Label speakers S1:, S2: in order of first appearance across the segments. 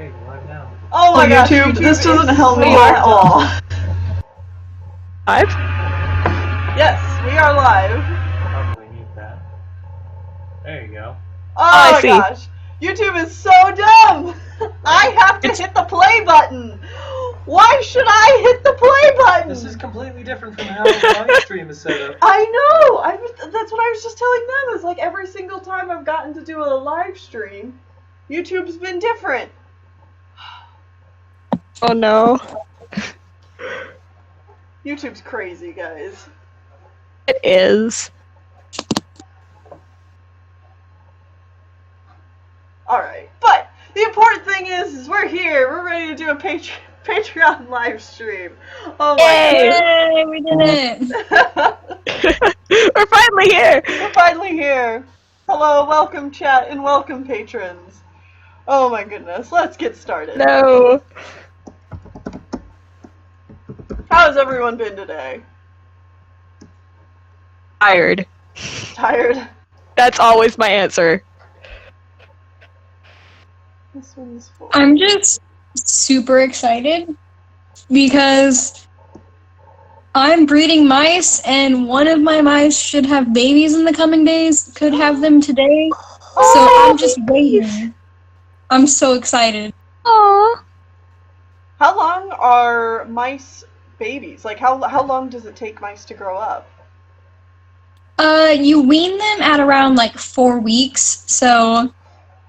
S1: Okay, you're live now.
S2: Oh my gosh,
S3: YouTube, this doesn't help me at all.
S4: Live?
S2: Yes, we are live.
S1: Probably need that. There you go.
S2: Oh
S4: I
S2: my
S4: see.
S2: gosh, YouTube is so dumb! I have to hit the play button! Why should I hit the play button?
S1: This is completely different from how the live stream is set up.
S2: I know! That's what I was just telling them, is like every single time I've gotten to do a live stream, YouTube's been different.
S4: Oh no.
S2: YouTube's crazy, guys.
S4: It is.
S2: Alright, but the important thing is we're here. We're ready to do a Patreon live stream. Oh my
S4: Yay!
S5: We did it!
S4: We're finally here!
S2: We're finally here. Hello, welcome chat, and welcome patrons. Oh my goodness, let's get started.
S4: No.
S2: How's everyone been today?
S4: Tired.
S2: Tired?
S4: That's always my answer.
S2: This one's full.
S5: I'm just super excited because I'm breeding mice and one of my mice should have babies in the coming days, could have them today, so I'm just waiting. I'm so excited.
S4: Aww.
S2: How long are mice babies? Like, how long does it take mice to grow up?
S5: You wean them at around like 4 weeks, so it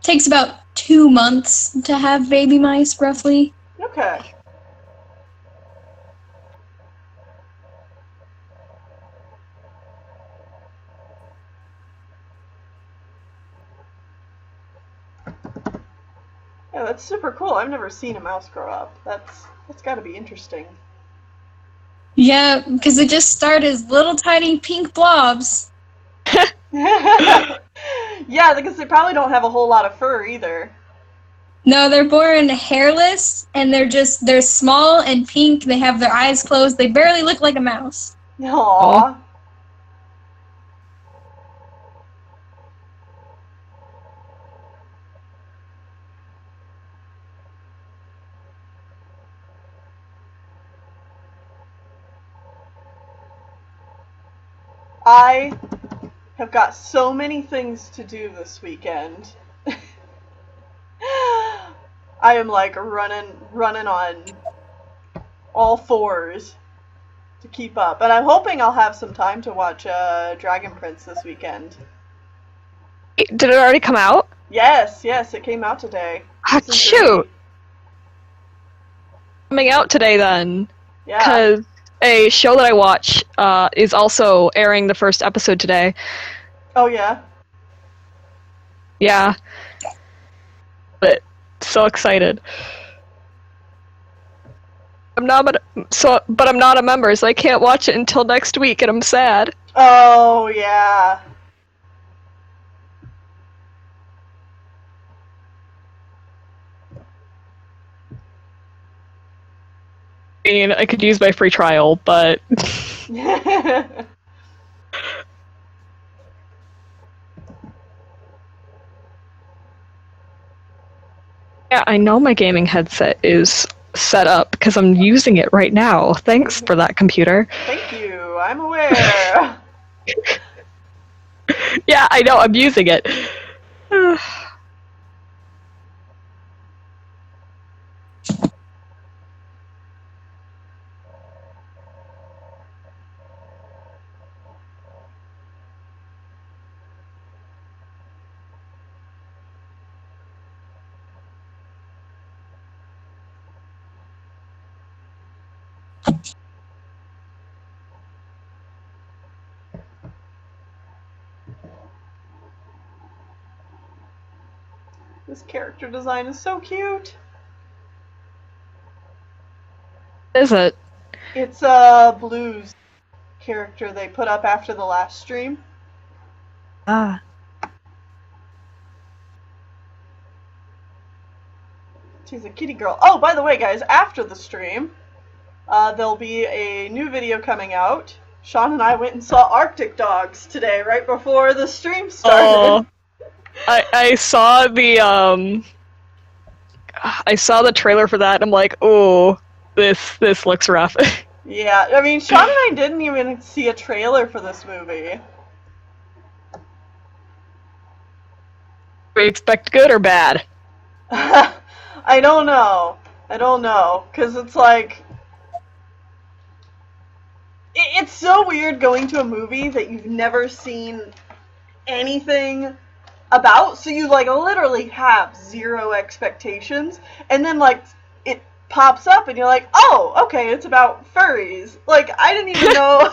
S5: takes about 2 months to have baby mice, roughly.
S2: Okay. Yeah, that's super cool. I've never seen a mouse grow up. That's got to be interesting.
S5: Yeah, because they just start as little tiny pink blobs.
S2: Yeah, because they probably don't have a whole lot of fur either.
S5: No, they're born hairless, and they're small and pink. They have their eyes closed. They barely look like a mouse.
S2: Aww. I have got so many things to do this weekend. I am like running on all fours to keep up. And I'm hoping I'll have some time to watch Dragon Prince this weekend.
S4: Did it already come out?
S2: Yes, it came out today.
S4: Ah, shoot! Coming out today then.
S2: Yeah.
S4: Because a show that I watch is also airing the first episode today.
S2: Oh yeah?
S4: Yeah. But so excited. I'm not a member, so I can't watch it until next week, and I'm sad.
S2: Oh yeah.
S4: I mean, I could use my free trial, but yeah, I know my gaming headset is set up because I'm using it right now. Thanks for that, computer.
S2: Thank you. I'm aware.
S4: Yeah, I know, I'm using it.
S2: This character design is so cute.
S4: Is it?
S2: It's a Blues character they put up after the last stream.
S4: Ah.
S2: She's a kitty girl. Oh, by the way, guys, after the stream, there'll be a new video coming out. Sean and I went and saw Arctic Dogs today, right before the stream started.
S4: Oh. I saw the I saw the trailer for that, and I'm like, oh, this looks rough.
S2: Yeah, I mean, Sean and I didn't even see a trailer for this movie.
S4: We expect good or bad?
S2: I don't know. Because it's like... It's so weird going to a movie that you've never seen anything about, so you, like, literally have zero expectations, and then, like, it pops up, and you're like, oh, okay, it's about furries. Like, I didn't even know...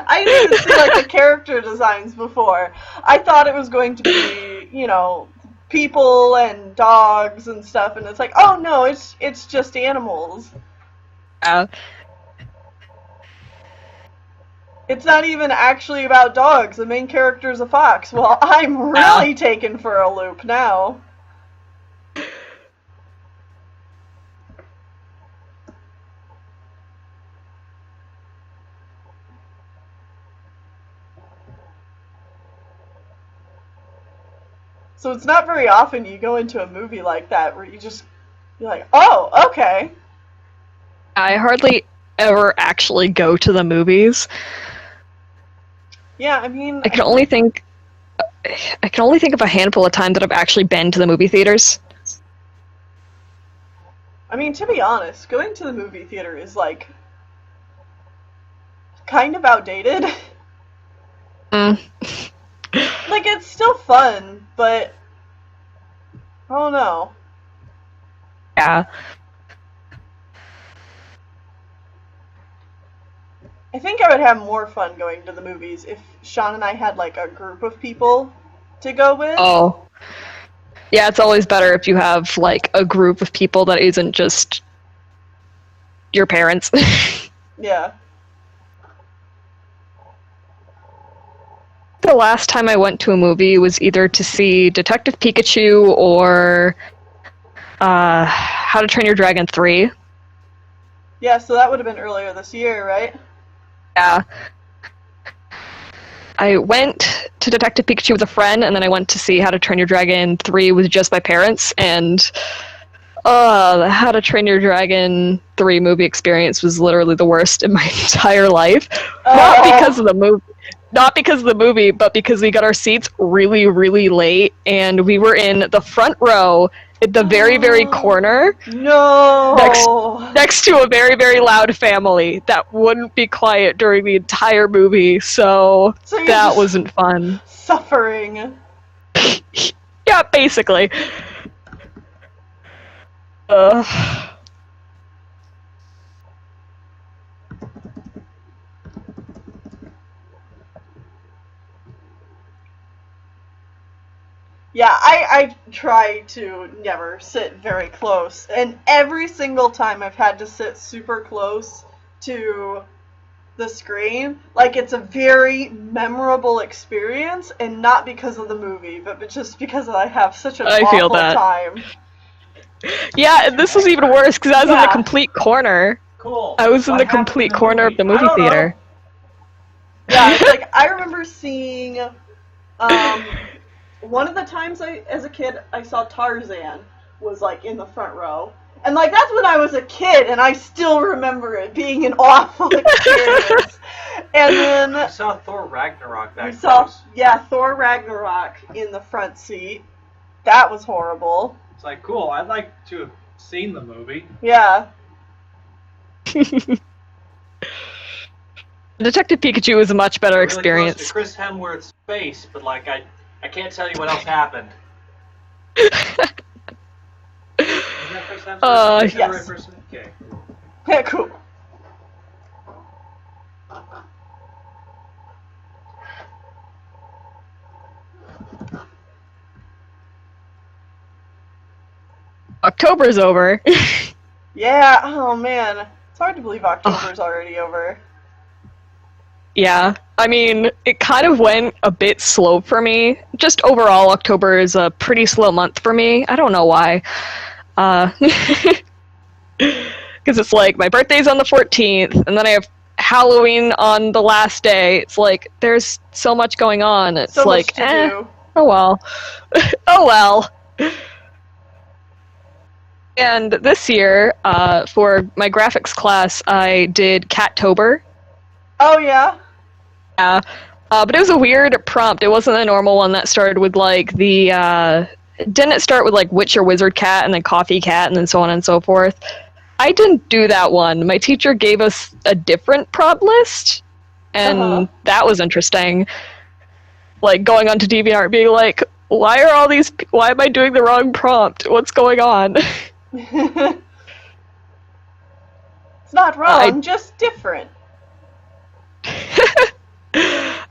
S2: I didn't even see, like, the character designs before. I thought it was going to be, you know, people and dogs and stuff, and it's like, oh, no, it's just animals. It's not even actually about dogs. The main character is a fox. Well, I'm really taken for a loop now. So it's not very often you go into a movie like that where you're like, oh, okay.
S4: I hardly ever actually go to the movies.
S2: Yeah, I mean,
S4: I can only think of a handful of times that I've actually been to the movie theaters.
S2: I mean, to be honest, going to the movie theater is, like, kind of outdated. Like, it's still fun, but I don't know.
S4: Yeah.
S2: I think I would have more fun going to the movies if Sean and I had, like, a group of people to go with.
S4: Oh. Yeah, it's always better if you have, like, a group of people that isn't just your parents.
S2: Yeah.
S4: The last time I went to a movie was either to see Detective Pikachu or How to Train Your Dragon 3.
S2: Yeah, so that would have been earlier this year, right?
S4: Yeah. I went to Detective Pikachu with a friend, and then I went to see How to Train Your Dragon 3 with just my parents, and the How to Train Your Dragon 3 movie experience was literally the worst in my entire life. Not because of the movie, but because we got our seats really, really late, and we were in the front row at the very, very corner.
S2: No!
S4: Next to a very, very loud family that wouldn't be quiet during the entire movie, so that wasn't fun.
S2: Suffering.
S4: Yeah, basically.
S2: Yeah, I try to never sit very close, and every single time I've had to sit super close to the screen, like, it's a very memorable experience, and not because of the movie, but just because I have such an awful time.
S4: Yeah, and this was even worse, because I was in the complete corner.
S1: Cool.
S4: I was in the complete corner of the movie theater.
S2: Yeah, it's like, I remember seeing, one of the times as a kid, I saw Tarzan was, like, in the front row. And, like, that's when I was a kid, and I still remember it being an awful experience. And then...
S1: I saw Thor Ragnarok that
S2: Thor Ragnarok in the front seat. That was horrible.
S1: It's like, cool, I'd like to have seen the movie.
S2: Yeah.
S4: Detective Pikachu was a much better
S1: Really
S4: experience.
S1: Close to Chris Hemsworth's face, but, like, I can't tell you what else happened. Is that Chris Hemsworth? Is that the right person? Okay, cool.
S2: Yeah, cool.
S4: October's over.
S2: Yeah, oh man. It's hard to believe October's already over.
S4: Yeah, I mean, it kind of went a bit slow for me. Just overall, October is a pretty slow month for me. I don't know why. Because it's like, my birthday's on the 14th, and then I have Halloween on the last day. It's like, there's so much going on. It's
S2: so
S4: like,
S2: much to do.
S4: Oh well. Oh well. And this year, for my graphics class, I did Cattober.
S2: Oh yeah.
S4: Yeah. But it was a weird prompt. It wasn't a normal one that started with like didn't it start with like witch or wizard cat and then coffee cat and then so on and so forth. I didn't do that one. My teacher gave us a different prompt list, and that was interesting. Like going onto DeviantArt being like, why am I doing the wrong prompt? What's going on?
S2: It's not wrong, just different.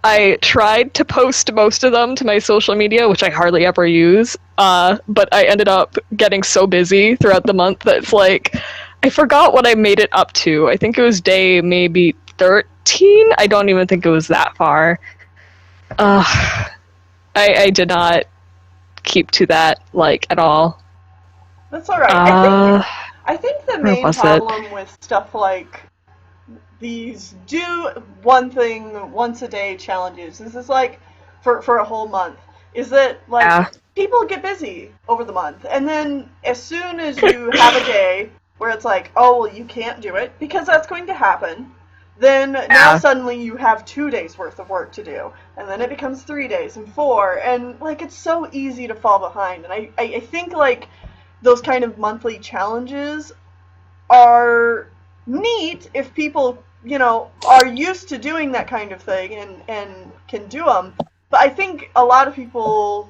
S4: I tried to post most of them to my social media, which I hardly ever use, but I ended up getting so busy throughout the month that it's like, I forgot what I made it up to. I think it was day maybe 13? I don't even think it was that far. I did not keep to that, like, at all.
S2: That's alright. I think the main problem with stuff like these do one thing once a day challenges, this is like for a whole month, is that like people get busy over the month, and then as soon as you have a day where it's like, oh well, you can't do it because that's going to happen, then now suddenly you have 2 days worth of work to do, and then it becomes 3 days and 4, and like it's so easy to fall behind. And I think like those kind of monthly challenges are neat if people, you know, are used to doing that kind of thing and can do them. But I think a lot of people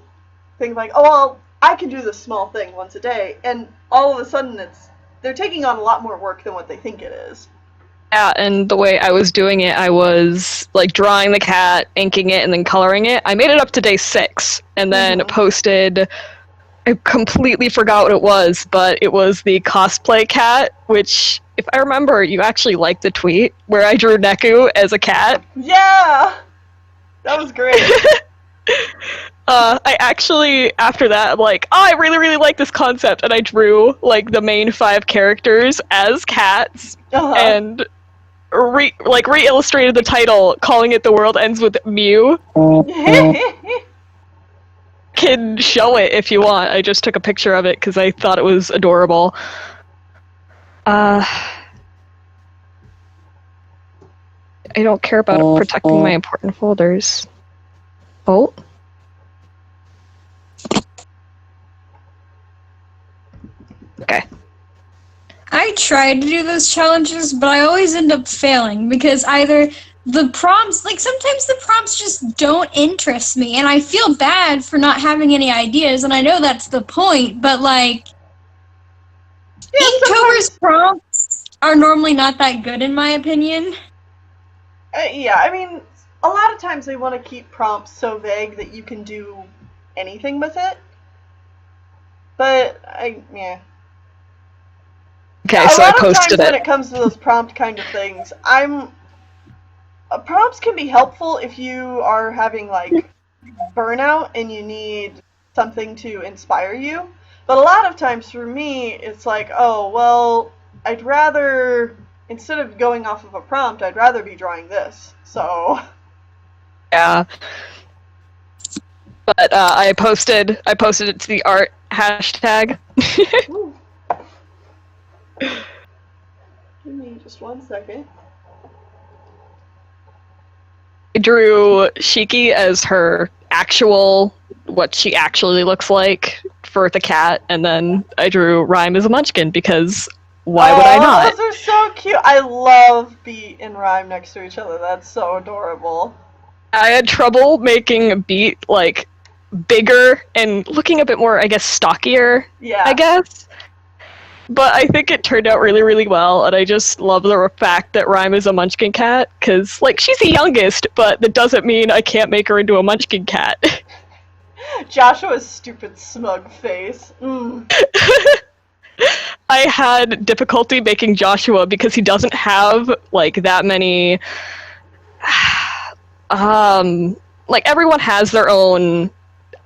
S2: think like, oh, well, I can do this small thing once a day, and all of a sudden they're taking on a lot more work than what they think it is.
S4: Yeah, and the way I was doing it, I was like drawing the cat, inking it, and then coloring it. I made it up to day 6, and then posted. I completely forgot what it was, but it was the cosplay cat, which, if I remember, you actually liked the tweet where I drew Neku as a cat.
S2: Yeah! That was great.
S4: I actually, after that, I'm like, oh, I really, really like this concept, and I drew, like, the main 5 characters as cats, and re-illustrated the title, calling it The World Ends with Mew. Can show it if you want. I just took a picture of it because I thought it was adorable. I don't care about protecting my important folders. Oh. Okay.
S5: I tried to do those challenges, but I always end up failing because either the prompts, like sometimes the prompts just don't interest me, and I feel bad for not having any ideas, and I know that's the point, but like, Inktober's prompts are normally not that good in my opinion.
S2: Yeah, I mean, a lot of times they want to keep prompts so vague that you can do anything with it, but yeah.
S4: Okay, so I posted it. A lot of times
S2: when it comes to those prompt kind of things, prompts can be helpful if you are having, like, burnout and you need something to inspire you. But a lot of times for me, it's like, oh, well, I'd rather, instead of going off of a prompt, I'd rather be drawing this. So.
S4: Yeah. But I posted it to the art hashtag.
S2: Give me just 1 second.
S4: I drew Shiki as her what she actually looks like for the cat, and then I drew Rhyme as a munchkin, because why would I not?
S2: Those are so cute. I love Beat and Rhyme next to each other. That's so adorable.
S4: I had trouble making Beat, like, bigger and looking a bit more, I guess, stockier, I guess. But I think it turned out really, really well, and I just love the fact that Rhyme is a munchkin cat, because, like, she's the youngest, but that doesn't mean I can't make her into a munchkin cat.
S2: Joshua's stupid smug face.
S4: I had difficulty making Joshua because he doesn't have, like, that many... like, everyone has their own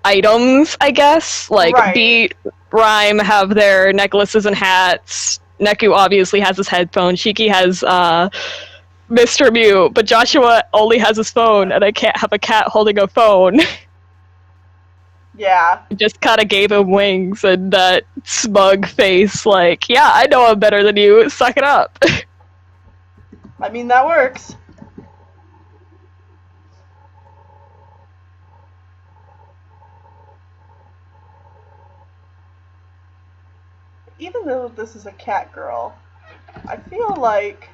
S4: items, I guess. Like, Beat, Rhyme have their necklaces and hats. Neku obviously has his headphones. Shiki has Mr. Mew, but Joshua only has his phone, and I can't have a cat holding a phone.
S2: Yeah.
S4: Just kind of gave him wings and that smug face, like, yeah, I know I'm better than you, suck it up.
S2: I mean, that works. Even though this is a cat girl, I feel like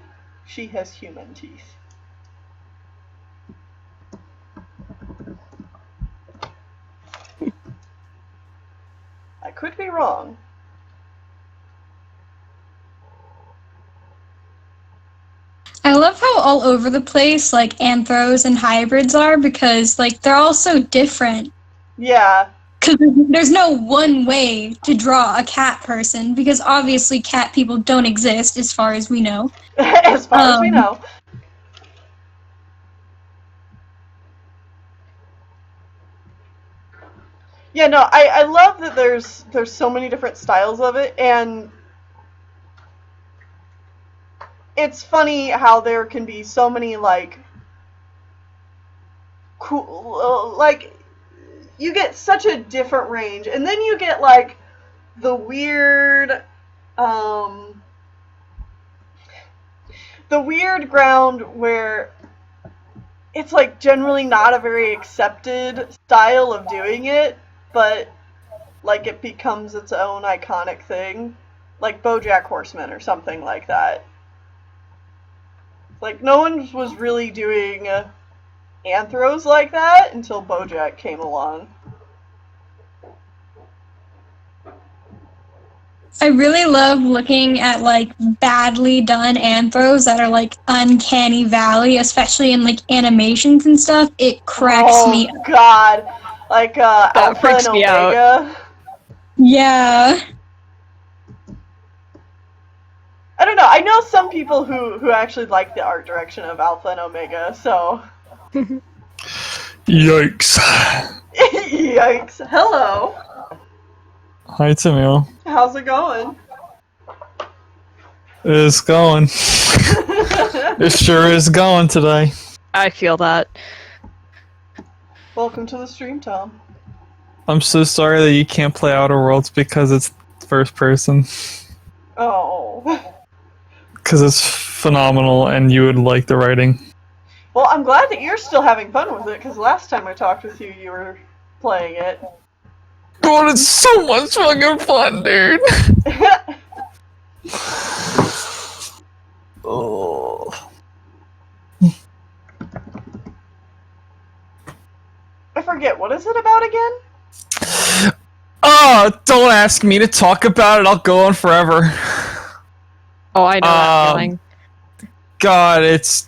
S2: she has human teeth. I could be wrong.
S5: I love how all over the place like anthros and hybrids are because like they're all so different.
S2: Yeah.
S5: Because there's no one way to draw a cat person because obviously cat people don't exist as far as we know.
S2: As far as we know. Yeah, no, I love that there's so many different styles of it, and it's funny how there can be so many like cool, like you get such a different range, and then you get like the weird, ground where it's like generally not a very accepted style of doing it, but like it becomes its own iconic thing, like BoJack Horseman or something like that. Like no one was really doing anthros like that until BoJack came along.
S5: I really love looking at like badly done anthros that are like uncanny valley, especially in like animations and stuff. It cracks me up.
S2: Oh god, like Alpha
S4: freaks
S2: and
S4: me out.
S2: Omega.
S5: Yeah.
S2: I don't know. I know some people who actually like the art direction of Alpha and Omega, so.
S6: Yikes.
S2: Yikes. Hello.
S6: Hi, Tamil.
S2: How's it going?
S6: It's going. It sure is going today.
S4: I feel that.
S2: Welcome to the stream, Tom.
S6: I'm so sorry that you can't play Outer Worlds because it's first person.
S2: Oh.
S6: Because it's phenomenal and you would like the writing.
S2: Well, I'm glad that you're still having fun with it, because last time I talked with you, you were playing it.
S6: God, it's so much fucking fun, dude. Oh.
S2: I forget, what is it about again?
S6: Oh, don't ask me to talk about it. I'll go on forever.
S4: Oh, I know that feeling.
S6: God, it's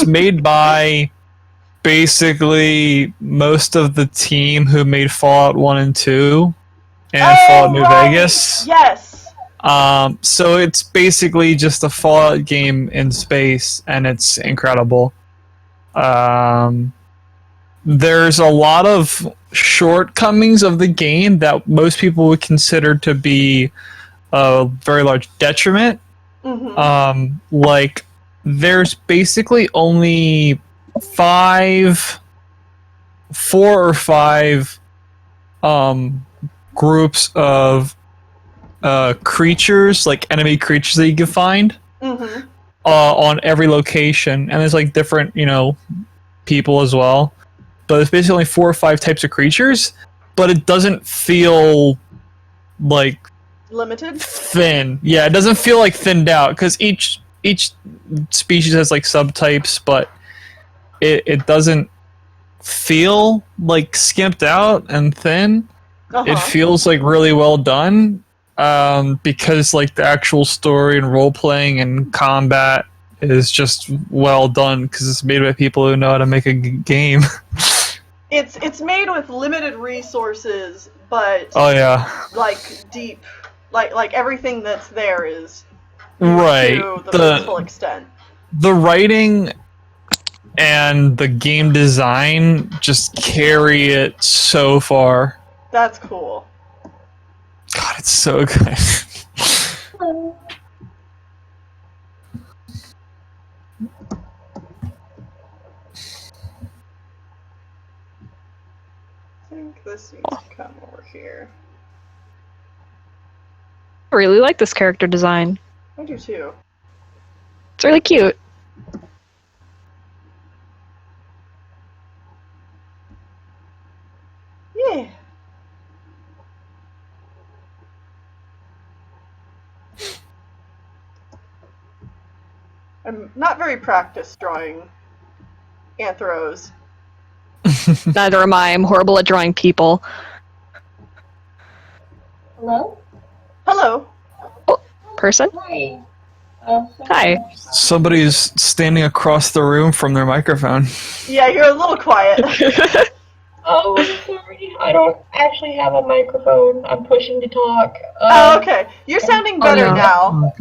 S6: made by basically most of the team who made Fallout 1 and 2 and Fallout New Vegas.
S2: Yes.
S6: So it's basically just a Fallout game in space, and it's incredible. There's a lot of shortcomings of the game that most people would consider to be a very large detriment.
S2: Mm-hmm.
S6: Like, there's basically only 4 or 5 groups of creatures, like enemy creatures that you can find on every location, and there's like different, people as well. But there's basically only 4 or 5 types of creatures, but it doesn't feel like
S2: Limited?
S6: thin. Yeah, it doesn't feel like thinned out because each species has like subtypes, but it doesn't feel like skimped out and thin. It feels like really well done, because like the actual story and role playing and combat is just well done because it's made by people who know how to make a game.
S2: It's made with limited resources, but
S6: Oh yeah,
S2: like deep, like everything that's there is
S6: right.
S2: to the full extent.
S6: The writing and the game design just carry it so far.
S2: That's cool.
S6: God, it's so good.
S2: this needs to come over here.
S4: I really like this character design.
S2: I do too.
S4: It's really cute.
S2: Yeah. I'm not very practiced drawing anthros.
S4: Neither am I. I'm horrible at drawing people.
S7: Hello?
S2: Hello.
S4: Person?
S7: Hi.
S4: Hi.
S6: Somebody's standing across the room from their microphone.
S2: Yeah, you're a little quiet.
S7: Oh, I'm sorry. I don't actually have a microphone. I'm pushing to talk.
S2: Oh, okay. You're sounding better
S4: no.
S2: now.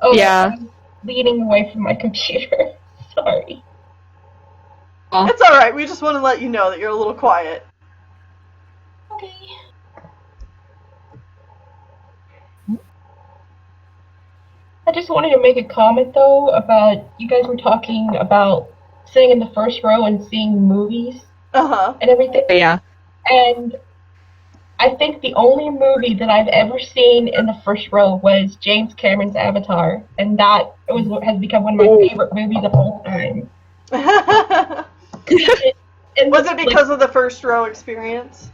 S7: Oh,
S4: Yeah.
S7: I'm leaning away from my computer. Sorry.
S2: It's alright, we just want to let you know that you're a little quiet.
S7: Okay. I just wanted to make a comment, though, about you guys were talking about sitting in the first row and seeing movies
S2: Uh-huh.
S7: and everything.
S4: Yeah.
S7: And I think the only movie that I've ever seen in the first row was James Cameron's Avatar, and that has become one of my favorite movies of all time.
S2: Was it because of the first row experience?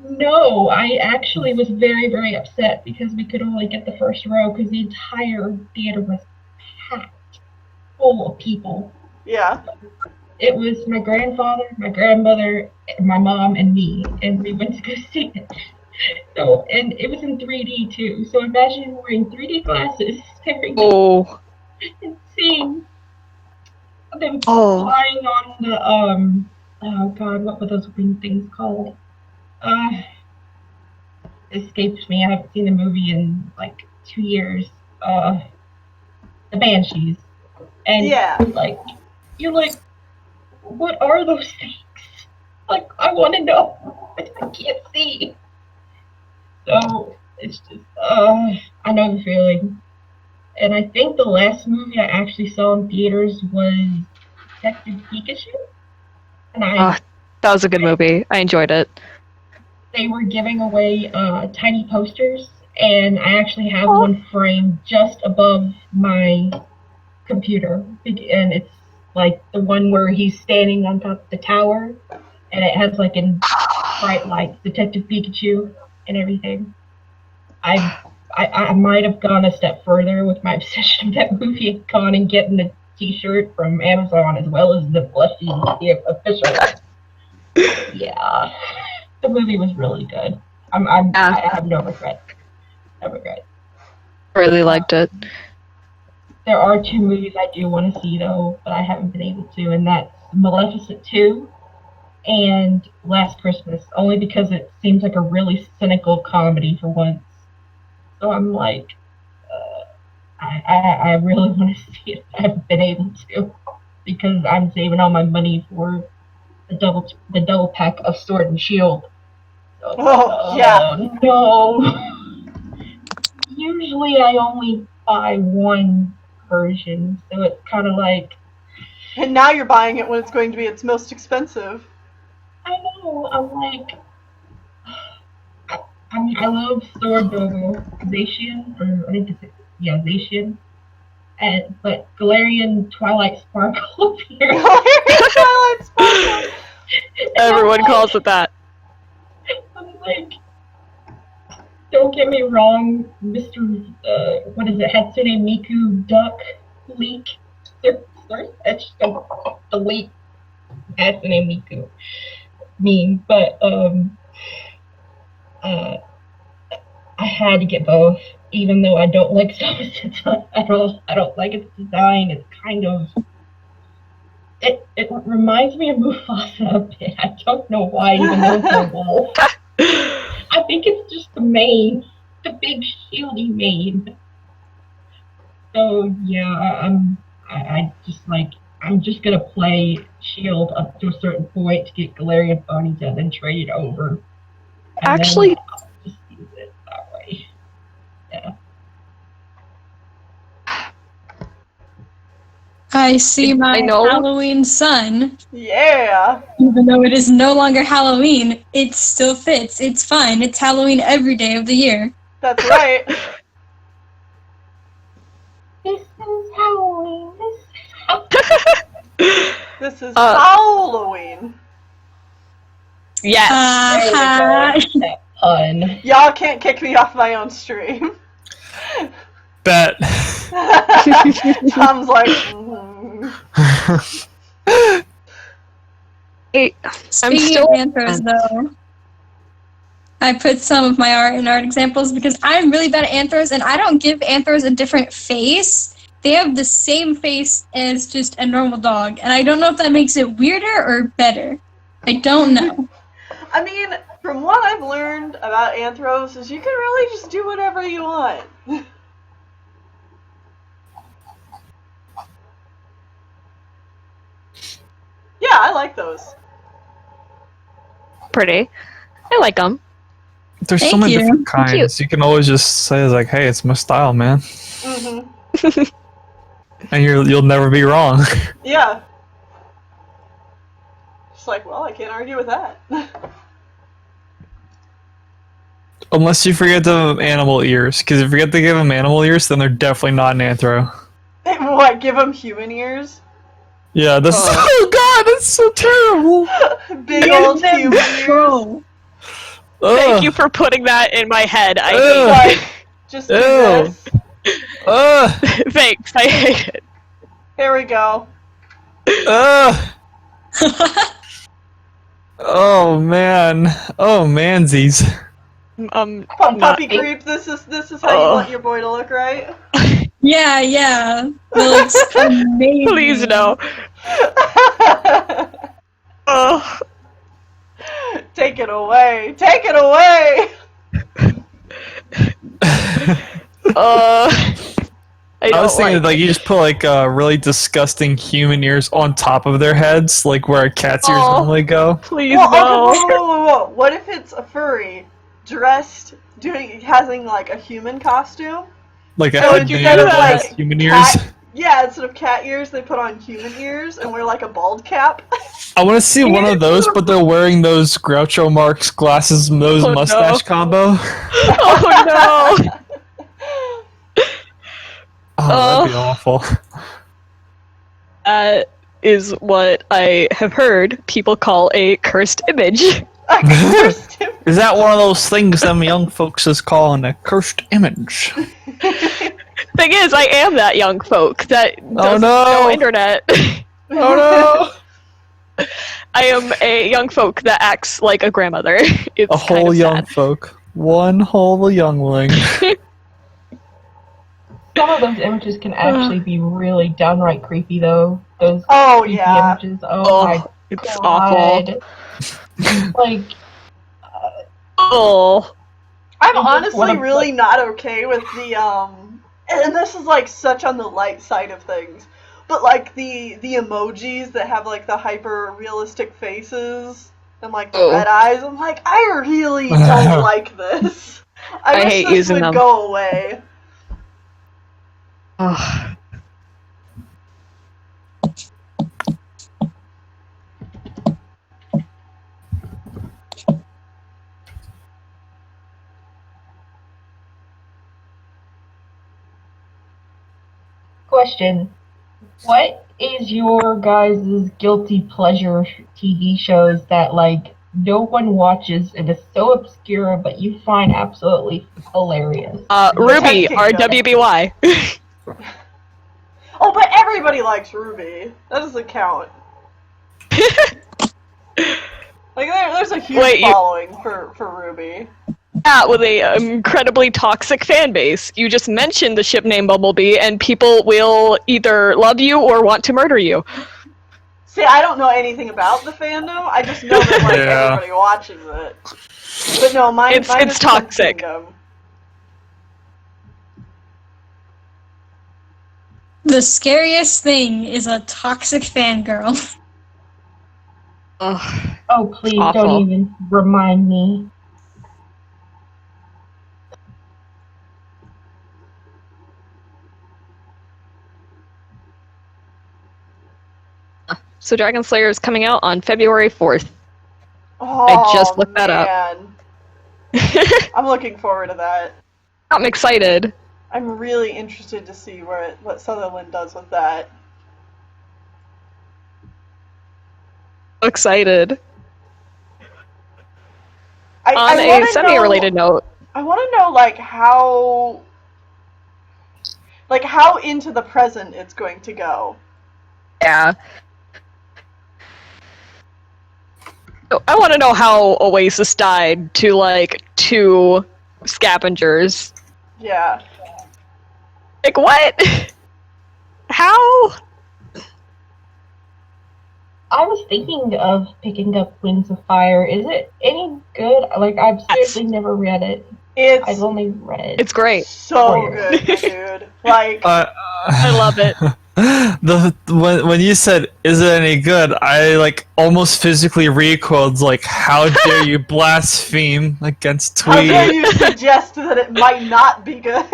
S7: No, I actually was very, very upset because we could only get the first row because the entire theater was packed full of people.
S2: Yeah.
S7: It was my grandfather, my grandmother, my mom, and me, and we went to go see it. So, and it was in 3D too. So imagine wearing 3D glasses, staring and seeing them flying on the oh god, what were those wing things called? Escapes me. I haven't seen the movie in like 2 years. The Banshees. And you're like, what are those things? Like, I want to know, but I can't see. So it's just, I know the feeling. And I think the last movie I actually saw in theaters was Detective Pikachu. And
S4: that was a good movie. I enjoyed it.
S7: They were giving away tiny posters, and I actually have one framed just above my computer. And it's like the one where he's standing on top of the tower, and it has like in bright lights Detective Pikachu and everything. I might have gone a step further with my obsession with that movie and gone and getting the t-shirt from Amazon as well as the plushie, the official one. Yeah. The movie was really good. I have no regret. No regret.
S4: Really liked it.
S7: There are 2 movies I do want to see, though, but I haven't been able to, and that's Maleficent 2 and Last Christmas, only because it seems like a really cynical comedy for once. So I'm like, I really want to see it. I haven't been able to, because I'm saving all my money for the double pack of Sword and Shield. So, no. Usually I only buy one version, so it's kind of like...
S2: And now you're buying it when it's going to be its most expensive.
S7: I know, I'm like... I love Sword Zacian, or I think it's... Yeah, Zacian. But Galarian Twilight Sparkle here.
S2: Galarian Twilight Sparkle!
S4: Everyone calls it that.
S7: I'm like... Don't get me wrong, Mr. What is it, Hatsune Miku Duck Leak? That's just the leak Hatsune Miku meme, but I had to get both, even though I don't like Somerset's at all. I don't like its design. It's kind of... It reminds me of Mufasa a bit. I don't know why, even though it's a wolf. I think it's just the mane, the big shieldy mane. So yeah, I'm just gonna play Shield up to a certain point to get Galarian Ponyta and then trade it over. And
S4: actually,
S7: then I'll just use it that way. Yeah.
S5: I see my
S4: I know.
S5: Halloween sun.
S2: Yeah.
S5: Even though it is no longer Halloween, it still fits. It's fine. It's Halloween every day of the year.
S2: That's right.
S7: This is Halloween. This is Halloween.
S2: This is Halloween.
S4: Yes.
S5: Uh-huh.
S7: That pun.
S2: Y'all can't kick me off my own stream.
S6: Bet.
S2: Tom's like,
S4: Hey,
S5: Speaking
S4: still-
S5: of anthros, though, I put some of my art in art examples because I'm really bad at anthros, and I don't give anthros a different face. They have the same face as just a normal dog, and I don't know if that makes it weirder or better. I don't know.
S2: I mean, from what I've learned about anthros is you can really just do whatever you want. Yeah, I like those.
S4: Pretty. I like them.
S6: There's so
S5: Thank
S6: many
S5: you.
S6: different kinds. You can always just say like, "Hey, it's my style, man,"
S2: Mm-hmm.
S6: and you'll never be wrong.
S2: Yeah. Just like, well, I can't argue with that.
S6: Unless you forget to give them animal ears, because if you forget to give them animal ears, then they're definitely not an anthro.
S2: What, give them human ears?
S6: Yeah, that's oh god, that's so terrible.
S2: Big old human ears.
S5: Bro.
S4: Thank you for putting that in my head. I
S6: Ugh.
S4: hate
S2: Like, just do
S6: Ew.
S2: this.
S4: it. Thanks. I hate it.
S2: Here we go.
S6: Oh man, oh mansies.
S2: Come on,
S4: Not-
S2: puppy creep. This is how you want your boy to look, right?
S5: Yeah. That looks amazing.
S4: Please no. Oh.
S2: Take it away. Take it away.
S6: I was thinking like you just put like really disgusting human ears on top of their heads, like where a cat's ears
S4: Oh.
S6: normally go.
S4: Please
S2: Well,
S4: no.
S2: okay, whoa. What if it's a furry dressed, having like a human costume?
S6: Like a
S2: So
S6: headband
S2: instead of,
S6: that has
S2: like,
S6: human ears.
S2: Instead of cat ears, they put on human ears and wear like a bald cap.
S6: I want to see one of those, but they're wearing those Groucho Marx glasses, nose,
S4: Oh,
S6: mustache
S4: no.
S6: combo.
S4: Oh no.
S6: Oh, that'd be awful.
S4: That is what I have heard people call a cursed image.
S6: Is that one of those things them young folks is calling a cursed image?
S4: Thing is, I am that young folk that doesn't
S6: no.
S4: know internet.
S6: Oh no!
S4: I am a young folk that acts like a grandmother. It's
S6: A
S4: kind
S6: whole
S4: of
S6: young
S4: sad.
S6: folk. One whole youngling.
S7: Some of those images can actually be really downright creepy, though. Those
S2: Oh,
S7: creepy
S2: yeah.
S7: images. Oh my
S4: It's
S7: god.
S4: awful.
S7: Like,
S4: Oh.
S2: I'm
S7: It's just
S2: honestly
S7: one of,
S2: really
S7: like-
S2: not okay with the and this is like such on the light side of things, but like the emojis that have like the hyper realistic faces and like the red eyes. I'm like, I really don't like this. I wish
S4: hate
S2: this
S4: using
S2: would
S4: them.
S2: go away.
S4: Ugh.
S7: question. What is your guys' guilty pleasure TV shows that, like, no one watches and is so obscure but you find absolutely hilarious?
S4: Ruby,
S2: Kingdom.
S4: RWBY.
S2: Oh, but everybody likes Ruby. That doesn't count. Like there's a huge
S4: Wait, you-
S2: following for Ruby.
S4: Yeah, with a incredibly toxic fan base. You just mentioned the ship name Bumblebee, and people will either love you or want to murder you.
S2: See, I don't know anything about the fandom. I just know that like
S6: Yeah.
S2: everybody watches it. But no, mine
S4: It's
S2: is
S4: toxic.
S2: Kingdom.
S5: The scariest thing is a toxic fangirl.
S4: Ugh.
S7: Oh, please
S4: Awful.
S7: don't even remind me.
S4: So Dragon Slayer is coming out on February 4th.
S2: Oh,
S4: I just looked that up.
S2: I'm looking forward to that.
S4: I'm excited.
S2: I'm really interested to see what Sutherland does with that.
S4: Excited. On
S2: I
S4: a
S2: wanna
S4: semi-related note.
S2: I want to know how into the present it's going to go.
S4: Yeah. I want to know how Oasis died to, like, 2 scavengers.
S2: Yeah.
S4: Like, what? How?
S7: I was thinking of picking up Wings of Fire. Is it any good? Like, I've seriously never read it.
S2: It's
S7: I've only read.
S4: It's great.
S2: so good, my dude. Like,
S4: I love it.
S6: When you said, "Is it any good?" I like almost physically recoiled. Like, how dare you blaspheme against
S2: how dare
S6: Tweed?
S2: you suggest that it might not be good?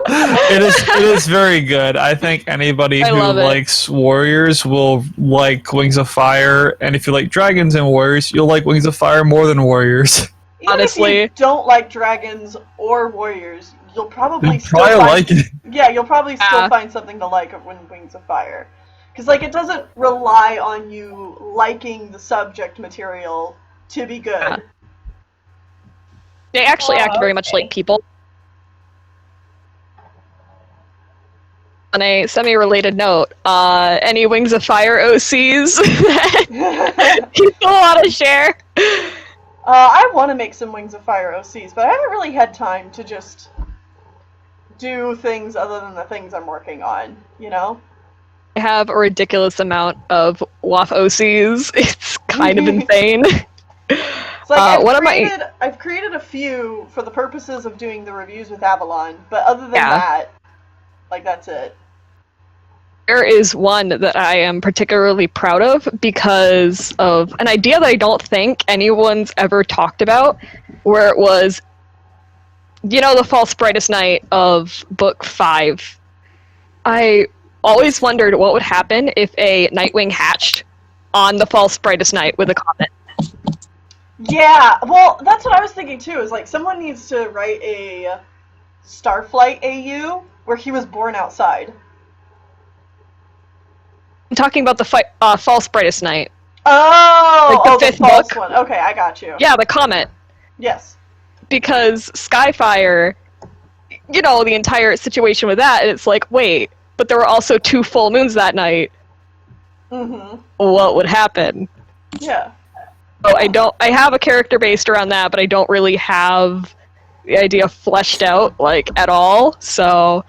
S6: It is very good. I think anybody
S4: I
S6: who
S4: love it.
S6: likes warriors will like Wings of Fire, and if you like dragons and warriors, you'll like Wings of Fire more than warriors.
S2: Even
S4: Honestly.
S2: if you don't like dragons or warriors, you'll probably
S6: You'll
S2: still
S6: probably
S2: find,
S6: like it.
S2: Yeah, you'll probably still
S4: Yeah.
S2: find something to like when Wings of Fire. Because, like, it doesn't rely on you liking the subject material to be good.
S4: Yeah. They actually act very much like people. On a semi-related note, any Wings of Fire OCs that you still want to share?
S2: I want to make some Wings of Fire OCs, but I haven't really had time to just do things other than the things I'm working on, you know?
S4: I have a ridiculous amount of WAF OCs. It's kind of insane.
S2: It's like
S4: what am I-
S2: I've created a few for the purposes of doing the reviews with Avalon, but other than
S4: Yeah.
S2: that, like, that's it.
S4: There is one that I am particularly proud of because of an idea that I don't think anyone's ever talked about, where it was, you know, the false brightest night of book 5. I always wondered what would happen if a Nightwing hatched on the false brightest night with a comet.
S2: Yeah, well, that's what I was thinking too, is like someone needs to write a Starflight AU where he was born outside.
S4: I'm talking about the false brightest night.
S2: Oh,
S4: Like the
S2: the
S4: fifth
S2: false
S4: book?
S2: one. Okay, I got you.
S4: Yeah, the comet.
S2: Yes.
S4: Because Skyfire, you know, the entire situation with that, it's like, wait, but there were also 2 full moons that night.
S2: Mm-hmm.
S4: What would happen?
S2: Yeah.
S4: So I have a character based around that, but I don't really have the idea fleshed out, like, at all, so...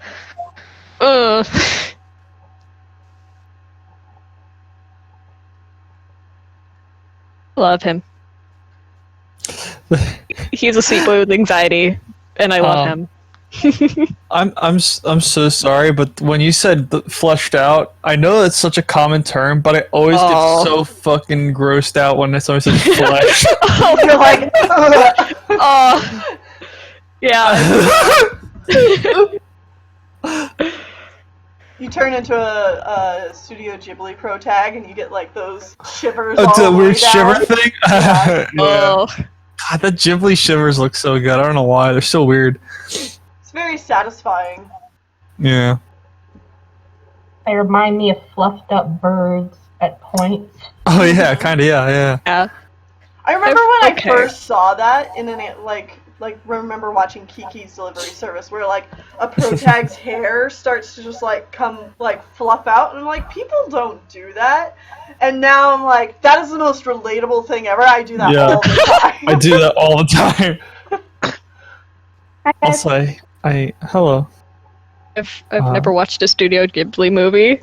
S4: Love him. He's a sweet boy with anxiety, and I love him.
S6: I'm so sorry, but when you said fleshed out, I know that's such a common term, but I always
S4: Oh.
S6: get so fucking grossed out when someone says flesh.
S2: You're like, ugh.
S4: Oh, yeah.
S2: You turn into a Studio Ghibli pro tag and you get like those shivers
S6: It's
S2: all
S6: a
S2: the way
S6: weird shiver
S2: down.
S6: thing.
S2: Yeah.
S4: Oh,
S6: God, the Ghibli shivers look so good. I don't know why. They're so weird.
S2: It's very satisfying.
S6: Yeah.
S7: They remind me of fluffed up birds at points.
S6: Oh yeah, kind of. Yeah.
S4: yeah.
S2: I remember when
S4: Okay.
S2: I first saw that in an remember watching Kiki's Delivery Service where like a pro tag's hair starts to just like come like fluff out and I'm like, people don't do that. And now I'm like, that is the most relatable thing ever. I do that
S6: Yeah.
S2: all the time.
S6: I do that all the time. Also, hello.
S4: I've never watched a Studio Ghibli movie.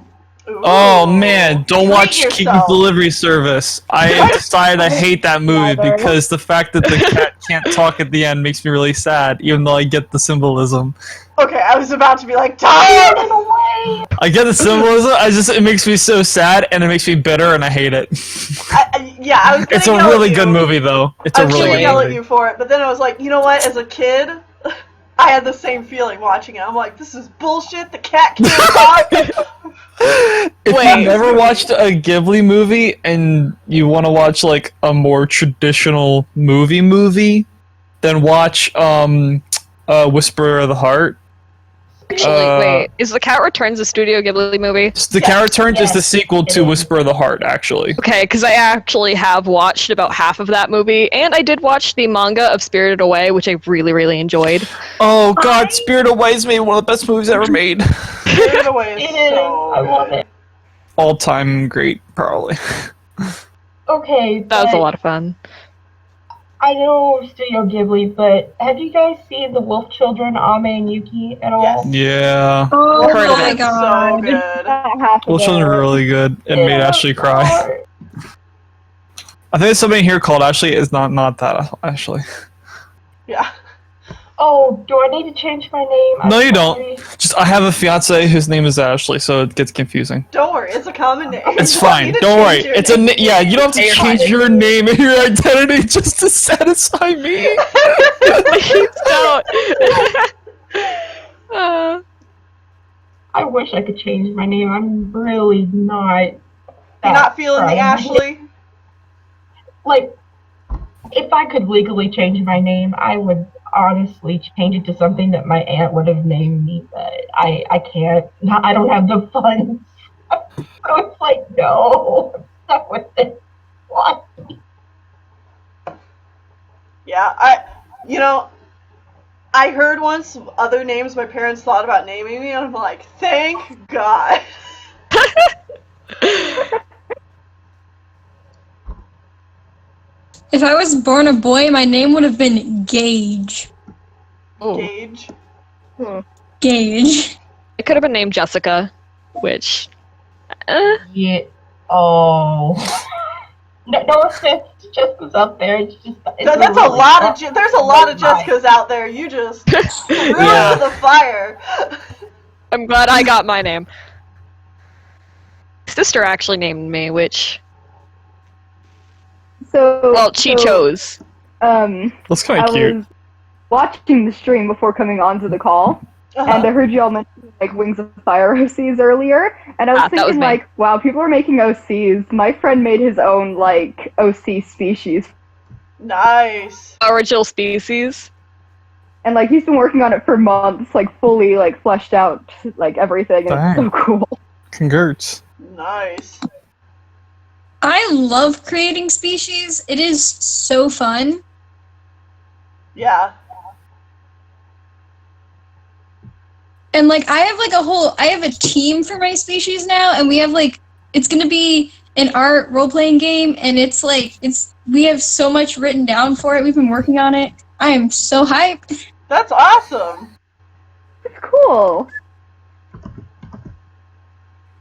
S6: Oh
S2: Ooh.
S6: man, don't
S2: Treat
S6: watch Kiki's
S2: yourself.
S6: Delivery Service. I have decided I hate that movie
S7: Neither.
S6: because the fact that the cat can't talk at the end makes me really sad, even though I get the symbolism.
S2: Okay, I was about to be like, Tom!
S6: I get the symbolism, it makes me so sad and it makes me bitter and I hate it.
S2: Yeah, I was gonna
S6: It's a
S2: yell
S6: really
S2: at
S6: good
S2: you.
S6: movie though. It's
S2: I
S6: a
S2: was
S6: really
S2: gonna
S6: good
S2: yell at
S6: movie.
S2: you for it, but then I was like, you know what? As a kid, I had the same feeling watching it. I'm like, this is bullshit. The cat can't talk.
S6: If
S4: Wait.
S6: you've never watched a Ghibli movie and you want to watch like a more traditional movie, then watch Whisper of the Heart.
S4: Actually, wait. Is The Cat Returns a Studio Ghibli movie?
S6: The Cat Returns is the
S7: Yes,
S6: sequel to
S7: it is.
S6: Whisper of the Heart, actually.
S4: Okay, because I actually have watched about half of that movie, and I did watch the manga of Spirited Away, which I really, really enjoyed.
S6: Oh God, Spirit Away is maybe one of the best movies ever made.
S2: Spirited Away is
S7: It is.
S2: so
S7: I love
S2: good.
S7: it.
S6: All time great, probably.
S7: Okay,
S4: That was a
S7: but
S4: lot of fun.
S7: I know Studio Ghibli, but have you guys seen the Wolf Children, Ame and Yuki, at all?
S2: Yes.
S6: Yeah.
S5: Oh
S4: Heard of
S5: my
S4: it.
S5: god.
S2: So good.
S6: Well, children are really good and made Ashley cry. I think there's somebody here called Ashley. It's not that Ashley.
S2: Yeah.
S7: Oh, do I need to change my name?
S6: No,
S7: I'm
S6: you don't.
S7: sorry.
S6: Just I have a fiance whose name is Ashley, so it gets confusing.
S2: Don't worry, it's a common name.
S6: It's
S2: You don't
S6: fine.
S2: need to
S6: Don't worry.
S2: change your
S6: It's a
S2: name.
S6: yeah. You don't have to change your name and your identity just to satisfy me.
S4: Please don't.
S7: I wish I could change my name. I'm really not.
S2: You're not feeling the Ashley?
S7: Like, if I could legally change my name, I would honestly change it to something that my aunt would have named me, but I can't. I don't have the funds. So it's like, no, I'm stuck with it. What?
S2: Yeah, I heard once other names my parents thought about naming me, and I'm like, thank God.
S5: If I was born a boy, my name would have been Gage.
S4: Oh.
S2: Gage.
S5: Gage.
S4: It could have been named Jessica, which.
S7: Yeah. Oh. No offense to Jessica's up there. It's just.
S2: That's a lot of. There's a lot of Jessicas out there. You just threw
S6: Yeah.
S2: into the fire.
S4: I'm glad I got my name. Sister actually named me, which.
S3: So,
S4: Well, she chose.
S6: That's kind
S3: I
S6: of cute.
S3: was watching the stream before coming onto the call, and I heard y'all mention like Wings of Fire OCs earlier, and I was
S4: that was
S3: thinking
S4: me.
S3: like, wow, people are making OCs. My friend made his own like OC species,
S2: Nice.
S4: Original species.
S3: and like he's been working on it for months, like fully like fleshed out like everything, and it's so
S6: Dang.
S3: cool.
S6: Congrats.
S2: Nice.
S5: I love creating species. It is so fun.
S2: Yeah.
S5: And like I have a team for my species now, and we have like it's gonna be an art role playing game, and we have so much written down for it. We've been working on it. I am so hyped.
S2: That's awesome.
S3: It's cool.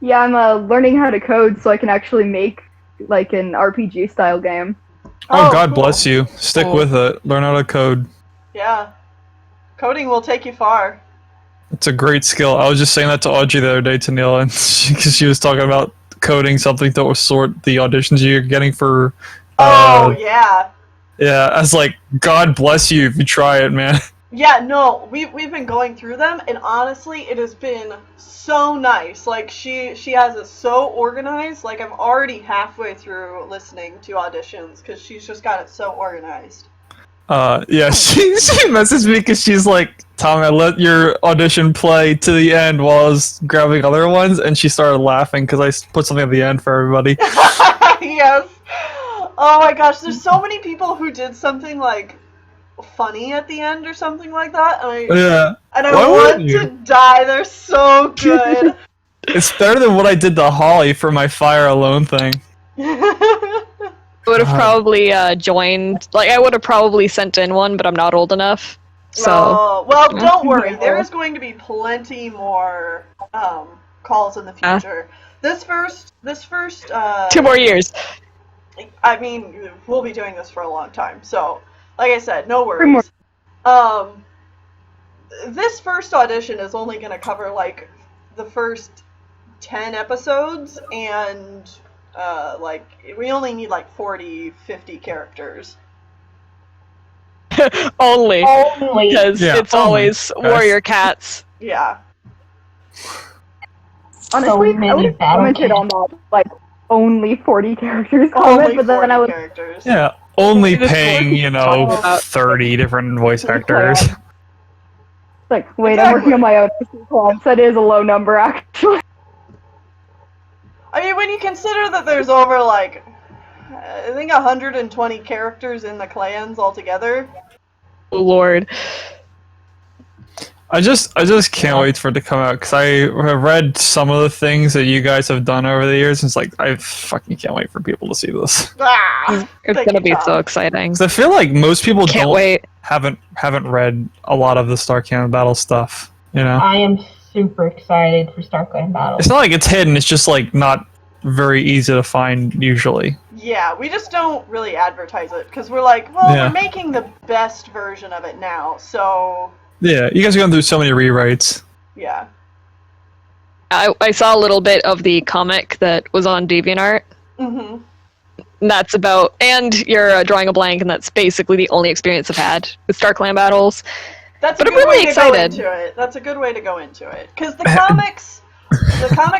S3: Yeah, I'm learning how to code so I can actually make like an RPG style game.
S6: Oh, God
S2: cool.
S6: bless you. Stick
S4: Cool.
S6: with it. Learn how to code.
S2: Yeah. Coding will take you far.
S6: It's a great skill. I was just saying that to Audrey the other day to Neil, and because she was talking about coding something that was sort the auditions you're getting for.
S2: Oh, yeah.
S6: Yeah, I was like, God bless you if you try it, man.
S2: Yeah, no, we've been going through them, and honestly, it has been so nice. Like, she has it so organized. Like, I'm already halfway through listening to auditions, because she's just got it so organized.
S6: Yeah, she messaged me because she's like, Tom, I let your audition play to the end while I was grabbing other ones, and she started laughing because I put something at the end for everybody.
S2: Yes. Oh my gosh, there's so many people who did something, like, funny at the end or something like that,
S6: Yeah.
S2: and
S6: Why
S2: I want
S6: wouldn't you?
S2: to die. They're so good.
S6: It's better than what I did to Holly for my Fire Alone thing.
S4: I would have probably joined. Like, I would have probably sent in one, but I'm not old enough. So.
S2: Oh, well, don't worry. There is going to be plenty more calls in the future. This first
S4: 2 more years.
S2: I mean, we'll be doing this for a long time. So, like I said, no
S3: more.
S2: worries. This first audition is only going to cover like the first 10 episodes, and like we only need like 40-50 characters.
S4: Only. Because
S6: Yeah,
S4: it's
S6: only.
S4: always warrior cats.
S2: Yeah.
S3: Honestly,
S7: many
S3: I would have
S7: battle
S3: commented on that, like, only 40 characters comment,
S2: Only
S3: but
S2: 40
S3: then I was
S2: characters.
S6: Yeah, only
S4: This is
S6: paying,
S4: what we're talking about.
S6: 30 different voice actors.
S3: like, wait, I'm
S2: Exactly.
S3: working on my own comments. That is a low number, actually.
S2: I mean, when you consider that there's over, like, I think 120 characters in the clans altogether.
S4: Oh, Lord.
S6: I just can't wait for it to come out because I have read some of the things that you guys have done over the years. And it's like I fucking can't wait for people to see this.
S2: Ah,
S4: It's
S2: thank
S4: gonna
S2: you,
S4: be
S2: Tom.
S4: so exciting.
S6: 'Cause I feel like most people
S4: Can't
S6: don't
S4: wait.
S6: haven't read a lot of the Star Cannon Battle stuff. You know,
S7: I am super excited for StarClan Battle.
S6: it's not like it's hidden. It's just like not very easy to find usually.
S2: Yeah, we just don't really advertise it because we're like, well,
S6: Yeah.
S2: we're making the best version of it now, so
S6: Yeah, you guys are going through so many rewrites.
S2: yeah.
S4: I saw a little bit of the comic that was on DeviantArt.
S2: Mm-hmm.
S4: And that's about, and you're drawing a blank, and that's basically the only experience I've had with StarClan battles.
S2: That's
S4: But
S2: a
S4: I'm
S2: good
S4: really
S2: way to
S4: excited.
S2: go into it. That's a good way to go into it because the comics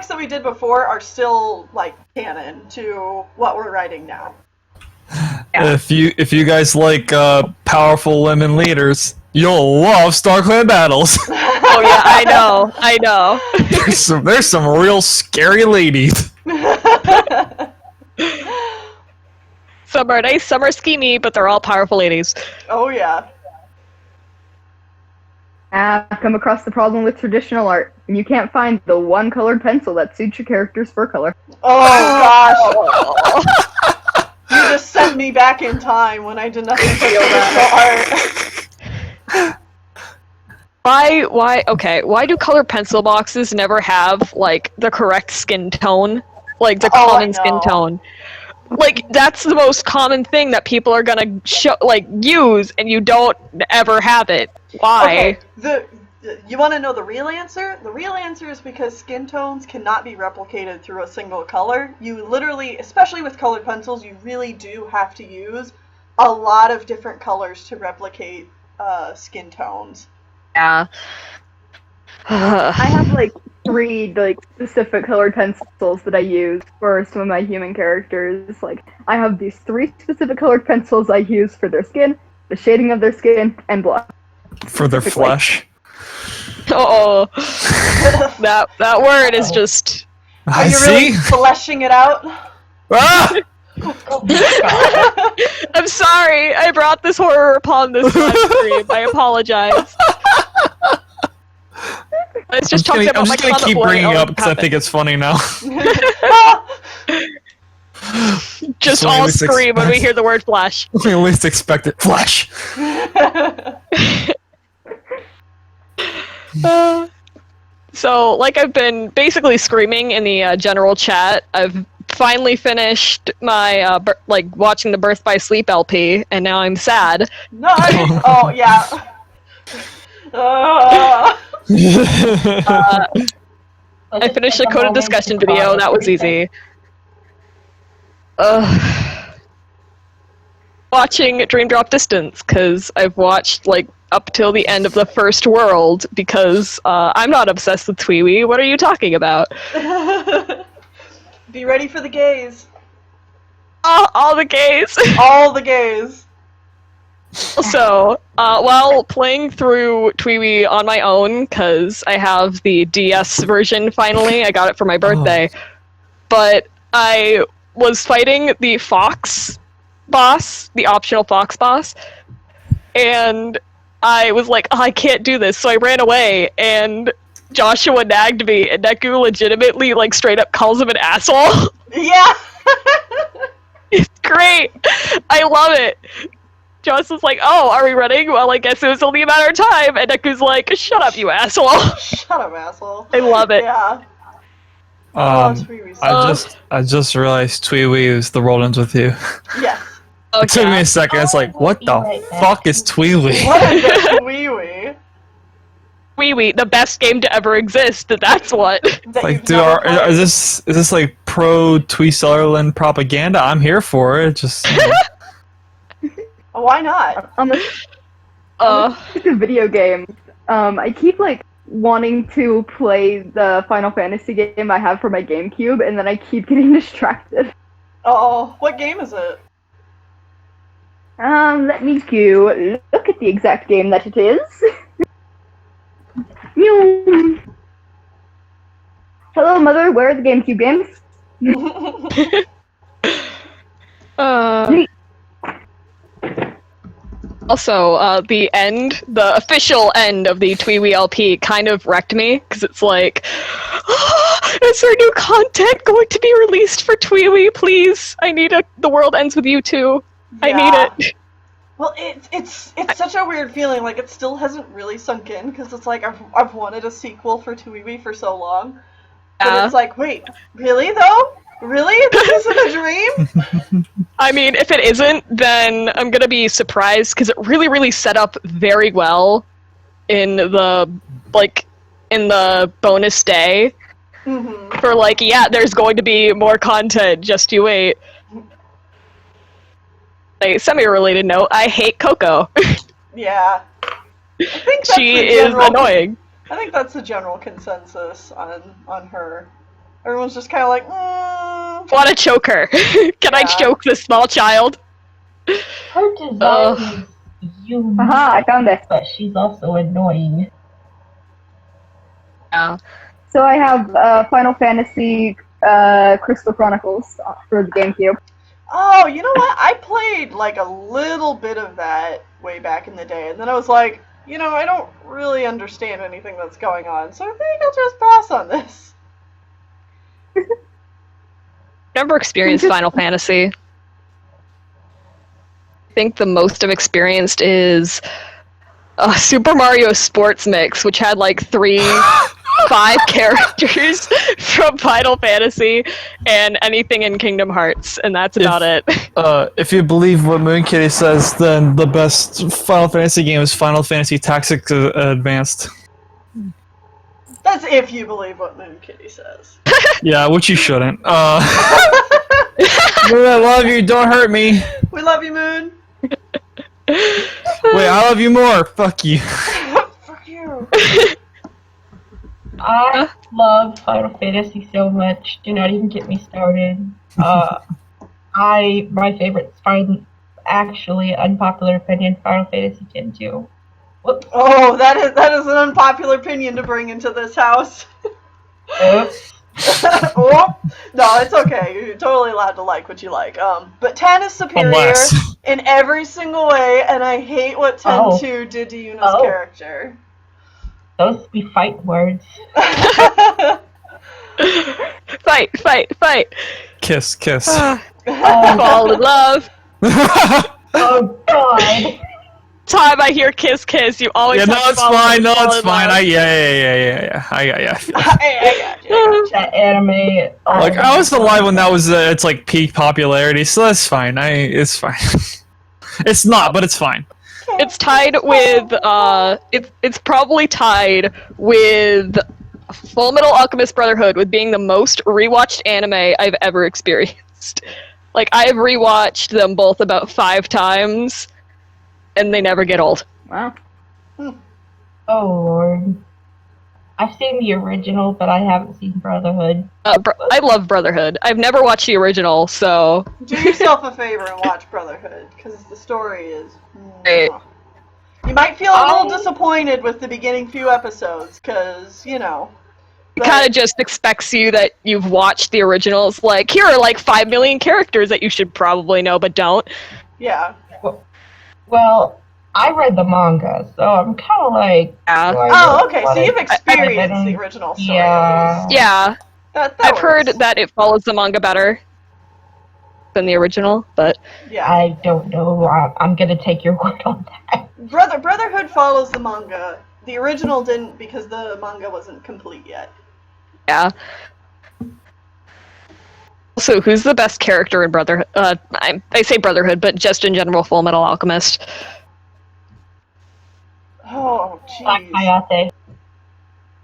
S2: that we did before are still like canon to what we're writing now.
S4: Yeah.
S6: If you guys like powerful women leaders, you'll love StarClan Battles.
S4: Oh yeah, I know.
S6: there's some real scary ladies.
S4: Some are nice, some are schemy, but they're all powerful ladies.
S2: Oh yeah.
S3: I've come across the problem with traditional art, and you can't find the one colored pencil that suits your character's fur color.
S2: Oh gosh. You just sent me back in time when I did nothing but traditional art.
S4: Why do colored pencil boxes never have, like, the correct skin tone? Like, the
S2: Oh, I
S4: common skin
S2: know.
S4: tone? Like, that's the most common thing that people are gonna use, and you don't ever have it. Why?
S2: Okay, you want to know the real answer? The real answer is because skin tones cannot be replicated through a single color. You literally, especially with colored pencils, you really do have to use a lot of different colors to replicate skin tones.
S4: Yeah.
S3: I have like 3 like specific colored pencils that I use for some of my human characters. Like I have these 3 specific colored pencils I use for their skin, the shading of their skin, and blood.
S6: For their flesh.
S4: Oh, that word is just.
S2: Are
S6: I
S2: you really
S6: see.
S2: fleshing it out?
S6: Ah!
S4: I'm sorry, I brought this horror upon this live stream. I apologize. I was just talking about
S6: I'm
S4: my
S6: just gonna
S4: comic
S6: keep
S4: boy.
S6: bringing it
S4: Oh,
S6: up because I think it's funny now.
S4: just
S6: So I
S4: all
S6: least
S4: scream when we
S6: expect-
S4: hear the word flash.
S6: We at least expect it. Flesh.
S4: So, like I've been basically screaming in the general chat, I've finally finished my watching the Birth by Sleep LP, and now I'm sad.
S2: Nice. Oh yeah.
S4: I finished the coded discussion video. That was easy. Watching Dream Drop Distance, because I've watched like up till the end of the first world, because I'm not obsessed with Tweewee. What are you talking about?
S2: Be ready for the gays.
S4: Oh, all the gays.
S2: All the gays.
S4: So, while playing through Tweewee on my own, because I have the DS version finally, I got it for my birthday, but I was fighting the fox boss, the optional fox boss, and I was like, oh, I can't do this, so I ran away, and Joshua nagged me, and Neku legitimately, like, straight up calls him an asshole.
S2: Yeah.
S4: It's great! I love it! Josh was like, oh, are we running? Well, I guess it was only a matter of time, and Neku's like, shut up, you asshole!
S2: Shut up, asshole.
S4: I love it.
S2: Yeah.
S6: I just realized Tweewee is The World Ends With You.
S2: Yes.
S6: It took me a second. It's like, what the fuck is Tweewee?
S2: What is this wee-wee?
S4: Wee-wee, the best game to ever exist, that's what.
S2: That
S6: Like,
S2: you've
S6: dude,
S2: never played?
S6: is this like pro Twee Sutherland propaganda? I'm here for it. Just
S2: Why not?
S3: On the video games, I keep like wanting to play the Final Fantasy game I have for my GameCube, and then I keep getting distracted.
S2: Oh, what game is it?
S3: Let me go look at the exact game that it is. Meow. Hello, Mother. Where are the GameCube games?
S4: Also, the official end of the Tweewee LP kind of wrecked me, because it's like, is there new content going to be released for Tweewee? Please, I need The World Ends With You Too. I need it.
S2: Well, it's such a weird feeling. Like, it still hasn't really sunk in, because it's like I've wanted a sequel for Tweewee for so long. But it's like, wait, really though? Really? This isn't a dream?
S4: I mean, if it isn't, then I'm gonna be surprised, because it really, really set up very well in the bonus day.
S2: Mm-hmm.
S4: For like, yeah, there's going to be more content, just you wait. A semi-related note, I hate Coco.
S2: Yeah. I think that's
S4: She is annoying.
S2: I think that's the general consensus on her. Everyone's just kind of like,
S4: Want to choke her. Can I choke this small child?
S7: Her design is unique,
S3: Haha, I found it.
S7: but she's also annoying.
S4: Yeah.
S3: So I have Final Fantasy Crystal Chronicles for the GameCube.
S2: oh, you know what? I played like a little bit of that way back in the day, and then I was like, I don't really understand anything that's going on, so I think I'll just pass on this.
S4: Never experienced Final Fantasy. I think the most I've experienced is Super Mario Sports Mix, which had like 5 characters from Final Fantasy and anything in Kingdom Hearts, and that's about it.
S6: If you believe what Moon Kitty says, then the best Final Fantasy game is Final Fantasy Tactics Advanced.
S2: That's if you believe what Moon Kitty says.
S6: Yeah, which you shouldn't. Moon, I love you. Don't hurt me.
S2: We love you, Moon.
S6: Wait, I love you more. Fuck you.
S2: Fuck you.
S7: I love Final Fantasy so much. Do not even get me started. My favorite is actually unpopular opinion, Final Fantasy X-2. Whoops.
S2: Oh, that is an unpopular opinion to bring into this house.
S7: Oops.
S2: Oh, no, it's okay. You're totally allowed to like what you like. But 10 is superior
S6: Unless.
S2: in every single way, and I hate what 10-2 did to Yuna's character.
S7: Those be fight words.
S4: Fight.
S6: Kiss.
S4: Fall in love.
S7: Oh god.
S4: Time I hear kiss, you always
S6: Yeah,
S4: have
S6: no,
S4: to
S6: it's
S4: fall
S6: fine.
S4: in
S6: No,
S4: love.
S6: it's fine. Yeah. I got you.
S2: I got you.
S7: That anime.
S6: Like, I was alive when that was its like peak popularity, so that's fine. It's fine. It's not, but it's fine.
S4: It's tied with it's probably tied with Full Metal Alchemist Brotherhood with being the most rewatched anime I've ever experienced. Like, I've rewatched them both about 5 times, and they never get old.
S3: Wow.
S7: Oh lord. I've seen the original, but I haven't seen Brotherhood.
S4: I love Brotherhood. I've never watched the original, so...
S2: Do yourself a favor and watch Brotherhood, because the story is...
S4: Right.
S2: You might feel a little disappointed with the beginning few episodes, because,
S4: It kind of just expects you that you've watched the originals. Like, here are like 5 million characters that you should probably know, but don't.
S2: Yeah.
S7: Well, I read the manga, so I'm kind of like...
S4: Yeah.
S2: Oh, okay, so you've experienced the original story.
S7: Yeah.
S4: Yeah.
S2: That
S4: I've
S2: works.
S4: heard that it follows the manga better than the original, but...
S2: Yeah.
S7: I don't know. I'm gonna take your word on that.
S2: Brotherhood follows the manga. The original didn't because the manga wasn't complete yet.
S4: Yeah. Also, who's the best character in Brotherhood? I say Brotherhood, but just in general, Full Metal Alchemist.
S2: Oh,
S7: Black
S2: jeez.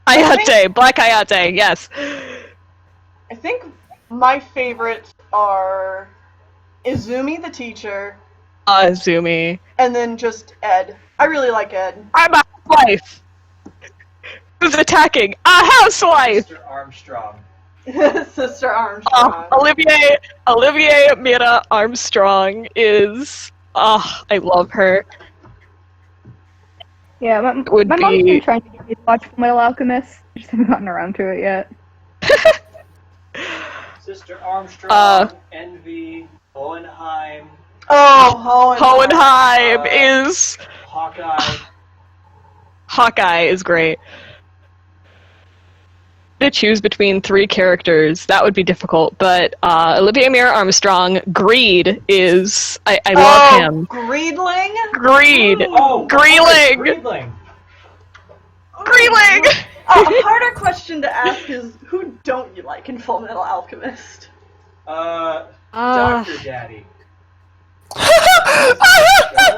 S7: Hayate.
S4: Black Hayate, yes.
S2: I think my favorites are Izumi the teacher,
S4: Zumi.
S2: and then just Ed. I really like Ed.
S4: I'm a wife. Who's attacking? A housewife!
S1: Mr. Armstrong.
S2: Sister Armstrong.
S4: Olivier Mira Armstrong is... I love her.
S3: Yeah, my
S4: Would
S3: mom's
S4: be-
S3: been trying to get me to watch Fullmetal Alchemist. Just haven't gotten around to it yet.
S1: Sister Armstrong, Envy, Hohenheim,
S2: Oh,
S4: Hohenheim is...
S1: Hawkeye
S4: is great. To choose between 3 characters, that would be difficult, but Olivier Mira Armstrong, Greed is... I love him.
S2: Greedling?
S4: Greed!
S1: Oh,
S4: Greeling!
S1: Greedling!
S4: Greeling!
S2: A harder question to ask is, who don't you like in Full Metal Alchemist?
S1: Dr. Daddy.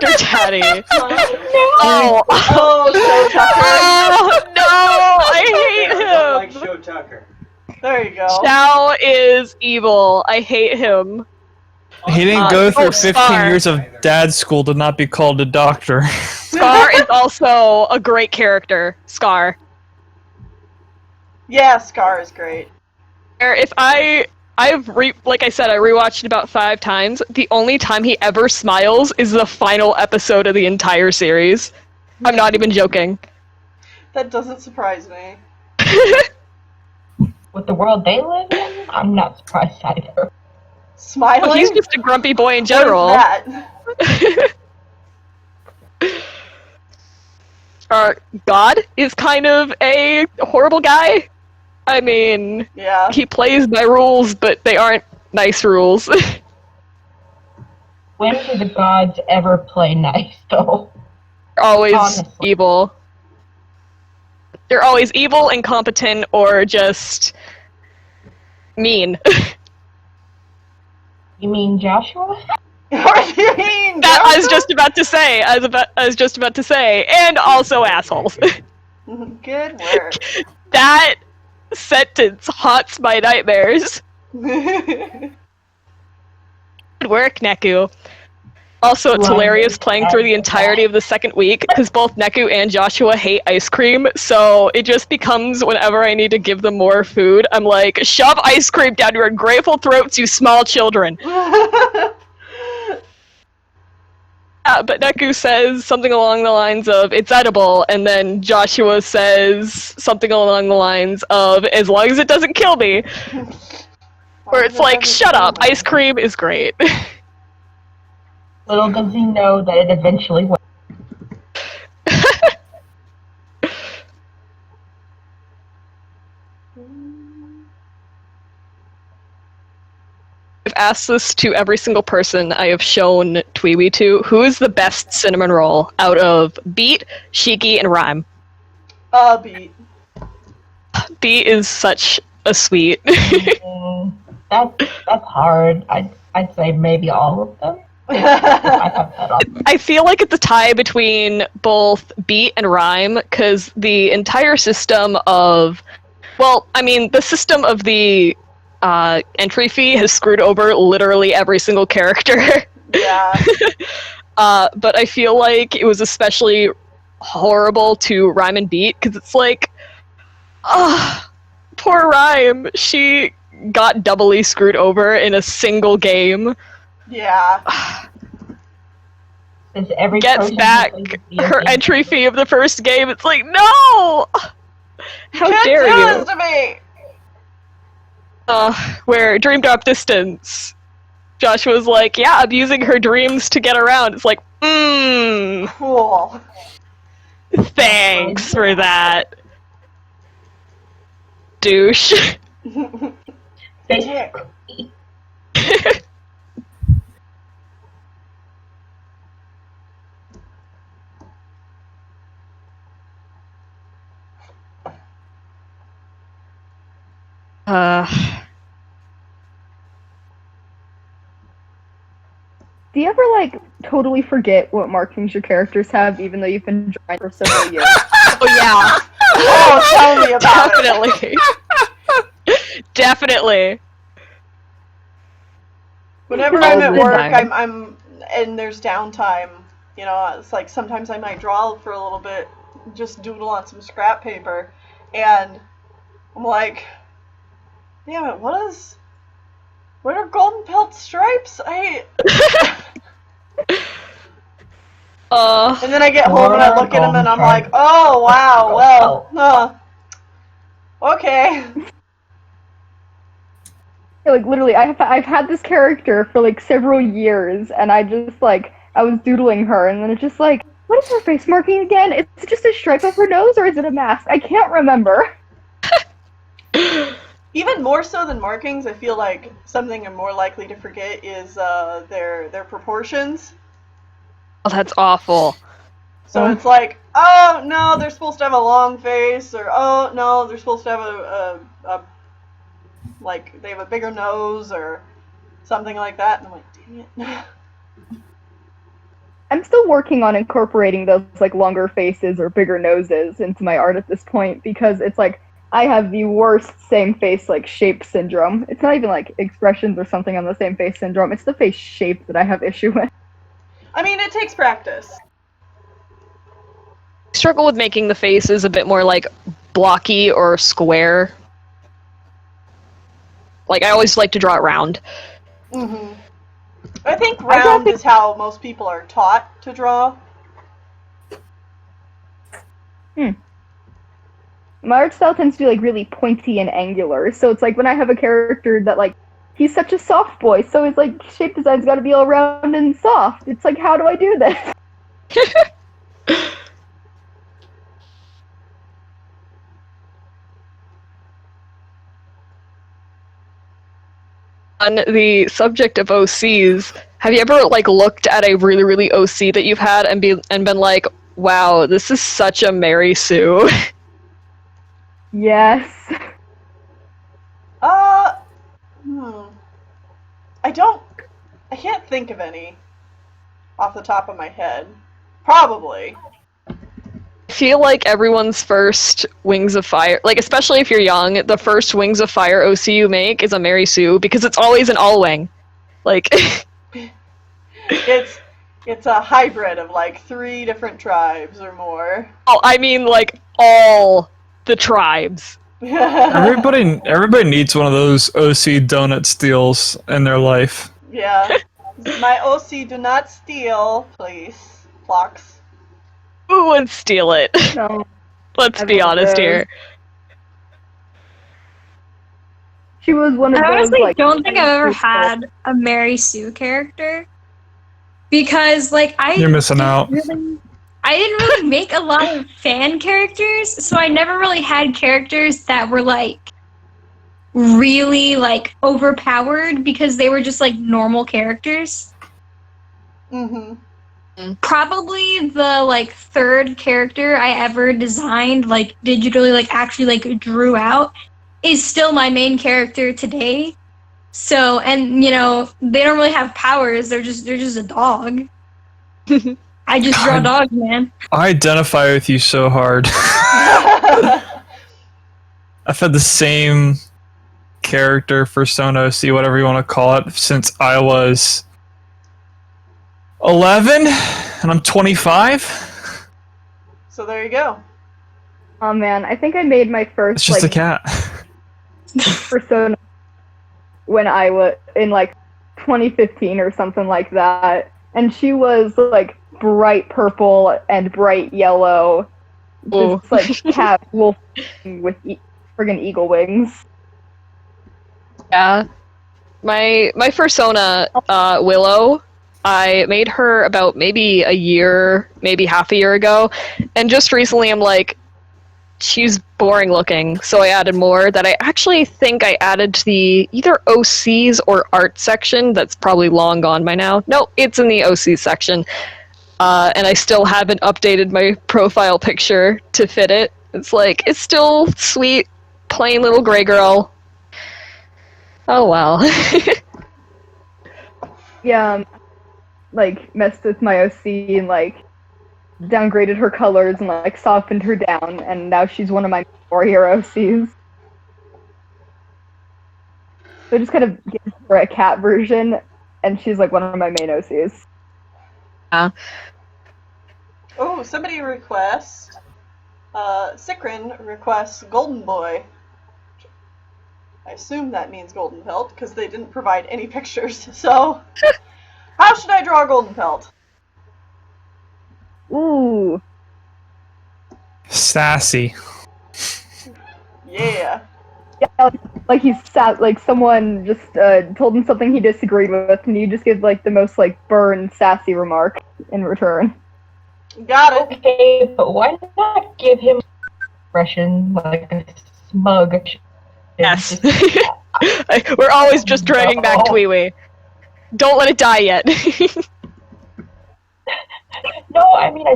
S4: Dr. Daddy. Oh.
S2: Oh, Joe Tucker.
S4: Oh, no! I hate
S1: I don't like
S4: him!
S1: Joe Tucker.
S2: There you go.
S4: Xiao is evil. I hate him.
S6: He didn't go through 15
S4: Scar.
S6: years of dad school to not be called a doctor.
S4: Scar is also a great character. Scar.
S2: Yeah, Scar is great.
S4: If like I said, I rewatched it about 5 times. The only time he ever smiles is the final episode of the entire series. I'm not even joking.
S2: That doesn't surprise me.
S7: With the world they live in, I'm not surprised either.
S2: Smiling?
S4: Well, he's just a grumpy boy in
S2: What is
S4: general.
S2: that?
S4: God is kind of a horrible guy. I mean,
S2: Yeah.
S4: he plays by rules, but they aren't nice rules.
S7: When do the gods ever play nice, though?
S4: They're always
S7: Honestly.
S4: evil. They're always evil, incompetent, or just mean.
S7: You mean Joshua?
S2: What do you mean?
S4: That I was just about to say. I was just about to say, and also assholes.
S2: Good work.
S4: That sentence haunts my nightmares. Good work, Neku. Also, it's
S7: Well,
S4: hilarious playing through the entirety of the second week, because both Neku and Joshua hate ice cream, so it just becomes whenever I need to give them more food, I'm like, shove ice cream down your ungrateful throats, you small children. But Neku says something along the lines of, it's edible, and then Joshua says something along the lines of, as long as it doesn't kill me. Where it's like, shut up, ice cream is great.
S7: Little does he know that it eventually will.
S4: I've asked this to every single person I have shown Tweeby to. Who is the best cinnamon roll out of Beat, Shiki, and Rhyme?
S2: Beat.
S4: Beat is such a sweet.
S7: That's hard. I'd say maybe all of them. I have that on.
S4: I feel like it's a tie between both Beat and Rhyme, because the entire system of... Well, I mean, the system of the entry fee has screwed over literally every single character.
S2: Yeah.
S4: But I feel like it was especially horrible to Rhyme and Beat, because it's like, poor Rhyme, she got doubly screwed over in a single game.
S2: Yeah.
S7: Since every
S4: Gets
S7: person who
S4: back
S7: plays a video
S4: her
S7: game-
S4: entry fee of the first game. It's like, no! How
S2: Can't
S4: dare
S2: do
S4: you?
S2: this to me!
S4: Where Dream Drop Distance, Joshua's like, yeah, I'm using her dreams to get around. It's like,
S2: Cool.
S4: thanks for that. Douche.
S2: Dick.
S3: Do you ever, like, totally forget what markings your characters have, even though you've been drawing for several years?
S4: Oh yeah.
S2: Oh, tell me about it.
S4: Definitely. Definitely.
S2: Whenever
S3: All
S2: I'm at
S3: the
S2: work,
S3: time.
S2: I'm and there's downtime. You know, it's like sometimes I might draw for a little bit, just doodle on some scrap paper, And I'm like, damn it, what are golden pelt stripes? And then I get home and I look at him and I'm like, oh wow, well, okay.
S3: Like literally, I've had this character for like several years, and I just like I was doodling her, and then it's just like, what is her face marking again? It's just a stripe of her nose, or is it a mask? I can't remember.
S2: Even more so than markings, I feel like something I'm more likely to forget is their proportions.
S4: Oh, that's awful.
S2: So it's like, oh no, they're supposed to have a long face, or oh no, they're supposed to have a like they have a bigger nose or something like that, and I'm like, dang it.
S3: I'm still working on incorporating those like longer faces or bigger noses into my art at this point, because it's like I have the worst same face like shape syndrome. It's not even like expressions or something on the same face syndrome. It's the face shape that I have issue with.
S2: I mean, it takes practice.
S4: I struggle with making the faces a bit more like blocky or square. Like I always like to draw it round.
S2: Mm-hmm. I think round is how most people are taught to draw.
S3: My art style tends to be like really pointy and angular, so it's like when I have a character that like he's such a soft boy, so his like shape design's got to be all round and soft. It's like, how do I do this?
S4: On the subject of OCs, have you ever like looked at a really, really OC that you've had and been like, wow, this is such a Mary Sue?
S3: Yes.
S2: I can't think of any off the top of my head. Probably.
S4: I feel like everyone's first Wings of Fire, like especially if you're young, the first Wings of Fire OC you make is a Mary Sue because it's always an all-wing. Like
S2: it's a hybrid of like 3 different tribes or more.
S4: Oh, I mean like all the tribes.
S6: Everybody needs one of those OC donut steals in their life.
S2: Yeah. My OC do not steal, please. Flocks.
S4: Who would steal it?
S3: No.
S4: Let's be honest here.
S3: She was one of
S5: I
S3: those.
S5: honestly
S3: like,
S5: don't think I've ever had a Mary Sue character. Because, like,
S6: You're missing out.
S5: I didn't really make a lot of fan characters, so I never really had characters that were, like, really, like, overpowered because they were just, like, normal characters.
S2: Mm-hmm.
S5: Probably the, like, 3rd character I ever designed, like, digitally, like, actually, like, drew out is still my main character today. So, and, you know, they don't really have powers, they're just a dog. I just draw dogs, man.
S6: I identify with you so hard. I've had the same character for Sona, see whatever you want to call it, since I was 11, and I'm 25.
S2: So there you go.
S3: Oh man, I think I made my first
S6: It's just
S3: like
S6: a cat.
S3: persona when I was in like 2015 or something like that, and she was like bright purple and bright yellow, just like cat wolf with friggin' eagle wings.
S4: Yeah. My first Sona, Willow, I made her about maybe a year, maybe half a year ago, and just recently I'm like, she's boring looking, so I added more that I actually think I added to the either OCs or art section that's probably long gone by now. No, it's in the OC section. And I still haven't updated my profile picture to fit it. It's like, it's still sweet, plain little gray girl. Oh well.
S3: Yeah, like messed with my OC and like downgraded her colors and like softened her down, and now she's one of my warrior OCs. So I just kind of gave her a cat version, and she's like one of my main OCs.
S4: Yeah.
S2: Oh, somebody request Sikrin requests Golden Boy. I assume that means Golden Pelt, because they didn't provide any pictures. So, how should I draw Golden Pelt?
S3: Ooh.
S6: Sassy.
S2: Yeah.
S3: Yeah, like he's sat, like someone just told him something he disagreed with, and you just give like the most like burned, sassy remark in return.
S2: Got it.
S7: Okay, but why not give him expression like a smug?
S4: Yes. We're always just dragging back Tweewee. Don't let it die yet.
S7: No, I mean,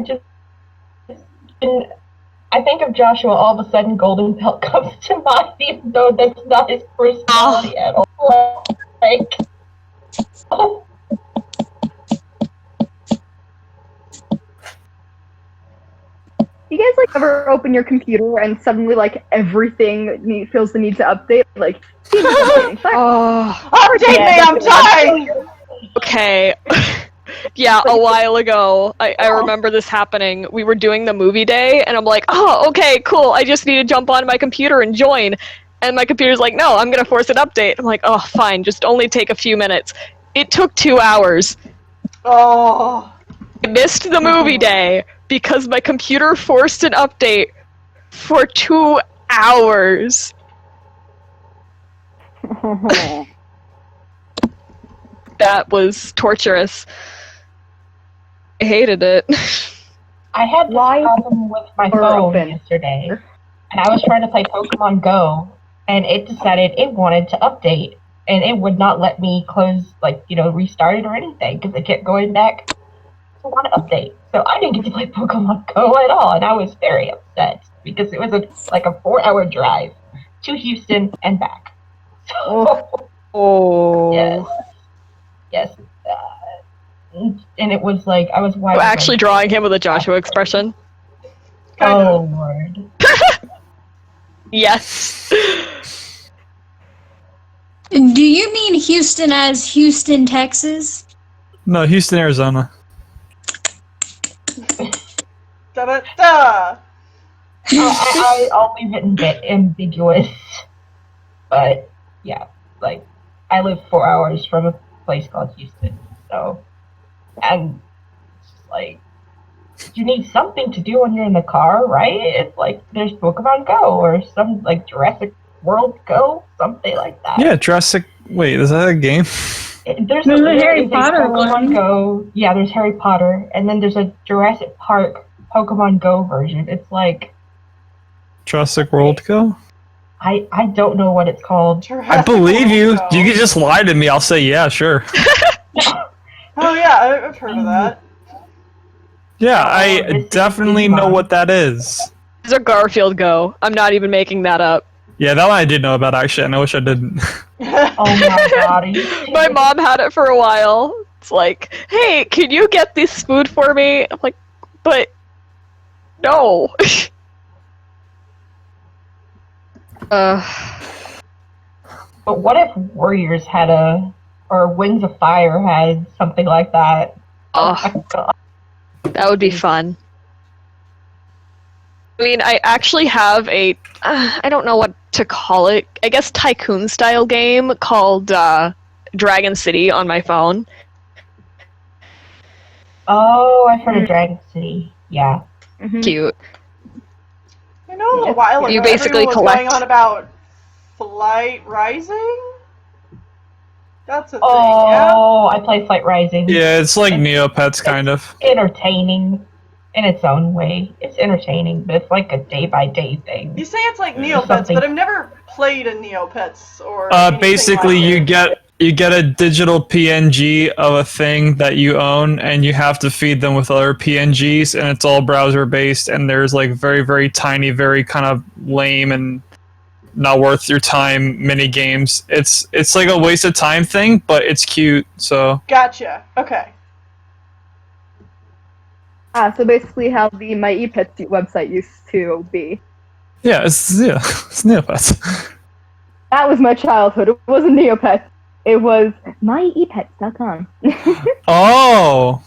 S7: I think of Joshua, all of a sudden Golden Pelt comes to mind, even though that's not his personality at all. Like, oh.
S3: You guys like ever open your computer and suddenly like everything feels the need to update? Like,
S4: Oh,
S2: Update me, I'm dying!
S4: okay. Yeah, a while ago, I remember this happening. We were doing the movie day, and I'm like, oh, okay, cool, I just need to jump on my computer and join. And my computer's like, no, I'm gonna force an update. I'm like, oh, fine, just only take a few minutes. It took 2 hours.
S2: Oh.
S4: I missed the movie day because my computer forced an update for 2 hours. That was torturous. I hated it.
S7: I had this problem with my phone yesterday, and I was trying to play Pokemon Go, and it decided it wanted to update, and it would not let me close, like, restart it or anything, because it kept going back to want to update. So I didn't get to play Pokemon Go at all, and I was very upset, because it was like a 4-hour drive to Houston and back. So,
S4: Oh.
S7: yes. And it was like, I was
S4: You're actually drawing him with a Joshua expression?
S7: Oh, Lord.
S4: Yes.
S5: Do you mean Houston as Houston, Texas?
S6: No, Houston, Arizona.
S2: Da-da-da!
S7: I'll leave it a bit ambiguous. But, yeah, like, I live 4 hours from a place called Houston, so... And it's just like, you need something to do when you're in the car, right? It's like there's Pokemon Go or some like Jurassic World Go, something like that.
S6: Yeah, Jurassic. Wait, is that a game?
S7: There's
S5: a
S7: there
S5: Harry
S7: is
S5: Potter
S7: Pokemon
S5: one.
S7: Go. Yeah, there's Harry Potter, and then there's a Jurassic Park Pokemon Go version. It's like
S6: Jurassic World Go?
S7: I don't know what it's called.
S6: I believe you. You can just lie to me. I'll say, yeah, sure.
S2: Oh yeah, I've heard of that.
S6: Yeah, I definitely know what that is.
S4: It's a Garfield Go. I'm not even making that up.
S6: Yeah, that one I did know about, actually, and I wish I didn't.
S7: Oh my god.
S4: My mom had it for a while. It's like, hey, can you get this food for me? I'm like, but no.
S7: But what if Warriors had or Wings of Fire had something like that? Oh my god.
S4: That would be fun. I mean, I actually have a, I don't know what to call it, I guess tycoon-style game called Dragon City on my phone.
S7: Oh, I've heard of Dragon City. Yeah.
S3: Mm-hmm.
S4: Cute.
S2: You know, a while ago,
S4: You basically
S2: everyone was
S4: collect-
S2: going on about Flight Rising? That's a thing,
S7: Oh, I play Flight Rising.
S6: Yeah, it's like Neopets, kind of.
S7: Entertaining in its own way. It's entertaining, but it's like a day-by-day
S2: yeah?
S7: thing.
S2: You say it's like Neopets,
S7: Something-
S2: but I've never played a Neopets or anything
S6: Basically,
S2: like
S6: you get a digital PNG of a thing that you own, and you have to feed them with other PNGs, and it's all browser-based, and there's like very, very tiny, very kind of lame and not worth your time mini games. It's like a waste of time thing, but it's cute. So
S2: Gotcha. Okay.
S3: So basically how the My ePets website used to be.
S6: yeah, it's Neopets.
S3: That was my childhood. It wasn't Neopets. It was myepets.com.
S6: Oh,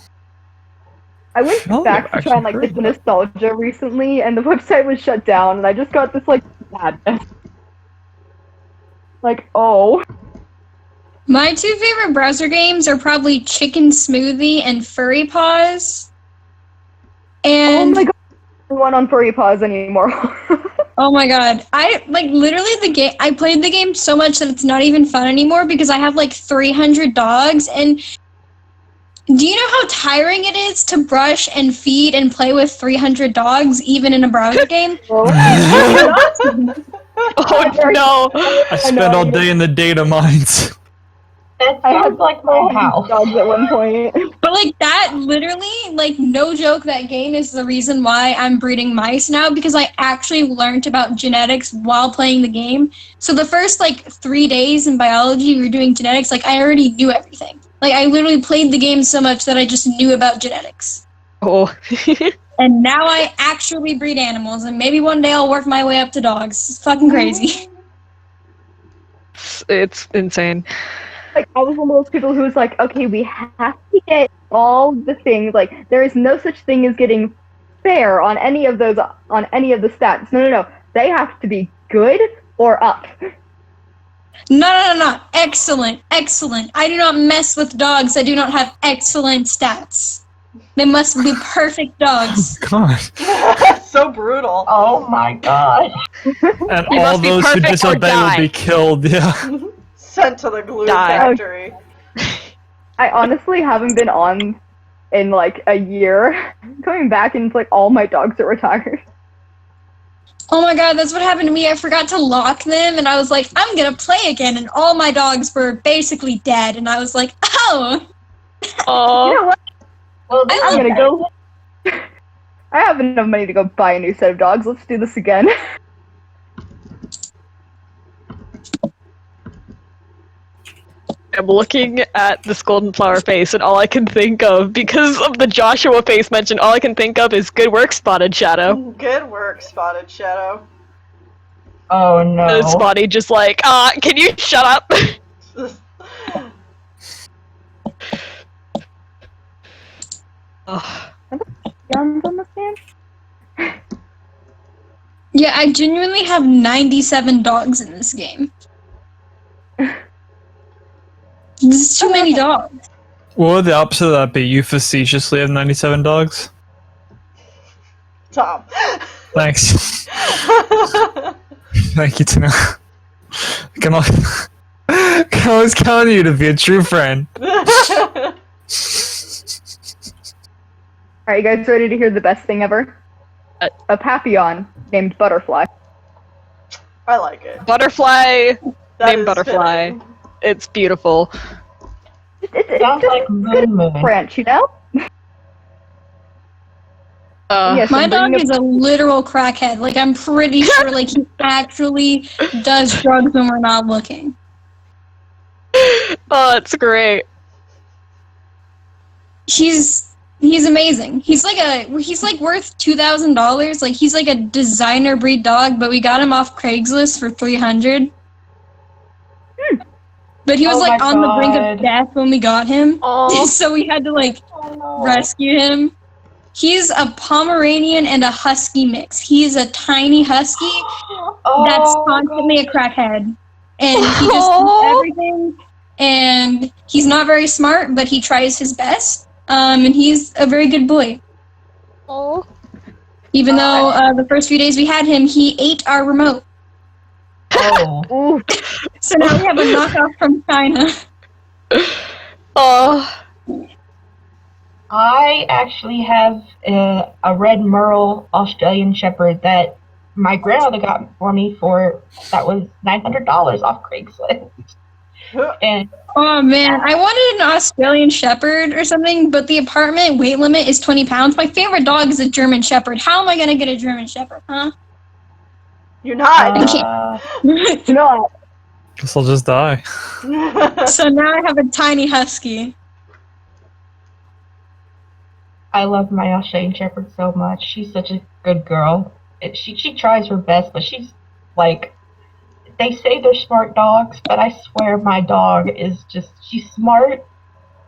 S3: I went
S6: Oh,
S3: back
S6: I've
S3: to try and
S6: actually
S3: get the
S6: heard
S3: nostalgia recently, and the website was shut down, and I just got this sadness. Oh.
S5: My two favorite browser games are probably Chicken Smoothie and Furry Paws. And
S3: Oh my god, one on Furry Paws anymore.
S5: oh my god, I literally the game. I played the game so much that it's not even fun anymore because I have 300 dogs. And do you know how tiring it is to brush and feed and play with 300 dogs, even in a browser game?
S4: Oh no!
S6: I spent all day in the data mines.
S7: That
S3: I had
S7: sounds like my house.
S3: dogs at one point.
S5: But that literally, no joke, that game is the reason why I'm breeding mice now, because I actually learned about genetics while playing the game. So the first 3 days in biology we were doing genetics, I already knew everything. I literally played the game so much that I just knew about genetics.
S4: Oh.
S5: And now I actually breed animals, and maybe one day I'll work my way up to dogs. It's fucking crazy.
S4: It's insane.
S3: I was one of those people who was okay, we have to get all the things. There is no such thing as getting fair on any of those, on any of the stats. No. They have to be good or up.
S5: No. Excellent. I do not mess with dogs. I do not have excellent stats. They must be perfect dogs.
S6: God.
S2: So brutal.
S7: Oh my god.
S6: And
S4: You
S6: all
S4: must be
S6: those who
S4: perfect or
S6: disobey will
S4: die.
S6: be killed, yeah.
S2: Sent to the glue
S4: Die.
S2: factory.
S3: I honestly haven't been on in a year. Going back and it's all my dogs are retired.
S5: Oh my god, that's what happened to me. I forgot to lock them, and I was like, I'm gonna play again, and all my dogs were basically dead, and I was like, oh!
S4: Oh.
S3: You know what?
S7: Well,
S3: I'm gonna go. I have enough money to go buy a new set of dogs. Let's do this again.
S4: I'm looking at this golden flower face, and all I can think of, because of the Joshua face mentioned, all I can think of is good work, Spotted Shadow.
S2: Good work, Spotted Shadow.
S7: Oh no.
S4: And Spotty just can you shut up? Ugh.
S3: Guns on this game?
S5: Yeah, I genuinely have 97 dogs in this game. There's too many dogs.
S6: What would the opposite of that be? You facetiously have 97 dogs?
S2: Tom.
S6: Thanks. Thank you, Tina. I can always count on you to be a true friend.
S3: Alright, you guys ready to hear the best thing ever? A Papillon named Butterfly.
S2: I like it.
S4: Butterfly,
S2: That
S4: named
S2: is
S4: Butterfly.
S2: fitting.
S4: It's beautiful.
S3: It's
S7: Sounds
S3: just
S7: like
S3: a good
S7: Moon.
S3: branch, you know? Yes,
S5: My
S3: I'm
S5: dog
S3: bringing
S5: is a literal crackhead. I'm pretty sure, he actually does drugs when we're not looking.
S4: Oh, it's great.
S5: He's amazing. He's worth $2,000. He's a designer breed dog, but we got him off Craigslist for $300. But he was
S7: Oh my
S5: on the brink
S7: God.
S5: of death when we got him.
S4: Oh,
S5: So we had to
S7: Oh, no.
S5: rescue him. He's a Pomeranian and a Husky mix. He's a tiny Husky that's constantly a crackhead. And he just eats everything. And he's not very smart, but he tries his best. And he's a very good boy.
S4: oh.
S5: Even though the first few days we had him, he ate our remote.
S7: Oh.
S3: Ooh,
S5: So now we have a knockoff from China.
S4: Oh.
S7: I actually have a red Merle Australian Shepherd that my grandmother got for me that was $900 off Craigslist. And
S5: Oh man, I wanted an Australian Shepherd or something, but the apartment weight limit is 20 pounds. My favorite dog is a German Shepherd. How am I gonna get a German Shepherd, huh?
S2: You're not.
S3: you know,
S6: Guess I'll just die.
S5: So now I have a tiny Husky.
S7: I love my Australian Shepherd so much. She's such a good girl. She tries her best, but she's they say they're smart dogs, but I swear my dog is she's smart,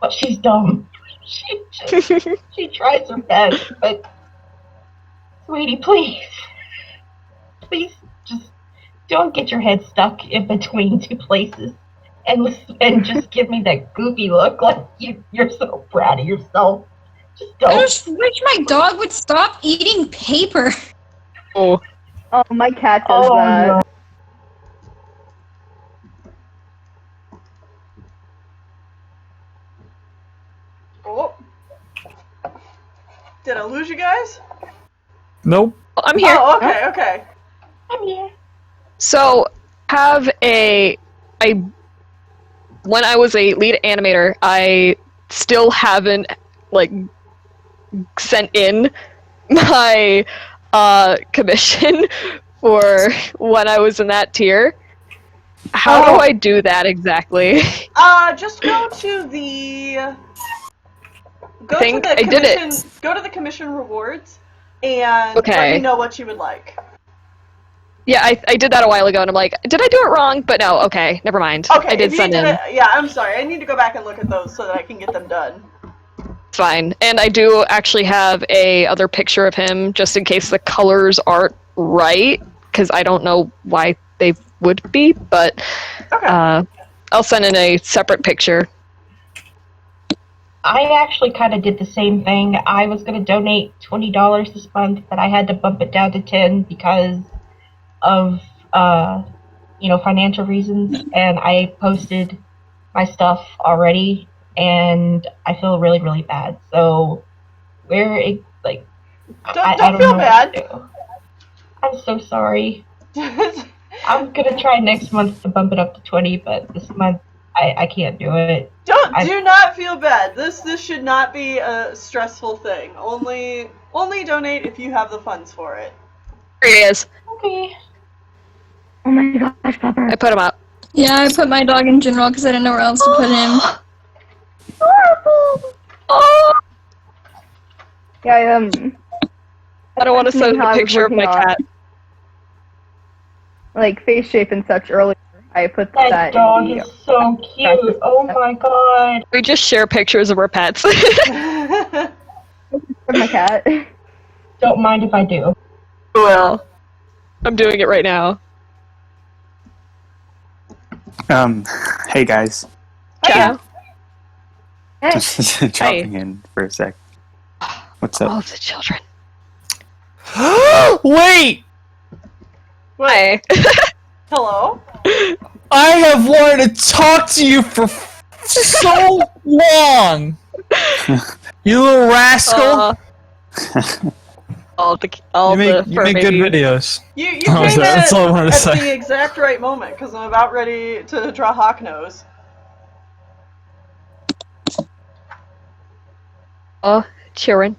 S7: but she's dumb. She tries her best, but sweetie, please just don't get your head stuck in between two places, and just give me that goofy look like you're so proud of yourself. Just
S5: I
S7: don't.
S5: just wish my dog would stop eating paper.
S4: Oh,
S3: Oh, my cat does
S7: Oh
S3: that.
S7: no.
S2: Oh. Did I lose you guys?
S6: Nope.
S4: I'm here.
S2: Oh, okay, okay.
S7: I'm here.
S4: So, when I was a lead animator, I still haven't sent in my commission for when I was in that tier. How do I do that exactly?
S2: Just go to the
S4: think I did it.
S2: Go to the commission rewards and let
S4: Okay.
S2: me know what you would like.
S4: Yeah, I did that a while ago, and I'm like, did I do it wrong? But no, okay, never mind.
S2: Okay,
S4: I did
S2: if you
S4: send
S2: did
S4: in.
S2: it, yeah, I'm sorry. I need to go back and look at those so that I can get them done.
S4: It's fine. And I do actually have a other picture of him, just in case the colors aren't right, because I don't know why they would be, but
S2: Okay.
S4: I'll send in a separate picture.
S7: I actually kind of did the same thing. I was going to donate $20 this month, but I had to bump it down to 10 because of financial reasons, and I posted my stuff already, and I feel really, really bad. So
S2: Don't
S7: I don't
S2: feel
S7: know
S2: bad.
S7: what to do. I'm so sorry. I'm gonna try next month to bump it up to 20, but this month I can't do it.
S2: Do not feel bad. This should not be a stressful thing. Only donate if you have the funds for it.
S4: Here he is.
S7: Okay.
S3: Oh my gosh, Pepper.
S4: I put him up.
S5: Yeah, I put my dog in general because I didn't know where else to put him.
S3: Horrible!
S4: Oh!
S3: Yeah,
S4: I don't want to send
S3: how
S4: a
S3: I was
S4: picture of my
S3: working on,
S4: cat.
S3: like, face shape and such earlier. I put
S7: That
S3: that
S7: dog
S3: in the,
S7: is so cute. Oh my god.
S4: We just share pictures of our pets.
S3: of my cat.
S7: Don't mind if I do.
S4: Well, I'm doing it right now.
S8: Hey guys.
S4: Ciao.
S3: Hey.
S8: Just chopping in for a sec. What's up?
S4: All of the children.
S6: Wait!
S4: Hi.
S2: Hello?
S6: I have wanted to talk to you for so long! You little rascal!
S4: All the
S6: you
S4: fur
S6: make good
S4: babies.
S6: videos.
S2: You
S6: Oh,
S2: came
S6: that's all I wanted to
S2: at
S6: say.
S2: the exact right moment, because I'm about ready to draw Hawknose.
S4: Oh, children.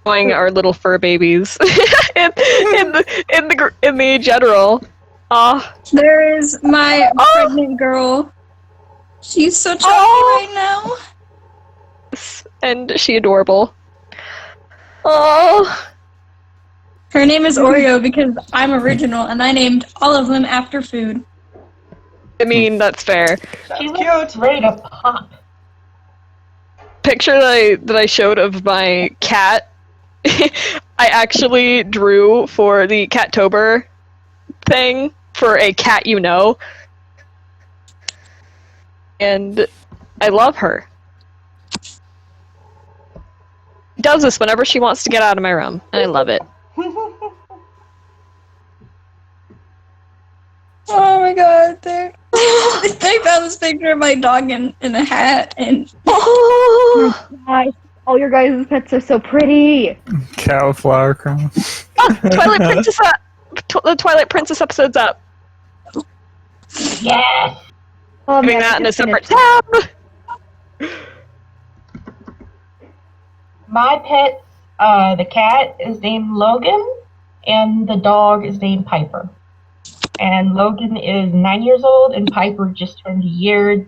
S4: Showing our little fur babies in the general.
S5: There is my pregnant girl. She's so chubby right now.
S4: And she adorable. Oh,
S5: Her name is Oreo because I'm original and I named all of them after food.
S4: I mean that's fair.
S2: That's
S7: She
S2: cute.
S7: looks ready to pop.
S4: Picture that I showed of my cat. I actually drew for the Cattober thing for a cat you know, and I love her. She does this whenever she wants to get out of my room, and I love it.
S5: Oh my god, they found this picture of my dog in a hat and
S4: Oh,
S3: Gosh, all your guys' pets are so pretty.
S6: Cow flower crown.
S4: Twilight Princess up! The Twilight Princess episode's up.
S7: Yes.
S3: Oh,
S4: Doing
S3: man,
S4: that
S3: I
S4: in a
S3: just
S4: separate
S3: finished-
S4: tab.
S7: My pet, the cat is named Logan, and the dog is named Piper. And Logan is 9 years old, and Piper just turned a year,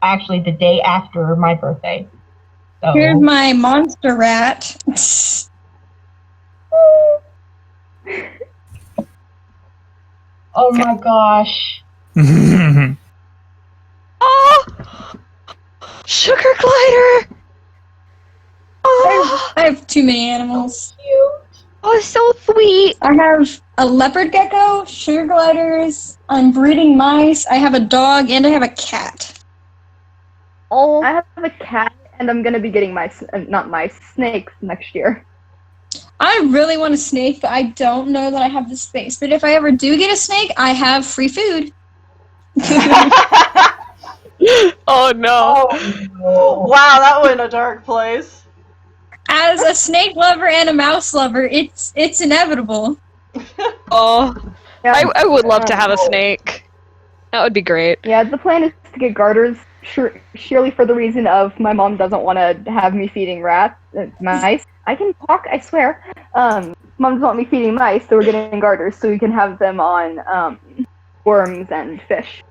S7: actually the day after my birthday. So,
S5: here's my monster rat.
S7: Oh my gosh.
S4: Oh! Sugar glider! Oh,
S5: I have too many animals.
S4: oh, so sweet!
S5: I have a leopard gecko, sugar gliders, I'm breeding mice, I have a dog, and I have a cat.
S4: Oh,
S3: I have a cat, and I'm gonna be getting snakes next year.
S5: I really want a snake, but I don't know that I have the space. But if I ever do get a snake, I have free food.
S4: oh no.
S2: Wow, that went a dark place.
S5: As a snake lover and a mouse lover, it's inevitable.
S4: Oh,
S3: Yeah,
S4: I would love to have a snake. That would be great.
S3: yeah. The plan is to get garters, surely for the reason of my mom doesn't want to have me feeding mice. I can talk, I swear. Mom doesn't want me feeding mice, so we're getting garters so we can have them on worms and fish.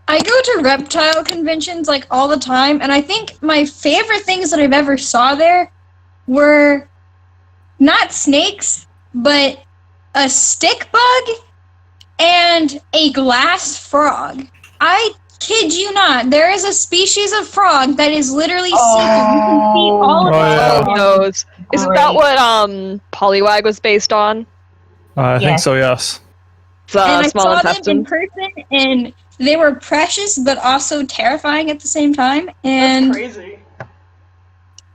S5: I go to reptile conventions like all the time, and I think my favorite things that I've ever saw there were not snakes, but a stick bug and a glass frog. I kid you not, there is a species of frog that is literally secret. You can see all of
S6: yeah.
S5: it.
S4: Oh, knows. Isn't that what Poliwag was based on?
S6: I think
S7: Yes.
S6: so, yes.
S4: It's,
S5: And I
S4: small
S5: saw them
S4: intestine.
S5: in person, and they were precious but also terrifying at the same time.
S2: That's
S5: And
S2: crazy.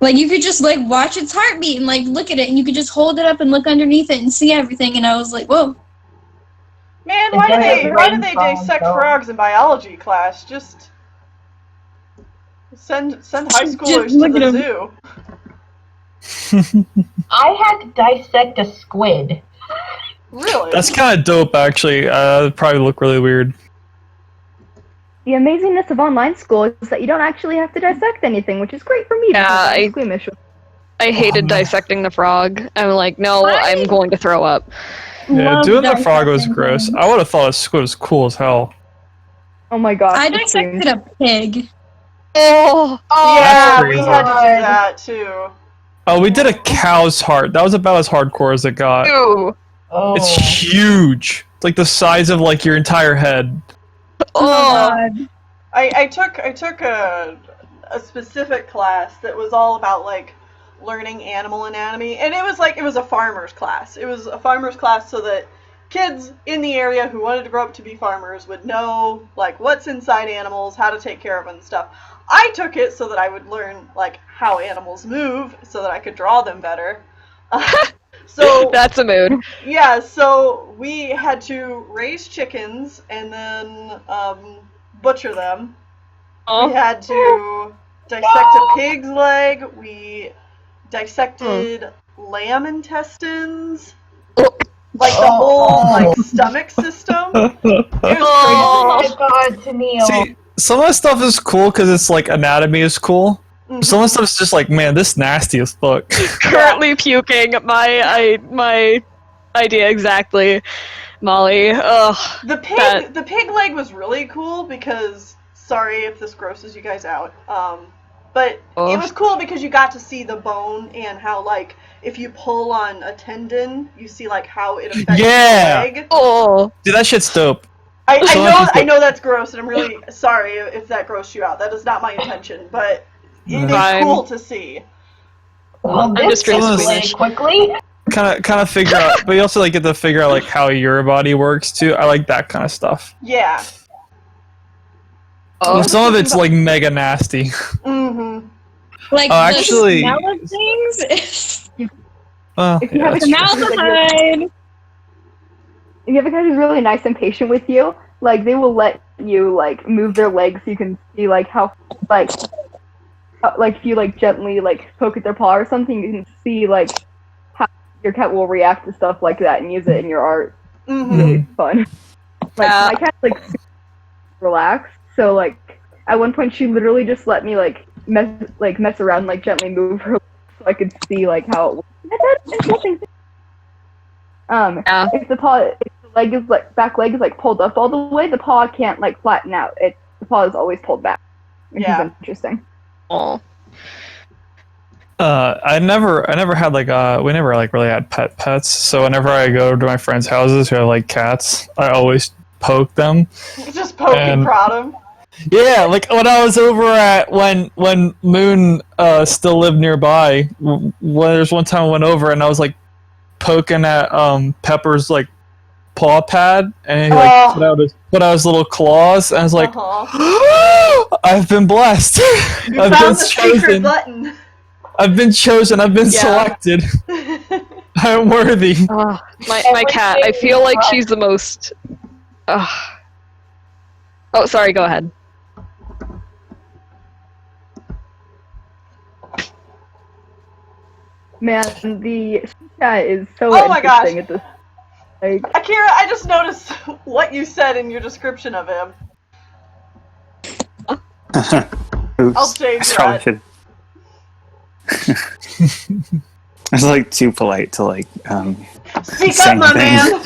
S5: like you could just like watch its heartbeat and like look at it, and you could just hold it up and look underneath it and see everything. And I was like, whoa.
S2: Man,
S7: The
S2: why
S7: desert
S2: do they
S7: rainfall,
S2: dissect
S7: though.
S2: frogs in biology class? Just send high schoolers
S5: Just
S2: to
S5: look
S2: the
S5: at 'em.
S2: zoo.
S7: I had to dissect a squid.
S2: Really?
S6: That's kind of dope, actually. It'd probably look really weird.
S3: The amazingness of online school is that you don't actually have to dissect anything, which is great for me
S4: Yeah,
S3: because I'm
S4: I-
S3: squeamish.
S4: I hated dissecting the frog. I'm like, no, I'm going to throw up.
S6: Yeah,
S5: Love
S6: doing the frog was
S5: dissecting
S6: gross.
S5: things.
S6: I would have thought a squid was cool as hell.
S3: Oh my gosh.
S5: I
S3: the
S5: dissected
S3: screams.
S5: a pig.
S4: Oh,
S2: Yeah,
S6: That's
S2: we
S6: crazy.
S2: had to do that too.
S6: Oh, we did a cow's heart. That was about as hardcore as it got.
S4: ew.
S7: Oh.
S6: It's huge. It's like the size of like your entire head.
S4: Oh,
S5: God.
S2: I took a specific class that was all about like learning animal anatomy, and it was a farmer's class. It was a farmer's class so that kids in the area who wanted to grow up to be farmers would know like what's inside animals, how to take care of them and stuff. I took it so that I would learn like how animals move so that I could draw them better. So
S4: that's a mood.
S2: yeah, so we had to raise chickens and then butcher them. We
S4: Oh,
S2: had to dissect a pig's leg. We dissected lamb intestines. Like the whole like stomach system. It was
S7: Oh my god, Tennille.
S6: See, some of the stuff is cool because it's like anatomy is cool.
S2: crazy.
S6: Some of the stuff's just like, man, this nasty as fuck.
S4: currently puking. My idea exactly, Molly. Ugh.
S2: The pig leg was really cool because sorry if this grosses you guys out. But
S4: Oh.
S2: it was cool because you got to see the bone and how like if you pull on a tendon, you see like how it affects
S6: Yeah.
S2: the leg.
S4: Oh,
S6: Dude, that shit's dope.
S2: I know that's gross, and I'm really sorry if that grossed you out. That is not my intention, but it is
S4: Fine.
S2: cool to see.
S7: Well,
S4: I'm
S7: this
S4: just trying to
S7: escalated
S4: switch.
S7: quickly.
S6: Kind of figure out, but you also like get to figure out like how your body works too. I like that kind of stuff.
S2: Yeah.
S4: oh.
S6: Some of it's like mega nasty.
S2: Mm-hmm.
S5: Like
S6: Oh,
S5: the
S6: actually-
S5: smell of things.
S6: Well,
S3: If you
S6: yeah,
S3: have a
S6: that's true.
S5: Formaldehyde.
S3: If you have a guy who's really nice and patient with you, like they will let you like move their legs so you can see like how like if you like gently like poke at their paw or something, you can see like how your cat will react to stuff like that and use it in your art.
S2: Mm-hmm.
S3: Really fun. Like
S4: Yeah.
S3: my cat's like super relaxed, so like at one point she literally just let me like mess around, like gently move her so I could see like how it works. That's interesting.
S4: Yeah.
S3: If the leg is like back leg is like pulled up all the way, the paw can't like flatten out. The paw is always pulled back, which
S2: Yeah.
S3: is interesting.
S4: Oh.
S6: I never had like we never like really had pets. So whenever I go to my friends' houses who have like cats, I always poke them.
S2: You just poke and prod him.
S6: Yeah, like when I was over at when Moon still lived nearby. There's one time I went over and I was like poking at Pepper's like paw pad, and he like put out his little claws, and I was like, I've been blessed.
S2: You
S6: I've
S2: found
S6: been
S2: the
S6: chosen.
S2: secret button.
S6: I've been chosen. I've been selected. I'm worthy.
S4: My cat. I feel like she's the most. Oh, sorry. Go ahead.
S3: Man, the cat is so
S2: my gosh.
S3: interesting at this. Like,
S2: Akira, I just noticed what you said in your description of him.
S8: Oops.
S2: I'll change
S8: I probably
S2: that.
S8: should. I was like too polite to like
S2: Speak
S8: say
S2: up, my
S8: anything.
S2: man!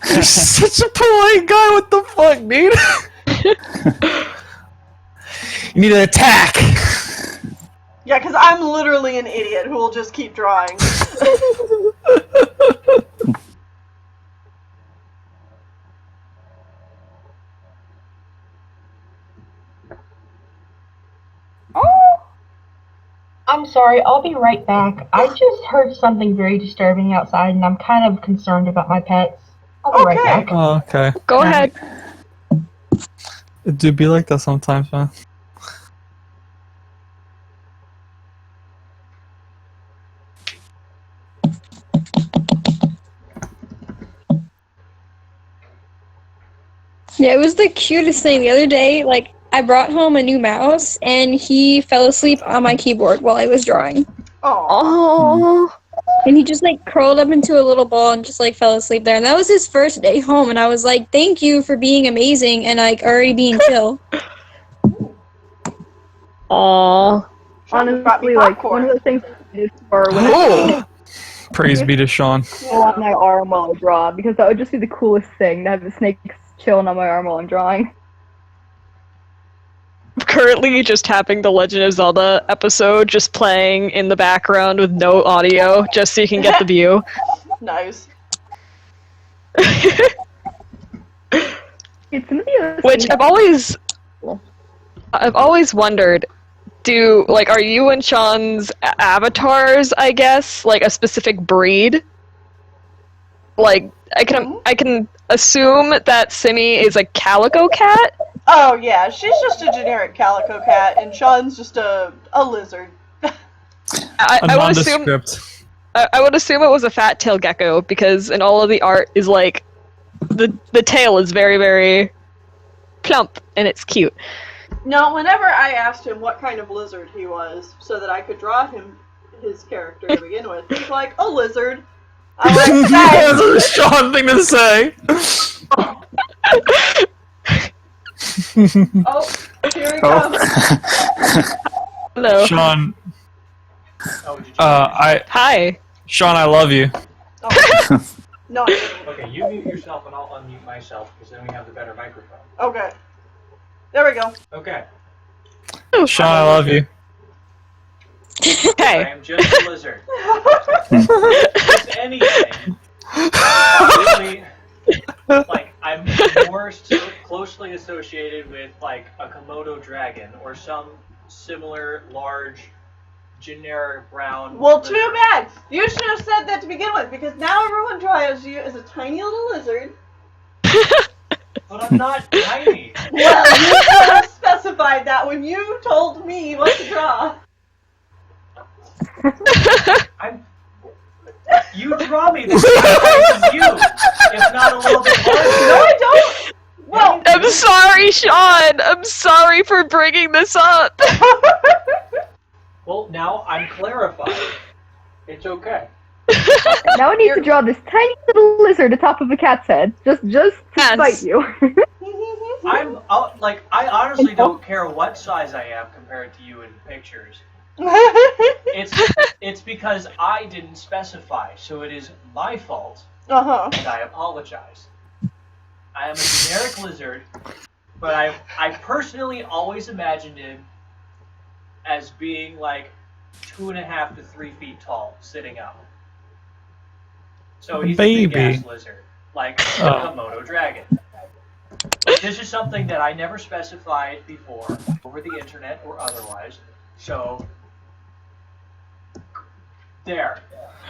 S6: You're such a polite guy. What the fuck, dude? You need to attack.
S2: Yeah, because I'm literally an idiot who will just keep drawing.
S7: I'm sorry, I'll be right back. I just heard something very disturbing outside, and I'm kind of concerned about my pets. I'll be right back.
S6: Oh, okay.
S4: Go ahead.
S6: It do be like that sometimes, man.
S5: Yeah, it was the cutest thing. The other day, like, I brought home a new mouse, and he fell asleep on my keyboard while I was drawing.
S4: Oh.
S5: And he just, like, curled up into a little ball and just, like, fell asleep there. And that was his first day home, and I was like, thank you for being amazing and, like, already being chill.
S4: Aww.
S3: honestly, like, one of the things I do for when
S6: Praise be to Sean.
S3: on my arm while I draw, because that would just be the coolest thing, to have the snakes chilling on my arm while I'm drawing.
S4: Currently just having the Legend of Zelda episode just playing in the background with no audio, just so you can get the view.
S2: Nice.
S3: It's some of the other
S4: Which
S3: things-
S4: I've always wondered, are you and Sean's avatars, I guess, like a specific breed? Like, I can assume that Simi is a calico cat?
S2: Oh yeah, she's just a generic calico cat, and Sean's just a lizard.
S4: I would assume
S6: Nondescript.
S4: I would assume it was a fat tail gecko, because in all of the art is like the tail is very, very plump and it's cute.
S2: No, whenever I asked him what kind of lizard he was, so that I could draw him his character to begin with, he's like, a lizard. I'm like,
S6: That's
S2: nice.
S6: a Sean thing to say.
S2: Oh, here he comes.
S4: Hello.
S6: Sean,
S1: Oh, did you
S4: Hi.
S6: Sean, I love you.
S2: Oh. No, I didn't.
S1: Okay, you mute yourself and I'll unmute myself because then we have the better microphone.
S2: Okay. There we go.
S1: Okay.
S6: Sean, I love you.
S1: I
S4: Hey.
S1: am just a lizard. If anything, really, like, I'm more closely associated with, like, a Komodo dragon or some similar large, generic brown
S2: Well,
S1: lizard.
S2: too bad. You should have said that to begin with, because now everyone draws you as a tiny little lizard.
S1: But I'm not tiny.
S2: Well, you should have specified that when you told me what to draw.
S1: You draw me the same size as you, if not a little bit larger.
S2: No, I don't. Well,
S4: I'm sorry, Sean. I'm sorry for bringing this up.
S1: Well, now I'm clarified. It's okay.
S3: Now I need to draw this tiny little lizard atop of a cat's head, just to spite you.
S1: I honestly don't care what size I am compared to you in pictures. It's because I didn't specify, so it is my fault,
S2: uh-huh.
S1: and I apologize. I am a generic lizard, but I personally always imagined him as being like 2.5 to 3 feet tall, sitting up. So he's a
S6: Baby.
S1: big-ass lizard, like a Komodo dragon. This is something that I never specified before, over the internet or otherwise. So, there.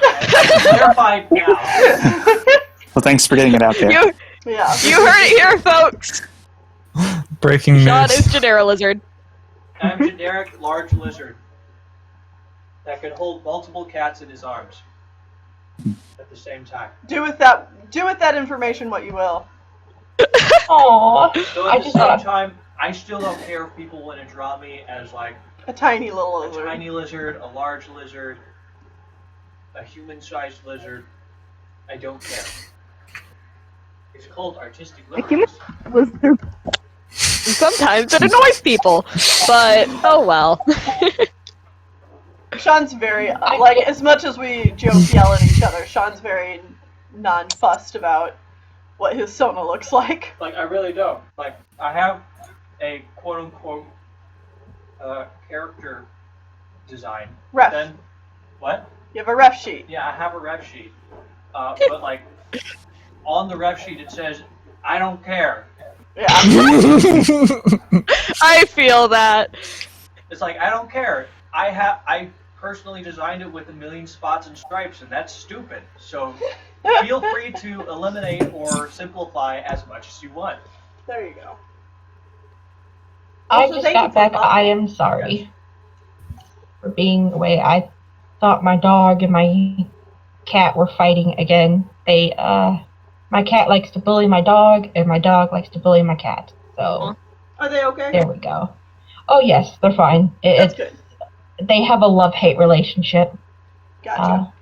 S1: I'm clarified now.
S8: Well, thanks for getting it out there.
S4: You
S2: Yeah.
S4: heard it here, folks.
S6: Breaking
S4: Sean
S6: news.
S4: is Genera Lizard.
S1: I'm a generic large lizard that can hold multiple cats in his arms at the same time.
S2: Do with that information what you will.
S7: Aww.
S1: So
S7: I
S1: at the
S7: just
S1: same
S7: thought,
S1: time, I still don't care if people want to draw me as like
S2: A tiny little
S1: a
S2: lizard.
S1: tiny lizard, a large lizard, a human-sized lizard. I don't care. It's called artistic
S3: A human
S1: liberties.
S3: lizard.
S4: Sometimes it annoys people, but oh well.
S2: Sean's very, like, as much as we joke, yell at each other, Sean's very non-fussed about what his Sona looks like.
S1: Like, I really don't. Like, I have a quote-unquote character design.
S2: Ref.
S1: Then, what?
S2: You have a ref sheet.
S1: Yeah, I have a ref sheet. But, like, on the ref sheet it says, I don't care.
S2: Yeah.
S4: I feel that.
S1: It's like, I don't care. I personally designed it with 1,000,000 spots and stripes, and that's stupid. So feel free to eliminate or simplify as much as you want.
S2: There you go.
S7: I
S2: Also,
S7: just
S2: thank
S7: got
S2: you for
S7: back.
S2: following.
S7: I am sorry for being away. I thought my dog and my cat were fighting again. My cat likes to bully my dog, and my dog likes to bully my cat. So
S2: Are they okay?
S7: there we go. Oh yes, they're fine.
S2: That's good.
S7: They have a love-hate relationship.
S2: Gotcha.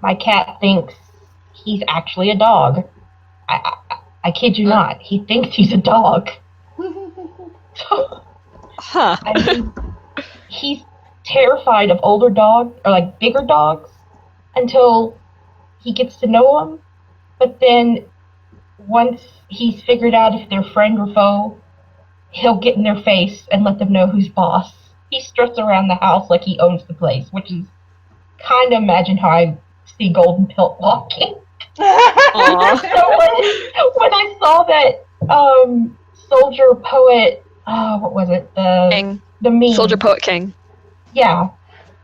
S7: My cat thinks he's actually a dog. I kid you not. He thinks he's a dog.
S4: Huh.
S7: I mean, he's terrified of older dogs, or like bigger dogs, until he gets to know them. But then, once he's figured out if they're friend or foe, he'll get in their face and let them know who's boss. He struts around the house like he owns the place, which is kind of imagine how I see Golden Pilt walking.
S4: Aw.
S7: So when I saw that soldier poet, what was it?
S4: King.
S7: The meme.
S4: Soldier Poet King.
S7: Yeah.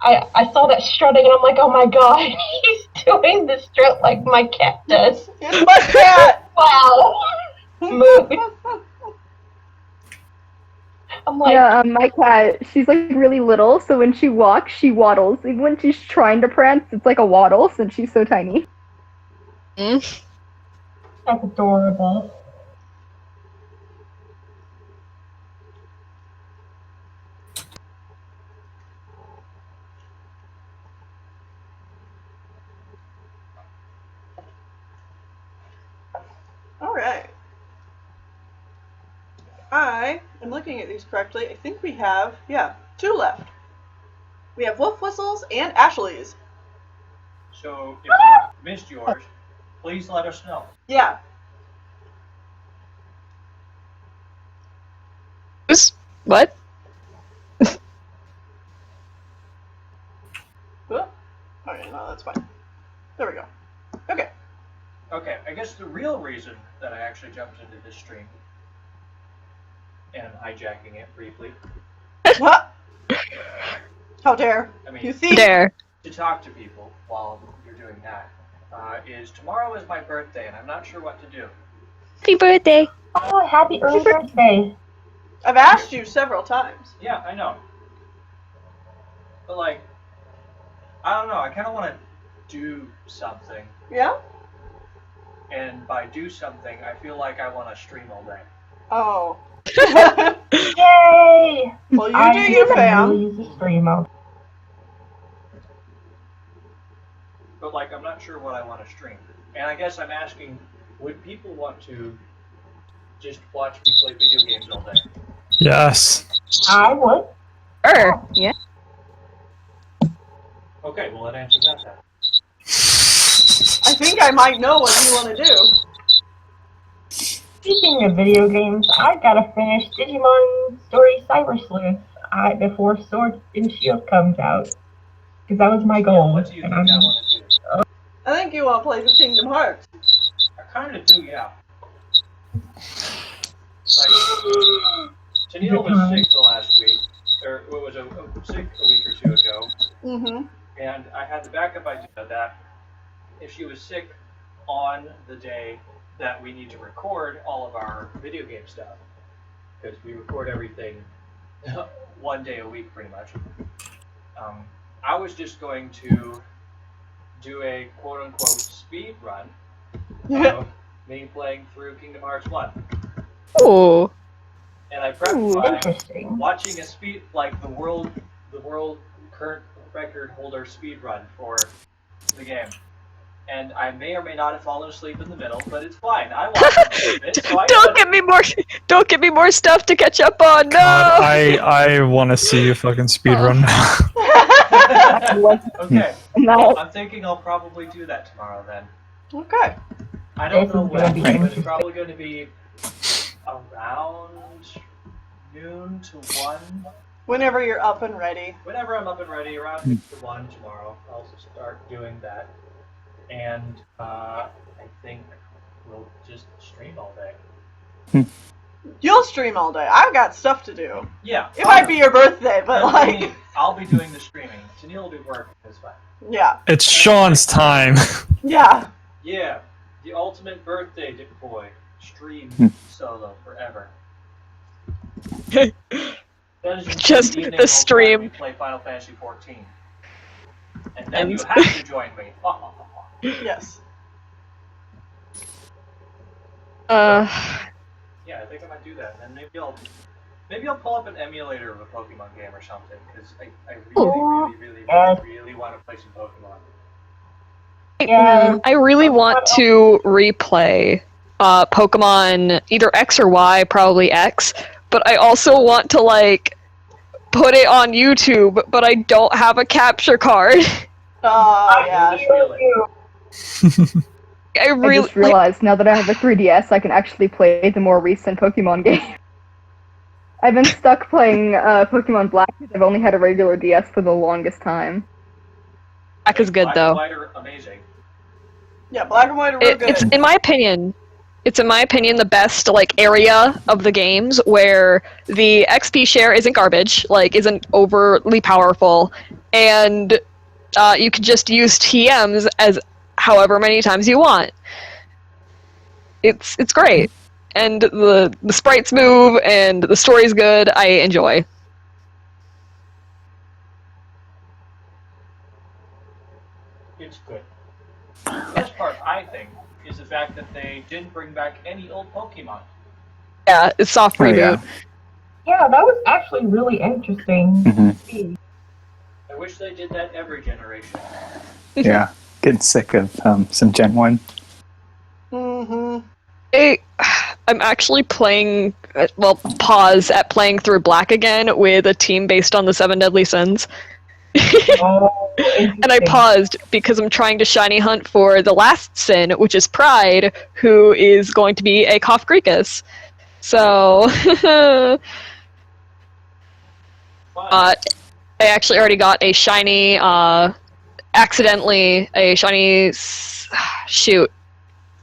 S7: I saw that strutting and I'm like, oh my god, he's doing the strut like my cat does.
S2: It's my cat!
S7: Wow. Mood. I'm like,
S3: Yeah, my cat, she's like really little, so when she walks, she waddles. Even when she's trying to prance, it's like a waddle since she's so tiny.
S4: Mm.
S7: that's adorable.
S2: Alright. I am looking at these correctly. I think we have, 2 left. We have Wolf Whistles and Ashley's.
S1: So if you missed yours, please let us know.
S2: Yeah.
S4: What?
S2: Oh, okay, no, that's fine. There we go. Okay.
S1: Okay, I guess the real reason that I actually jumped into this stream, and I'm hijacking it briefly,
S2: What? How dare.
S1: I mean,
S2: You see?
S4: There.
S1: to talk to people while you're doing that, is tomorrow is my birthday, and I'm not sure what to do.
S4: Happy birthday.
S7: Oh, happy early birthday.
S2: I've asked you several times.
S1: Yeah, I know. But, like, I don't know, I kind of want to do something.
S2: Yeah?
S1: And by do something, I feel like I want to stream all day.
S2: Oh.
S7: Yay!
S2: Well, you do you, fam.
S7: really use the stream mode.
S1: But, like, I'm not sure what I want to stream. And I guess I'm asking, would people want to just watch me play video games all day?
S6: Yes.
S7: I would.
S3: Yeah.
S1: Okay, well, that answers that then.
S2: I think I might know what you want to do.
S7: Speaking of video games, I gotta finish Digimon Story Cyber Sleuth before Sword and Shield comes out. because that was my goal.
S1: What do you think
S7: And
S1: I want to do?
S2: I think you want to play the Kingdom Hearts.
S1: I kind of do, yeah. Like, Tennille was sick the last week, or what was it, sick a week or two ago,
S2: Mm-hmm.
S1: and I had the backup idea that if she was sick on the day that we need to record all of our video game stuff, because we record everything one day a week pretty much, I was just going to do a quote-unquote speed run of me playing through Kingdom Hearts 1.
S4: Ooh.
S1: And I prepped by
S7: Interesting.
S1: watching a speed, like the world current record holder speed run for the game. And I may or may not have fallen asleep in the middle, but it's fine. I watched it, so I
S4: Don't give me more stuff to catch up on. No.
S6: God, I want to see a fucking speedrun now.
S1: Okay.
S3: No.
S1: I'm thinking I'll probably do that tomorrow then.
S2: Okay.
S1: I don't
S7: This
S1: know
S7: is gonna
S1: when,
S7: be
S1: but it's
S7: interesting.
S1: probably going to be around noon to 1.
S2: Whenever you're up and ready.
S1: Whenever I'm up and ready, around noon to 1 tomorrow, I'll start doing that. And I think we'll just stream all day.
S2: You'll stream all day. I've got stuff to do.
S1: Yeah.
S2: It might be your birthday, but like,
S1: I'll be doing the streaming. Tennille will do work. It's fine.
S2: yeah.
S6: It's Sean's time.
S2: Yeah.
S1: Yeah. The ultimate birthday Dick boy. Stream solo forever.
S4: Just the stream.
S1: We play Final Fantasy 14. And then you have to join me.
S2: Yes.
S1: Yeah, I think I might do that. And maybe I'll pull up an emulator of a Pokemon game or something, because I really want to play some Pokemon.
S7: Yeah.
S4: I really want to replay Pokemon either X or Y, probably X, but I also want to like put it on YouTube, but I don't have a capture card.
S2: Oh, yeah.
S1: I feel it.
S4: I really
S3: just realized now that I have a 3DS, I can actually play the more recent Pokemon game. I've been stuck playing Pokemon Black because I've only had a regular DS for the longest time.
S4: Black is good
S1: Black
S4: though.
S1: and White are amazing.
S2: Yeah, Black and White are real good.
S4: It's in my opinion the best like area of the games where the XP share isn't garbage, like isn't overly powerful, and you can just use TMs as however many times you want. It's great, and the sprites move and the story's good. I enjoy.
S1: It's good. The best part, I think, is the fact that they didn't bring back any old Pokemon.
S4: Yeah, it's soft
S8: Oh,
S4: reboot.
S8: yeah.
S7: Yeah, that was actually really interesting to see.
S1: I wish they did that every generation.
S8: Yeah. Getting sick of some Gen 1.
S2: Mm-hmm.
S4: I'm actually playing, pause at playing through Black again with a team based on the 7 Deadly Sins.
S7: Oh,
S4: And I paused because I'm trying to shiny hunt for the last sin, which is Pride, who is going to be a Koth Greekus. So, I actually already got a shiny, accidentally, a shiny,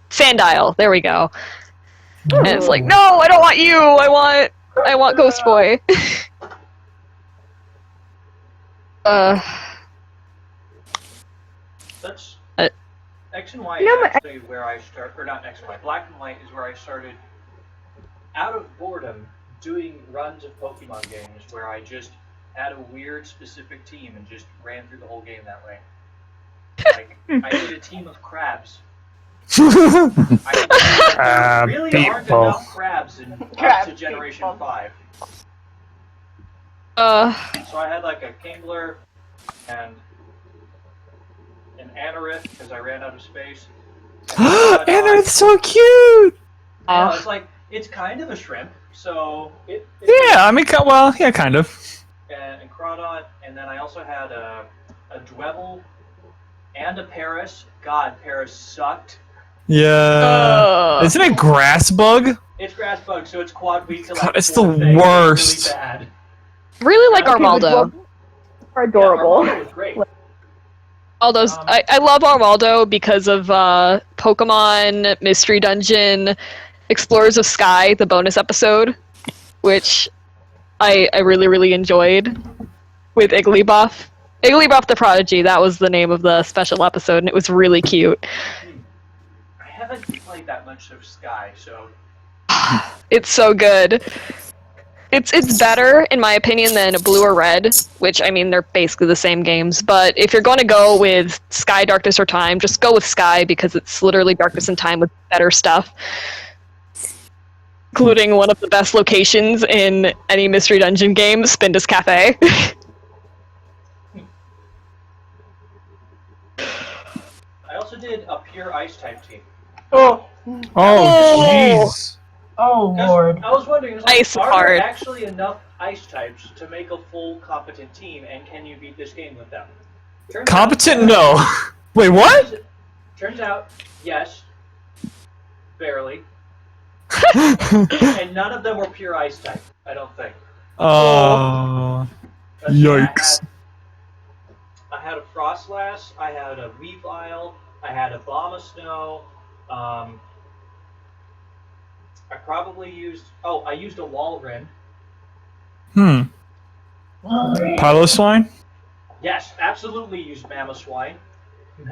S4: Sandile. There we go. And it's like, no, I don't want you. I want Ghost Boy.
S1: That's
S4: Uh,
S1: X and Y
S3: You know,
S1: is actually where I start, or not X and Y. Black and White is where I started, out of boredom, doing runs of Pokemon games where I just had a weird specific team and just ran through the whole game that way. Like, I did a team of crabs. There really aren't
S8: people.
S1: enough crabs in up
S2: Crab
S1: to Generation
S2: people.
S1: 5. So I had like a Kingler and an Anorith because I ran out of space.
S6: Anorith's so cute!
S1: Yeah, it's like, it's kind of a shrimp, so it's
S6: Yeah, I mean, well, yeah, kind of.
S1: and Crawdon, and then I also had a Dwebble and a Paris. God, Paris sucked.
S6: Yeah. Isn't it grass bug?
S1: It's grass bug, so it's quad weak to like
S6: God, it's
S1: 4
S6: the
S1: things.
S6: worst.
S1: It's really bad.
S4: Really like
S1: Okay,
S4: Armaldo.
S3: Are adorable.
S1: Yeah, Armaldo was great.
S4: All those I love Armaldo because of Pokemon Mystery Dungeon, Explorers of Sky, the bonus episode, which I really really enjoyed with Igglybuff. Igglybuff the Prodigy, that was the name of the special episode, and it was really cute.
S1: I haven't played that much of Sky, so
S4: It's so good. It's better, in my opinion, than Blue or Red, which, I mean, they're basically the same games, but if you're going to go with Sky, Darkness, or Time, just go with Sky, because it's literally Darkness and Time with better stuff. Including one of the best locations in any Mystery Dungeon game, Spindus Cafe.
S1: I also did a pure ice type team.
S2: Oh.
S6: Oh, jeez.
S7: Oh
S1: 'Cause
S7: lord.
S1: I was wondering, like,
S4: Ice
S1: are
S4: hard.
S1: there actually enough ice types to make a full competent team, and can you beat this game with them? Turns
S6: Competent?
S1: out,
S6: No. Wait, what?
S1: Turns out, yes, barely, and none of them were pure ice type. I don't think. Let's see,
S6: Yikes.
S1: I had a Frostlass, I had a Weavile, I had a Abomasnow, I probably used... Oh, I used a Walrein.
S6: Piloswine?
S1: Yes, absolutely used Mamoswine.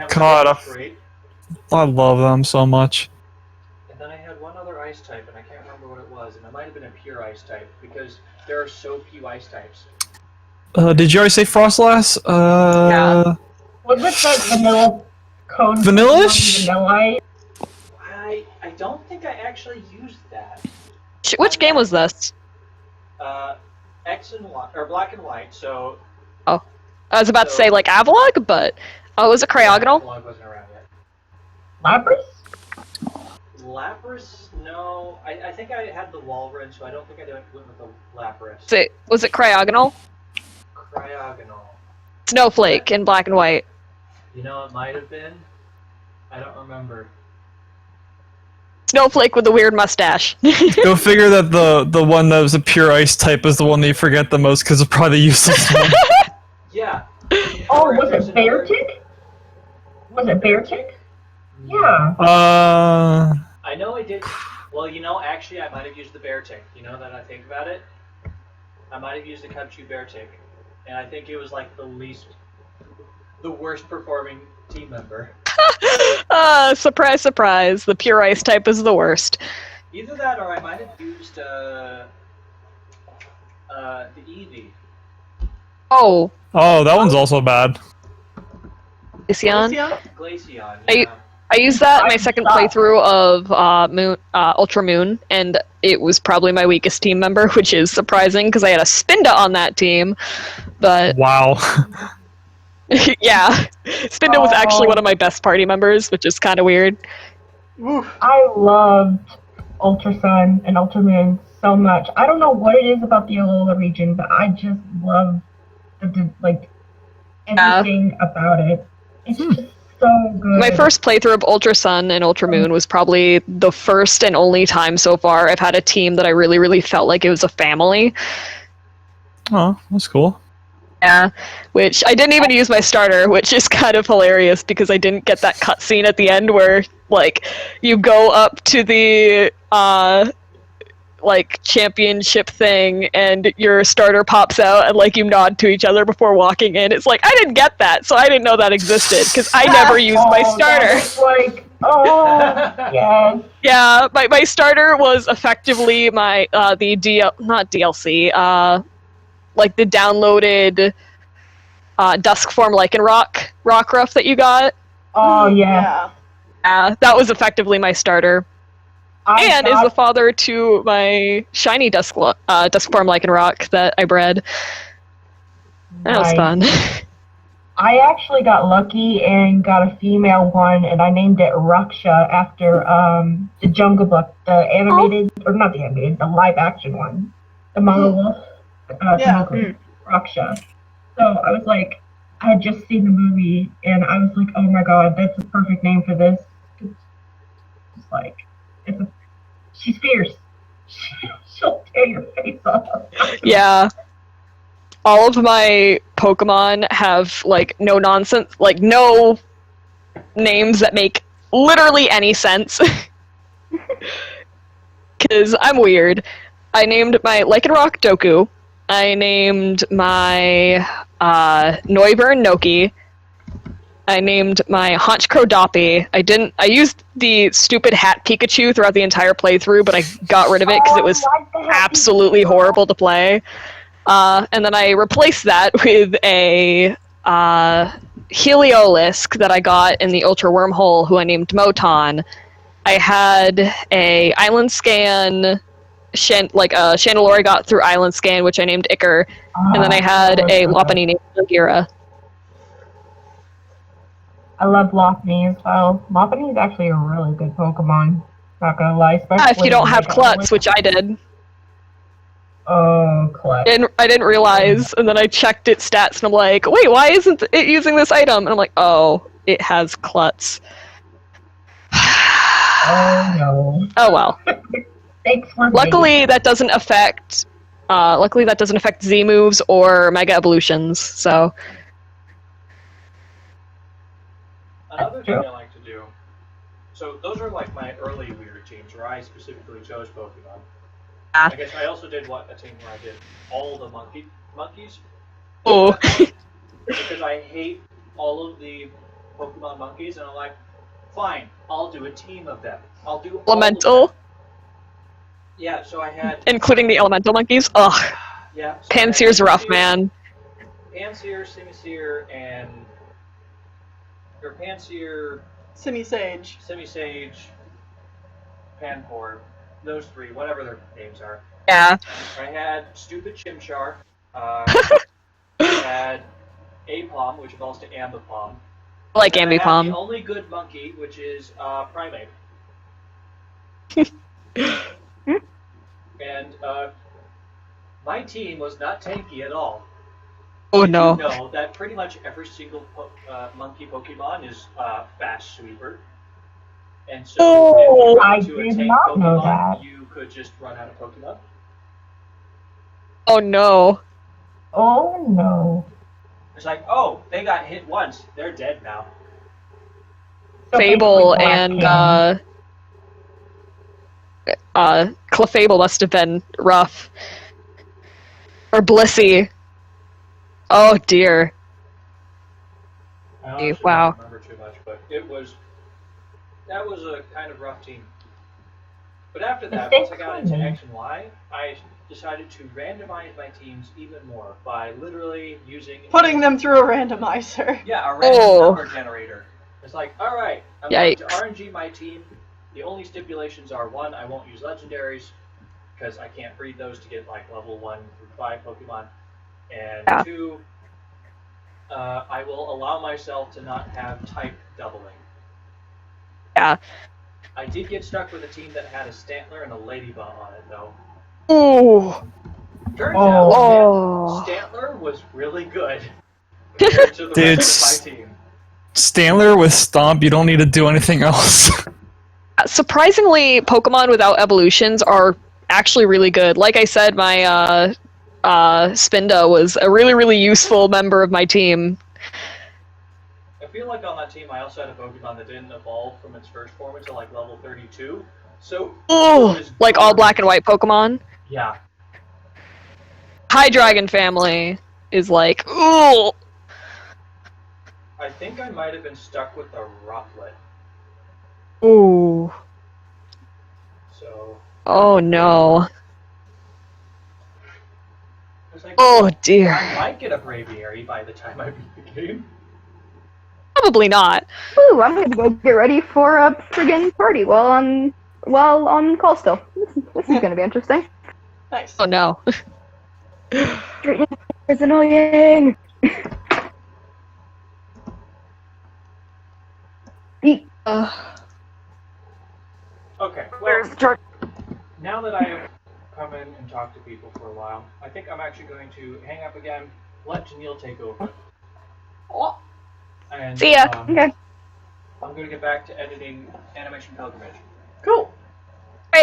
S6: God,
S1: Mamoswine was great.
S6: I love them so much.
S1: And then I had one other ice type, and I can't remember what it was, and it might have been a pure ice type, because there are so few ice types.
S6: Did you already say Frostlass?
S4: Yeah.
S7: Was it that vanilla cone?
S6: Vanilla-ish?
S7: Vanilla?
S1: I don't think I actually used that.
S4: Which game was this?
S1: X and Y, or black and white, so...
S4: I was about to say, like, Avalog, but... Oh, was it Cryogonal?
S1: Avalon wasn't around yet.
S7: Lapras?
S1: Lapras? No. I think I had the Walrein, so I don't think I went with the Lapras.
S4: Was it Cryogonal?
S1: Cryogonal.
S4: Snowflake in black and white.
S1: You know, it might have been. I don't remember.
S4: Snowflake with the weird mustache.
S6: Go figure that the one that was a pure ice type is the one that you forget the most because it's probably the useless one.
S1: Yeah.
S7: Oh,
S1: Or
S7: was
S1: there's
S7: it
S1: another-
S7: Beartick? Was it Beartick? Yeah.
S1: I know I did. Well, you know, actually, I might have used the Beartick. You know, that I think about it, I might have used the Cubchoo Beartick, and I think it was like the worst performing team member.
S4: Surprise, surprise. The pure ice type is the worst.
S1: Either that, or I might have used the Eevee.
S4: Oh,
S6: that one's also bad.
S4: Glaceon?
S1: Glaceon.
S4: I used that in my second playthrough of Ultra Moon, and it was probably my weakest team member, which is surprising because I had a Spinda on that team. But
S6: Wow.
S4: yeah, Spinda was actually one of my best party members, which is kind of weird.
S7: I loved Ultra Sun and Ultra Moon so much. I don't know what it is about the Alola region, but I just love everything about it. It's just so good.
S4: My first playthrough of Ultra Sun and Ultra Moon was probably the first and only time so far I've had a team that I really, really felt like it was a family.
S6: Oh, that's cool.
S4: Yeah, which I didn't even use my starter, which is kind of hilarious because I didn't get that cutscene at the end where, like, you go up to the, championship thing and your starter pops out and, like, you nod to each other before walking in. It's like, I didn't get that, so I didn't know that existed because I never used my starter.
S7: It's like, yeah.
S4: Yeah, my starter was effectively my, not DLC, like the downloaded Dusk form Lycanroc Rockruff that you got.
S7: Oh, yeah.
S4: That was effectively my starter. And is the father to my shiny Dusk form Lycanroc that I bred. That was fun.
S7: I actually got lucky and got a female one, and I named it Raksha after the Jungle Book, the animated, or not the animated, the live action one. The manga wolf. Raksha. So I was like, I had just seen the movie, and I was like, oh my god, that's the perfect name for this. It's like, she's fierce. She'll tear your face off.
S4: Yeah. All of my Pokemon have like no nonsense, like no names that make literally any sense. Because I'm weird. I named my Lycanroc Doku. I named my Noivern Noki. I named my Honchkrow Doppy. I used the stupid hat Pikachu throughout the entire playthrough, but I got rid of it because it was absolutely horrible to play. And then I replaced that with a Heliolisk that I got in the Ultra Wormhole, who I named Moton. I had a Island Scan, Chandelure I got through Island Scan, which I named Icker, and then I had a Lopunny named Gira.
S7: I love Lopunny as well. Lopunny is actually a really good Pokemon. Not gonna lie, especially
S4: If you don't have Klutz, which I did.
S7: Oh, Klutz.
S4: I didn't realize, and then I checked its stats, and I'm like, wait, why isn't it using this item? And I'm like, oh, it has Klutz.
S7: Oh no.
S4: Oh well.
S7: Thanks for
S4: Luckily, that doesn't affect. Z moves or Mega Evolutions. So.
S1: Another thing I like to do. So those are like my early weird teams where I specifically chose Pokemon. I guess I also did a team where I did all the monkeys.
S4: Oh.
S1: Because I hate all of the Pokemon monkeys, and I'm like, fine, I'll do a team of them. I'll do
S4: Elemental.
S1: Yeah, so I had...
S4: Including the elemental monkeys? Ugh.
S1: Yeah. So
S4: Pansear's rough, man.
S1: Pansear, Simisear, and... Or Pansear...
S2: Simisage,
S1: Panpour. Those three, whatever their names are.
S4: Yeah.
S1: I had Stupid Chimchar. I had Apom, which evolves to Ambipom.
S4: I like
S1: And I had
S4: Ambipom.
S1: the only good monkey, which is Primate. And my team was not tanky at all.
S4: Oh
S1: Did
S4: no.
S1: You know that pretty much every single monkey Pokemon is fast sweeper. And so
S4: Oh,
S1: if you wanted to
S7: I did
S1: tank
S7: not know
S1: Pokemon,
S7: that.
S1: you could just run out of Pokemon.
S4: Oh no.
S7: Oh no.
S1: It's like, oh, they got hit once. They're dead now.
S7: So
S4: Fable
S7: basically,
S4: and Clefable must have been rough. Or Blissey. Oh dear.
S1: I honestly
S4: Wow.
S1: don't remember too much, but that was a kind of rough team. But after that, once I got into X and Y, I decided to randomize my teams even more by literally using...
S2: putting them through a randomizer.
S1: Yeah, a random number generator. It's like, alright, I'm going to
S4: Yikes.
S1: RNG my team. The only stipulations are, 1, I won't use legendaries, because I can't breed those to get like level 1 through 5 Pokemon. And 2, I will allow myself to not have type doubling.
S4: Yeah.
S1: I did get stuck with a team that had a Stantler and a Ladybug on it, though.
S4: Ooh.
S1: Turns out
S4: Oh.
S1: Stantler was really good compared to the
S6: Dude,
S1: rest of my team.
S6: Stantler with Stomp, you don't need to do anything else.
S4: Surprisingly, Pokemon without evolutions are actually really good. Like I said, my Spinda was a really, really useful member of my team.
S1: I feel like on that team I also had a Pokemon that didn't evolve from its first form until like level 32. So
S4: Ooh,
S1: it was
S4: like all
S1: garbage.
S4: black and white Pokemon.
S1: Yeah.
S4: High Dragon family is like, ooh.
S1: I think I might have been stuck with a Rufflet.
S4: Ooh.
S1: So
S4: Oh no.
S1: I was like,
S4: Oh dear.
S1: I might get a Braviary by the time I beat the game.
S4: Probably not.
S3: Ooh, I'm gonna go get ready for a friggin' party while on call still. This is gonna be interesting.
S2: Nice.
S4: Oh no.
S3: It's annoying.
S1: Okay, well,
S3: Where's George?
S1: now that I have come in and talked to people for a while, I think I'm actually going to hang up again, let Janelle take over. And,
S4: See ya.
S3: Okay.
S1: I'm going to get back to editing Animation Pilgrimage.
S2: Cool.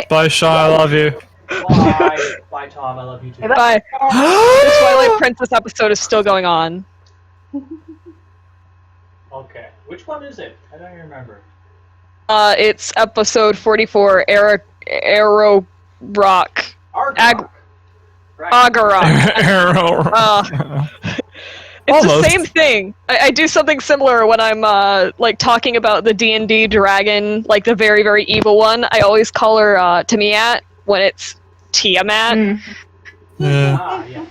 S6: Bye, Sean. I love you.
S1: Bye. Bye, Tom. I love you too.
S4: Bye. The Twilight Princess episode is still going on.
S1: Okay. Which one is it? I don't even remember.
S4: It's episode 44, Arrow Rock.
S1: Argorok. Right.
S4: Agarok. It's
S6: Almost.
S4: the same thing. I do something similar when I'm like talking about the D&D dragon, like the very, very evil one. I always call her Tamiat when it's Tiamat.
S6: Yeah.
S1: Ah, yes.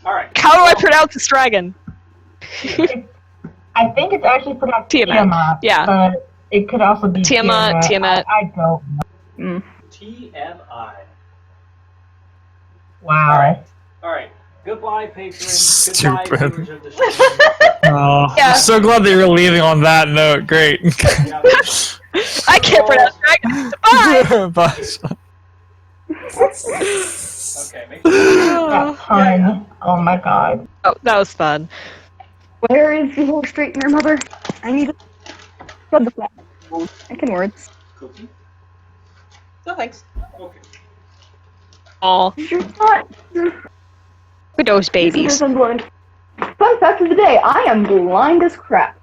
S1: All right.
S4: How do I pronounce this dragon?
S7: I think it's actually pronounced
S4: Tiamat. Yeah.
S7: But it could also be
S4: Tiamat.
S7: I don't know.
S1: TMI.
S7: Wow.
S1: All right. Goodbye, patrons.
S6: Stupid.
S1: Goodbye, viewers of the stream.
S6: Oh,
S4: Yeah.
S6: I'm so glad that you're leaving on that note. Great.
S1: Yeah.
S4: I can't pronounce dragon. Bye!
S6: Bye.
S1: Okay. Make sure.
S7: That pun. Oh my god.
S4: Oh, that was fun.
S3: Where is the whole straightener, mother? I need to rub the flat. I can words.
S1: Cookie.
S2: No thanks.
S1: Okay.
S4: Aw,
S3: You're not.
S4: with those babies.
S3: I'm blind. Fun fact of the day: I am blind as crap.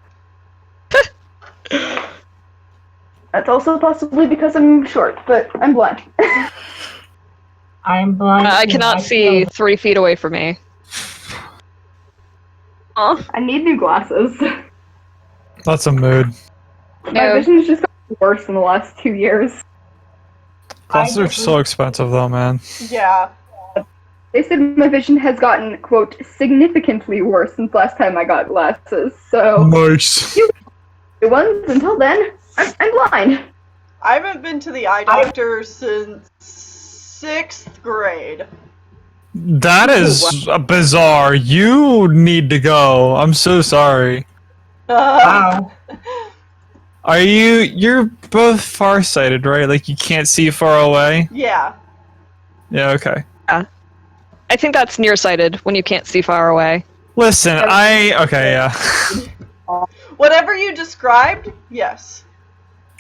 S3: That's also possibly because I'm short, but I'm blind.
S7: I'm blind.
S4: I
S7: too.
S4: cannot see 3 feet away from me. Aw.
S3: I need new glasses.
S6: That's a mood.
S3: My
S4: No.
S3: vision's just gotten worse in the last 2 years.
S6: Glasses are so expensive, though, man.
S2: Yeah.
S3: They said my vision has gotten, quote, significantly worse since last time I got glasses, so
S6: Nice.
S3: new ones, until then, I'm blind.
S2: I haven't been to the eye doctor since 6th grade.
S6: That is bizarre. You need to go. I'm so sorry.
S7: Wow.
S6: Are you're both farsighted, right? Like you can't see far away?
S2: Yeah.
S6: Yeah, okay.
S4: I think that's nearsighted when you can't see far away.
S6: Listen, okay, yeah.
S2: Whatever you described, yes.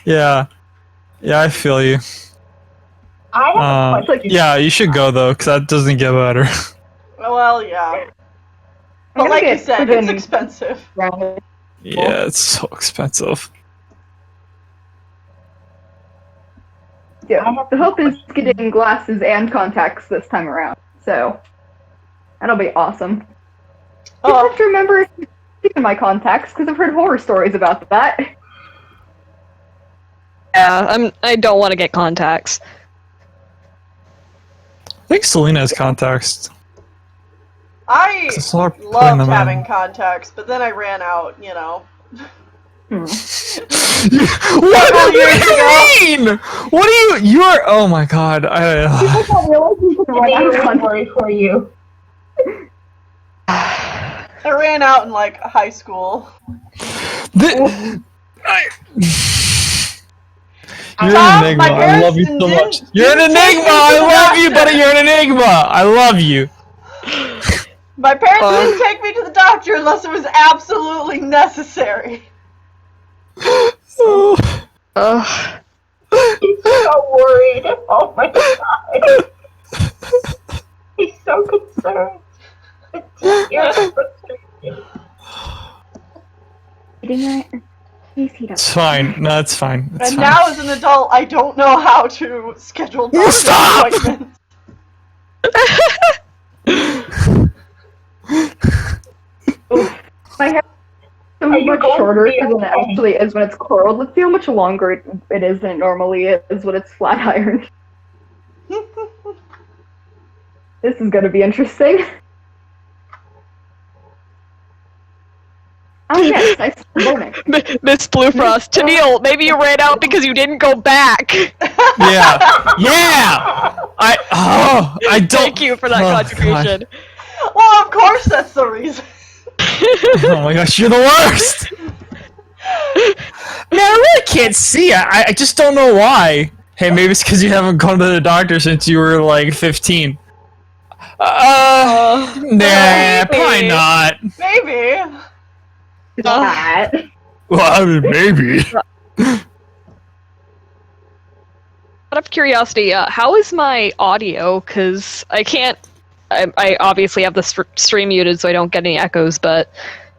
S6: Yeah. Yeah, I feel you.
S7: I have a question.
S6: Yeah, you should go though, because that doesn't get better.
S2: Well, yeah.
S3: I'm
S2: But
S3: gonna
S2: like you
S3: get
S2: said,
S3: friggin'
S2: it's expensive.
S6: Yeah, it's so expensive.
S3: Yeah, the hope is getting glasses and contacts this time around, so that'll be awesome. I
S2: Oh,
S3: have to remember keeping my contacts because I've heard horror stories about that.
S4: Yeah, I don't want to get contacts.
S6: I think Selena has contacts.
S2: I
S6: I saw her putting
S2: loved
S6: them
S2: having
S6: in.
S2: contacts, but then I ran out, you know.
S6: What do you mean? What do you are? Oh my god!
S7: I'm worried for you.
S2: I ran out in like high school.
S6: You're an
S2: Tom,
S6: enigma.
S2: my
S6: I love
S2: parents
S6: you so
S2: didn't-
S6: much. You're an
S2: didn't take
S6: enigma.
S2: me to
S6: I
S2: the
S6: love you,
S2: doctor.
S6: buddy. You're an enigma. I love you.
S2: My parents didn't take me to the doctor unless it was absolutely necessary.
S6: Oh.
S4: Ugh.
S7: He's so worried. Oh my god. He's so concerned. You're so frustrated.
S6: It's fine. No, it's fine. It's
S2: And
S6: fine.
S2: now as an adult, I don't know how to schedule doctor's
S6: Stop!
S2: appointments.
S3: My hair is so
S7: Are you
S3: much
S7: going to
S3: shorter
S7: be
S3: than it
S7: okay?
S3: actually is when it's curled. Let's see how much longer it is than it normally is when it's flat ironed. This is gonna be interesting. Oh yes, nice morning.
S4: Miss Bluefrost, Tennille, maybe you ran out because you didn't go back.
S6: Yeah. Yeah. I don't.
S4: Thank you for that
S6: Oh,
S4: contribution.
S2: Well, of course that's the reason.
S6: Oh my gosh, you're the worst. Man, I really can't see. I just don't know why. Hey, maybe it's because you haven't gone to the doctor since you were like 15. Nah,
S4: maybe.
S6: probably not.
S2: Maybe.
S3: That.
S6: Well, I mean, maybe.
S4: Out of curiosity, how is my audio? Because I can't. I obviously have the stream muted, so I don't get any echoes. But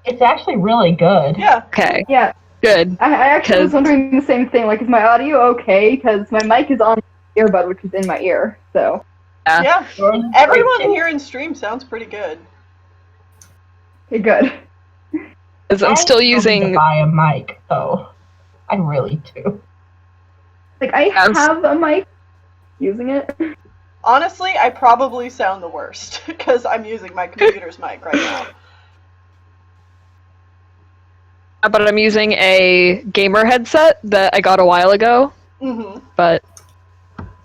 S7: It's actually really good.
S2: Yeah.
S4: okay,
S3: Yeah,
S4: good.
S3: I actually was
S4: 'Cause-
S3: wondering the same thing. Like, is my audio okay? Because my mic is on the earbud, which is in my ear. So
S2: Yeah.
S7: Yours is
S2: Everyone
S7: great, too.
S2: here in stream sounds pretty good.
S3: okay, good.
S4: 'cause I'm
S7: I
S4: still
S7: need to
S4: using.
S7: buy a mic, though. I really do.
S3: Like, I
S4: I'm s-
S3: have a mic. Using it.
S2: Honestly, I probably sound the worst because I'm using my computer's mic right now.
S4: But I'm using a gamer headset that I got a while ago.
S2: Mm-hmm.
S4: But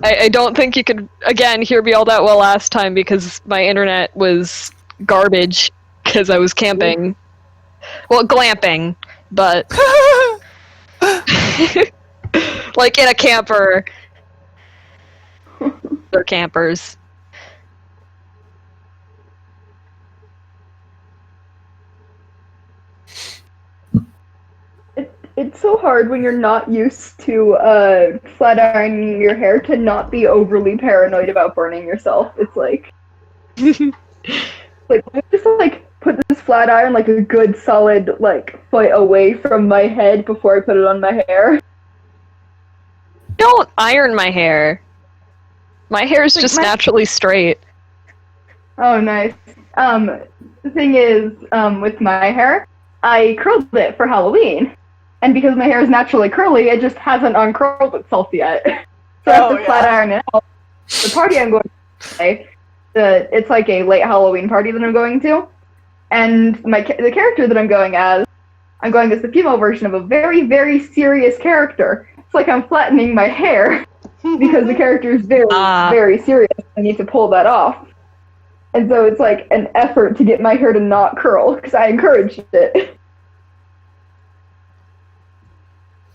S4: I don't think you could again hear me all that well last time because my internet was garbage because I was camping. Well, glamping, but like in a camper. They're campers.
S3: It's so hard when you're not used to flat ironing your hair to not be overly paranoid about burning yourself. It's like I just like put this flat iron like a good solid like foot away from my head before I put it on my hair.
S4: Don't iron my hair. My hair is
S3: Like,
S4: just naturally straight.
S3: Oh, nice. The thing is, with my hair, I curled it for Halloween. And because my hair is naturally curly, it just hasn't uncurled itself yet. So I have to flat iron it out. The party I'm going to today, it's like a late Halloween party that I'm going to. And the character that I'm going as the female version of a very, very serious character. It's like I'm flattening my hair because the character is very, very serious. I need to pull that off. And so it's like an effort to get my hair to not curl because I encouraged it.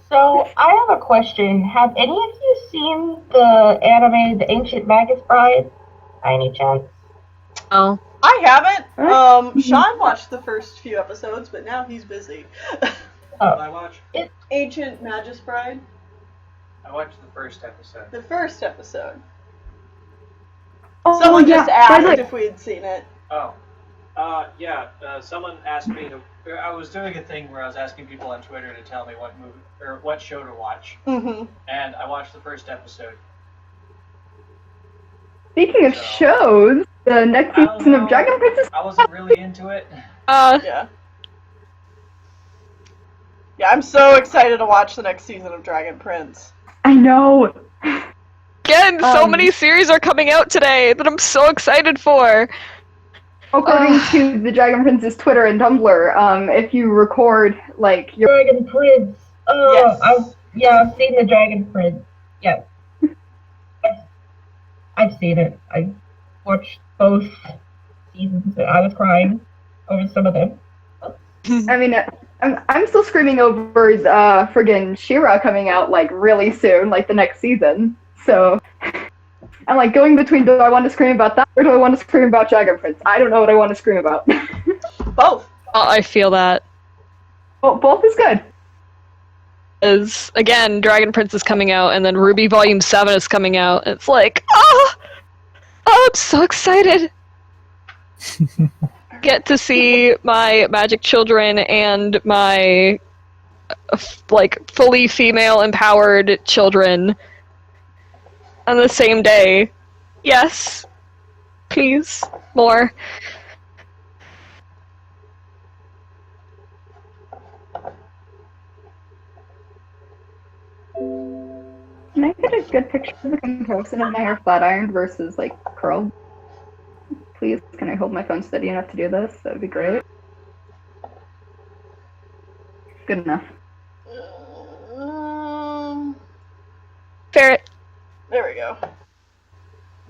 S7: So, I have a question. Have any of you seen the anime The Ancient Magus Bride? By any chance?
S4: Oh.
S2: I haven't. Sean watched the first few episodes, but now he's busy.
S1: What did I watch?
S2: Ancient Magus Bride.
S1: I watched the first episode.
S2: The first episode.
S3: Oh,
S2: Someone
S3: yeah,
S2: just asked
S3: by the-
S2: if we had seen it.
S1: Oh. Someone asked me to. I was doing a thing where I was asking people on Twitter to tell me what movie or what show to watch,
S2: Mm-hmm.
S1: and I watched the first episode.
S3: Speaking of shows, the next
S1: I don't
S3: season of
S1: know.
S3: Dragon Prince is
S1: I wasn't really into it.
S2: Yeah. Yeah, I'm so excited to watch the next season of Dragon Prince.
S3: I know.
S4: Again, so many series are coming out today that I'm so excited for.
S3: According to the Dragon Prince's Twitter and Tumblr, if you record like your
S7: Dragon Prince. Oh,
S2: Yes.
S7: I've seen the Dragon Prince. Yeah. I've seen it. I watched both seasons and I was crying over some of them.
S3: I mean, I'm still screaming over friggin' She-Ra coming out like really soon, like the next season. So I'm like going between, do I want to scream about that or do I want to scream about Dragon Prince? I don't know what I want to scream about.
S2: Both.
S4: I feel that.
S3: Well, both is good.
S4: Is again, Dragon Prince is coming out, and then Ruby Volume 7 is coming out. It's like, oh, I'm so excited. Get to see my magic children and my like fully female empowered children on the same day. Yes, please, more.
S3: Can I get a good picture of the comparison of my hair flat ironed versus like curled? Please, can I hold my phone steady enough to do this? That would be great. Good enough.
S4: Ferret.
S2: There we go.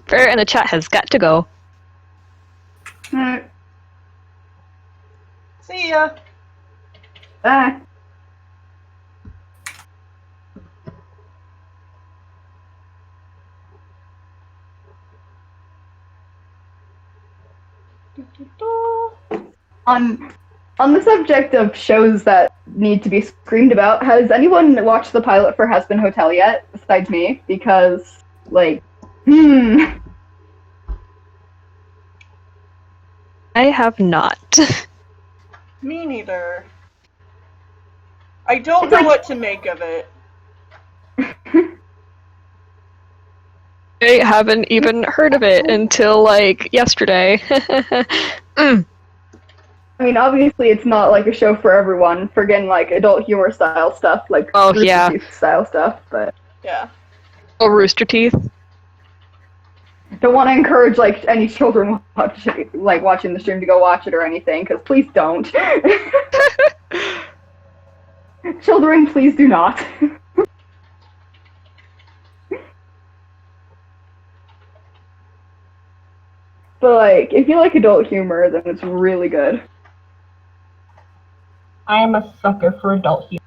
S4: Ferret in the chat has got to go.
S3: Alright.
S2: See ya.
S3: Bye. On the subject of shows that need to be screamed about. Has anyone watched the pilot for Has Been Hotel yet, besides me? Because, like,
S4: I have not.
S2: Me neither. I don't know what to make of it.
S4: I haven't even heard of it until, like, yesterday.
S3: I mean, obviously it's not, like, a show for everyone, for getting, like, adult humor style stuff, like,
S4: Oh,
S3: Rooster
S4: yeah.
S3: Teeth style stuff, but
S2: Yeah.
S4: Oh, Rooster Teeth.
S3: don't want to encourage, like, any children watching the stream to go watch it or anything, because please don't. Children, please do not. But, like, if you like adult humor, then it's really good.
S7: I am a sucker for adult humor.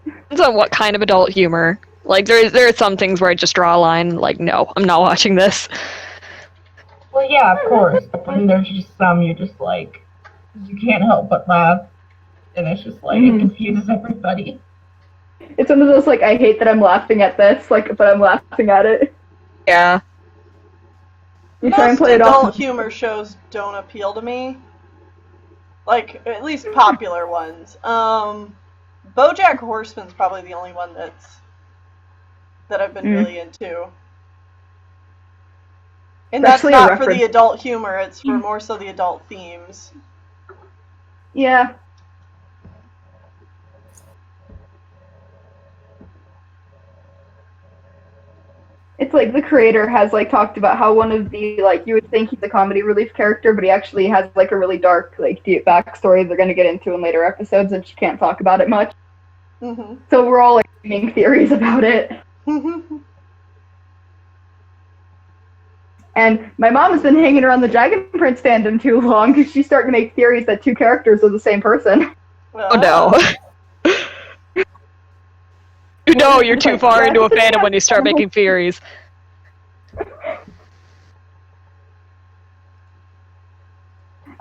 S4: Depends on what kind of adult humor. Like, there are some things where I just draw a line, like, no, I'm not watching this.
S7: Well, yeah, of course. But then there's just some you're just like, you can't help but laugh. And it's just like, it confuses everybody.
S3: It's one of those, like, I hate that I'm laughing at this, like, but I'm laughing at it.
S4: Yeah.
S3: You try and
S2: Most
S3: play it
S2: adult
S3: off.
S2: humor shows don't appeal to me. Like, at least popular ones. BoJack Horseman's probably the only one that I've been really into. And that's
S3: Especially a
S2: not for
S3: reference.
S2: the adult humor, it's for more so the adult themes.
S3: Yeah. It's like the creator has, like, talked about how one of the, like, you would think he's a comedy relief character, but he actually has, like, a really dark, like, deep backstory they're going to get into in later episodes, and she can't talk about it much.
S2: Mm-hmm.
S3: So we're all, like, making theories about it. And my mom has been hanging around the Dragon Prince fandom too long because she's starting to make theories that two characters are the same person.
S4: Oh, no. You know you're too far into a fandom when you start making theories.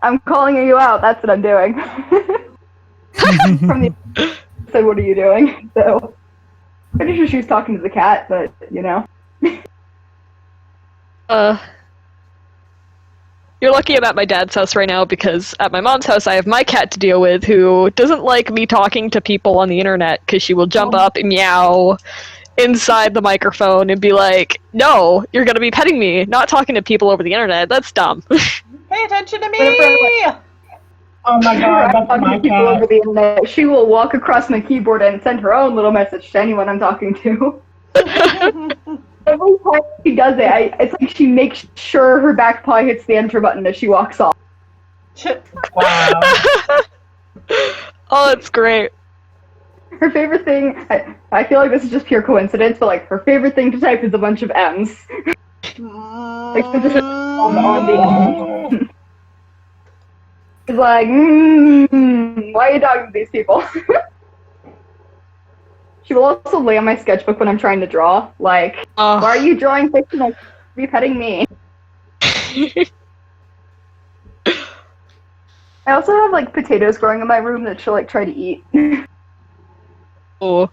S3: I'm calling you out, that's what I'm doing. From the so what are you doing? So, pretty sure she was talking to the cat, but, you know.
S4: You're lucky I'm at my dad's house right now because at my mom's house I have my cat to deal with who doesn't like me talking to people on the internet because she will jump up and meow inside the microphone and be like, no, you're going to be petting me, not talking to people over the internet. That's dumb.
S2: Pay attention to me!
S7: Oh my god, that's
S3: talking
S7: my
S3: to people
S7: cat.
S3: over the internet. She will walk across my keyboard and send her own little message to anyone I'm talking to. Every time she does it, it's like she makes sure her back paw hits the enter button as she walks off.
S7: Wow.
S4: Oh, that's great.
S3: Her favorite thing, I feel like this is just pure coincidence, but like her favorite thing to type is a bunch of M's. Like so just on the end. It's like, why are you talking to these people? She will also lay on my sketchbook when I'm trying to draw. Like, why are you drawing fictional? Be petting me. I also have like potatoes growing in my room that she'll like try to eat.
S4: Oh.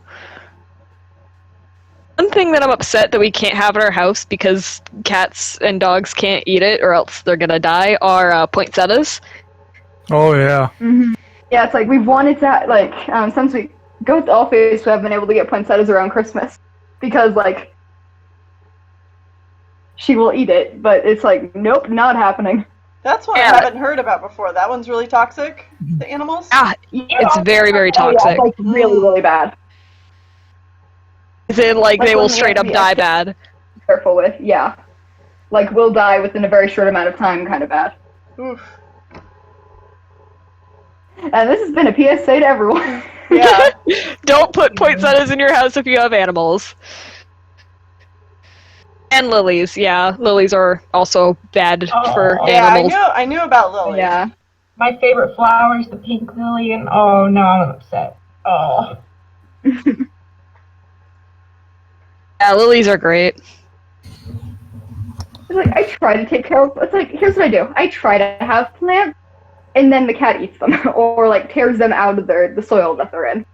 S4: One thing that I'm upset that we can't have at our house because cats and dogs can't eat it or else they're gonna die are poinsettias.
S6: Oh yeah.
S3: Mm-hmm. Yeah, it's like we've wanted to like since we go with all phase, we have been able to get poinsettias around Christmas because like she will eat it, but it's like nope, not happening.
S2: That's one I haven't heard about before. That one's really toxic to animals?
S4: Ah, it's very, very
S3: Oh, yeah,
S4: toxic.
S3: it's like really, really bad.
S4: Is it like they will
S3: when
S4: straight up
S3: we
S4: die
S3: have to
S4: bad?
S3: be careful with, yeah. Like will die within a very short amount of time, kind of bad.
S2: Oof.
S3: And this has been a PSA to everyone.
S2: Yeah.
S4: Don't put poinsettias in your house if you have animals. And lilies, yeah. Lilies are also bad for animals.
S2: I knew about lilies.
S3: Yeah.
S7: My favorite flower is the pink lily, and oh, no, I'm upset. Oh.
S4: Yeah, lilies are great.
S3: It's like I try to take care of. It's like here's what I do. I try to have plants, and then the cat eats them, or like tears them out of the soil that they're in.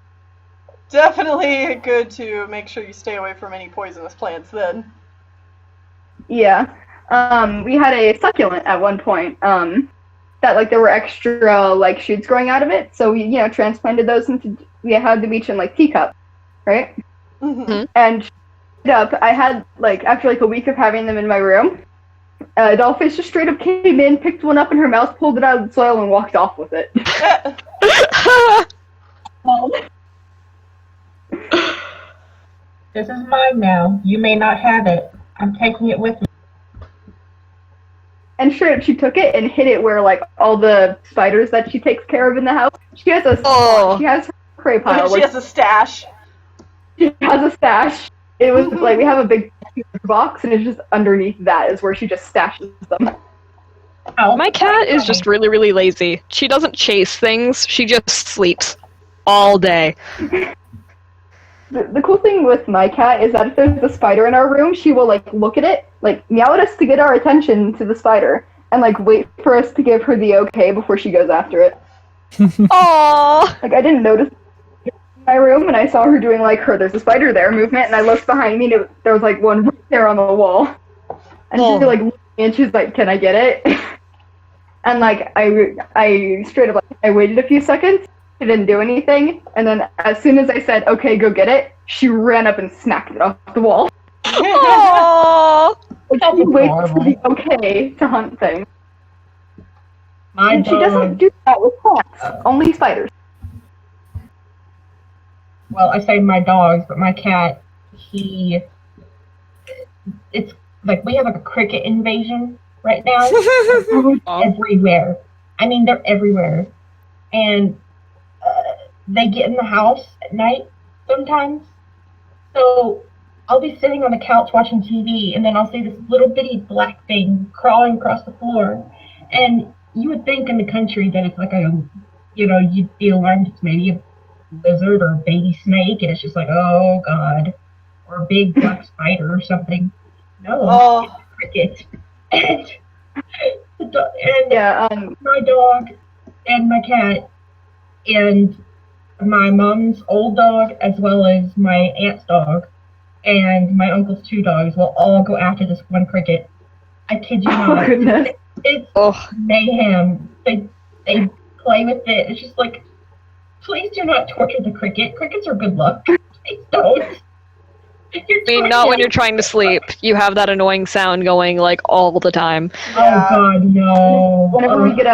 S2: Definitely good to make sure you stay away from any poisonous plants then.
S3: Yeah. We had a succulent at one point, that like there were extra like shoots growing out of it, so we, transplanted those we had them each in like teacups, right?
S2: Mm-hmm.
S3: And I had like after like a week of having them in my room, Dollface just straight up came in, picked one up in her mouth, pulled it out of the soil, and walked off with it.
S7: This is mine now. You may not have it. I'm taking it with me.
S3: And straight up, she took it and hid it where like all the spiders that she takes care of in the house. She has she has her prey pile.
S2: She has a stash.
S3: She has a stash. It was like we have a big box, and it's just underneath that is where she just stashes them.
S4: My cat is just really, really lazy. She doesn't chase things. She just sleeps all day.
S3: The cool thing with my cat is that if there's a spider in our room, she will like look at it, like meow at us to get our attention to the spider, and like wait for us to give her the okay before she goes after it.
S4: Aww.
S3: Like I didn't notice in my room, and I saw her doing like there's a spider there movement, and I looked behind me, and there was like one right there on the wall, and she like looked at me and she's like, "Can I get it?" And like I straight up like I waited a few seconds. She didn't do anything, and then as soon as I said, "Okay, go get it," she ran up and smacked it off the wall.
S4: Aww.
S3: She waits for the okay to hunt things. And she doesn't do that with cats, only spiders.
S7: Well, I say my dogs, but my cat, it's like we have like a cricket invasion right now. Everywhere. I mean, they're everywhere. And they get in the house at night sometimes. So I'll be sitting on the couch watching TV, and then I'll see this little bitty black thing crawling across the floor. And you would think in the country that it's like you'd be alarmed it's maybe a lizard or a baby snake, and it's just like, oh god, or a big black spider or something. No, it's a cricket. And my dog and my cat and my mom's old dog, as well as my aunt's dog, and my uncle's 2 dogs will all go after this one cricket. I kid you not.
S3: Oh, goodness.
S7: It's mayhem. They play with it. It's just like, please do not torture the cricket. Crickets are good luck. Please don't.
S4: I mean, not when you're trying to sleep. You have that annoying sound going like all the time.
S7: Oh god, no.
S3: Whenever we get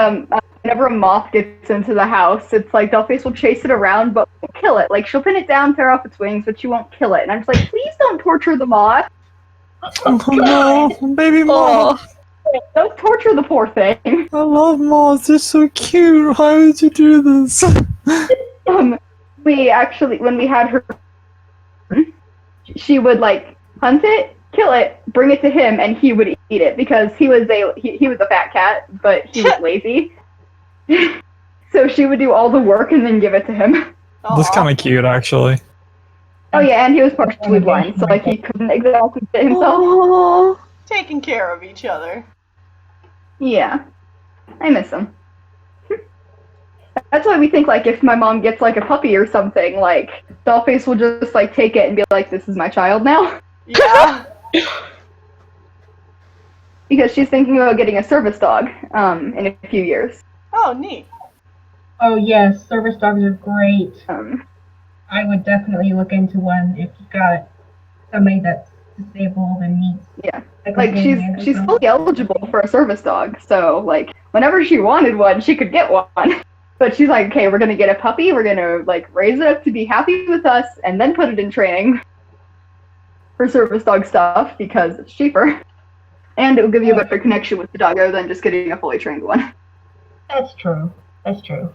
S3: whenever a moth gets into the house, it's like Dollface will chase it around, but won't kill it. Like she'll pin it down, tear off its wings, but she won't kill it. And I'm just like, please don't torture the moth.
S6: Oh no, baby moth.
S3: Don't torture the poor thing.
S6: I love moths. They're so cute. Why would you do this?
S3: We actually, when we had her, she would like hunt it, kill it, bring it to him, and he would eat it because he was a fat cat, but he was lazy. So she would do all the work and then give it to him.
S6: That's kind of cute, actually.
S3: Oh yeah, and he was partially blind, so like he couldn't exactly fit himself.
S2: Aww. Taking care of each other.
S3: Yeah, I miss him. That's why we think like if my mom gets like a puppy or something, like Dollface will just like take it and be like, "This is my child now."
S2: Yeah.
S3: Because she's thinking about getting a service dog in a few years.
S2: Oh, neat.
S7: Oh yes, service dogs are great. I would definitely look into one if you got somebody that's disabled and needs.
S3: Yeah, like she's fully eligible for a service dog, so like whenever she wanted one, she could get one. But she's like, okay, we're gonna get a puppy, we're gonna like raise it up to be happy with us, and then put it in training for service dog stuff because it's cheaper, and it will give you a better connection with the doggo than just getting a fully trained one.
S7: That's true. That's true.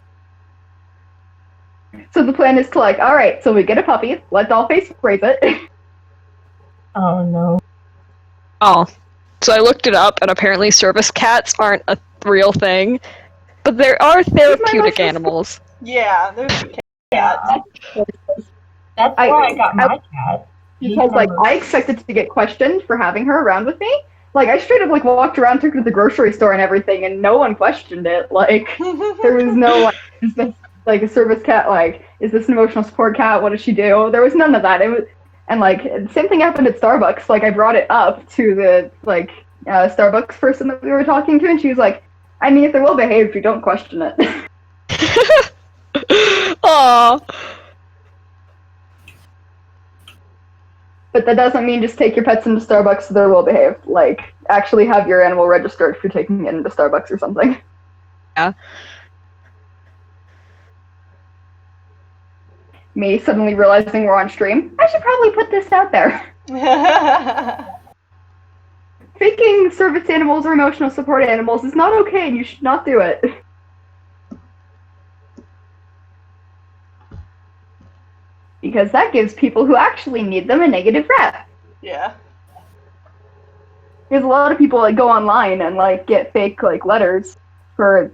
S3: So the plan is to like, all right, so we get a puppy, let Dollface raise it.
S7: Oh no.
S4: Oh, so I looked it up, and apparently service cats aren't a real thing, but there are therapeutic animals.
S2: Yeah, there's cats.
S7: That's why I got my cat.
S3: Because like I expected to get questioned for having her around with me, Like, I straight up, like, walked around, took her to the grocery store and everything, and no one questioned it. Like, there was no, like, is this, like, a service cat? Like, is this an emotional support cat? What does she do? There was none of that. It was, and, like, the same thing happened at Starbucks. Like, I brought it up to the, like, Starbucks person that we were talking to, and she was like, I mean, if they're well behaved, you don't question it.
S4: Aww.
S3: But that doesn't mean just take your pets into Starbucks so they're well behaved. Like, actually have your animal registered if you're taking it into Starbucks or something.
S4: Yeah.
S3: Me suddenly realizing we're on stream. I should probably put this out there. Faking service animals or emotional support animals is not okay and you should not do it. Because that gives people who actually need them a negative rep.
S2: Yeah.
S3: There's a lot of people that go online and like get fake like letters for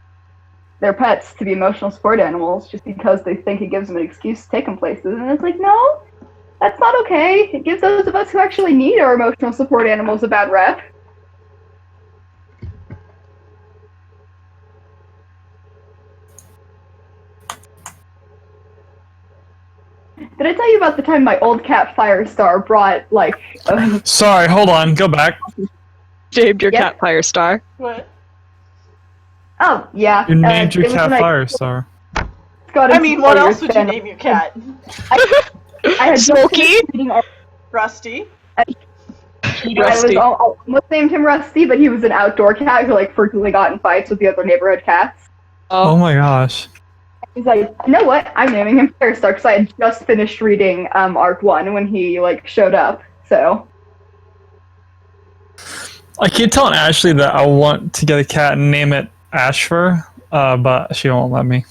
S3: their pets to be emotional support animals just because they think it gives them an excuse to take them places. And it's like, no, that's not okay. It gives those of us who actually need our emotional support animals a bad rep. Did I tell you about the time my old cat Firestar brought, like...
S6: Sorry, hold on, go back.
S4: Named your
S3: Yep.
S4: cat Firestar.
S2: What?
S3: Oh, yeah.
S6: You named your
S3: it was
S6: cat
S3: when
S6: Firestar.
S2: I mean, what else would you name your cat?
S3: I had just
S4: Smokey?
S3: finished reading
S2: Rusty?
S3: I almost named him Rusty, but he was an outdoor cat who like frequently got in fights with the other neighborhood cats.
S6: Oh my gosh.
S3: He's like, you know what? I'm naming him Firestar because I had just finished reading Arc 1 when he like showed up. So
S6: I keep telling Ashley that I want to get a cat and name it Ashfur, but she won't let me.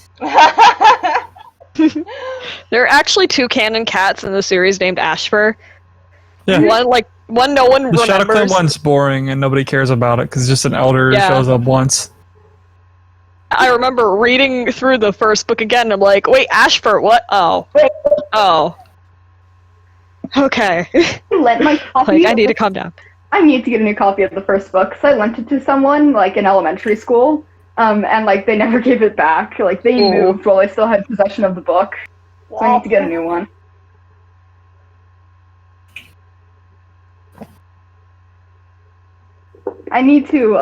S4: There are actually 2 canon cats in the series named Ashfur.
S6: Yeah.
S4: One no one
S6: The Shadow Clan
S4: remembers.
S6: one's boring and nobody cares about it because just an elder
S4: Yeah.
S6: shows up once.
S4: I remember reading through the first book again, and I'm like, wait, Ashfur, what? Oh. Oh. Okay.
S3: I lent my copy.
S4: Like, I need to calm down.
S3: I need to get a new copy of the first book because I lent it to someone like in elementary school, and like they never gave it back. Like they
S4: Ooh.
S3: moved while I still had possession of the book, so I need to get a new one. I need to.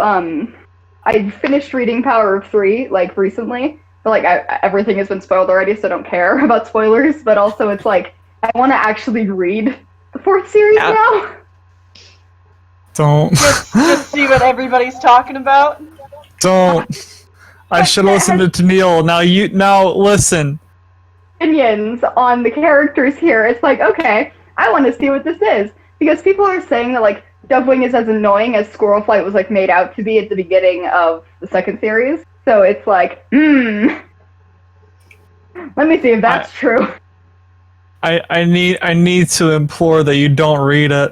S3: I finished reading Power of Three like recently, but like everything has been spoiled already, so I don't care about spoilers. But also, it's like I want to actually read the 4th series now.
S6: Don't.
S2: Just see what everybody's talking about.
S6: Don't. I should have listened to Neil. Now listen.
S3: Opinions on the characters here. It's like, okay, I want to see what this is because people are saying that like Dovewing is as annoying as Squirrel Flight was like made out to be at the beginning of the 2nd series. So it's like, let me see if that's true.
S6: I need to implore that you don't read it.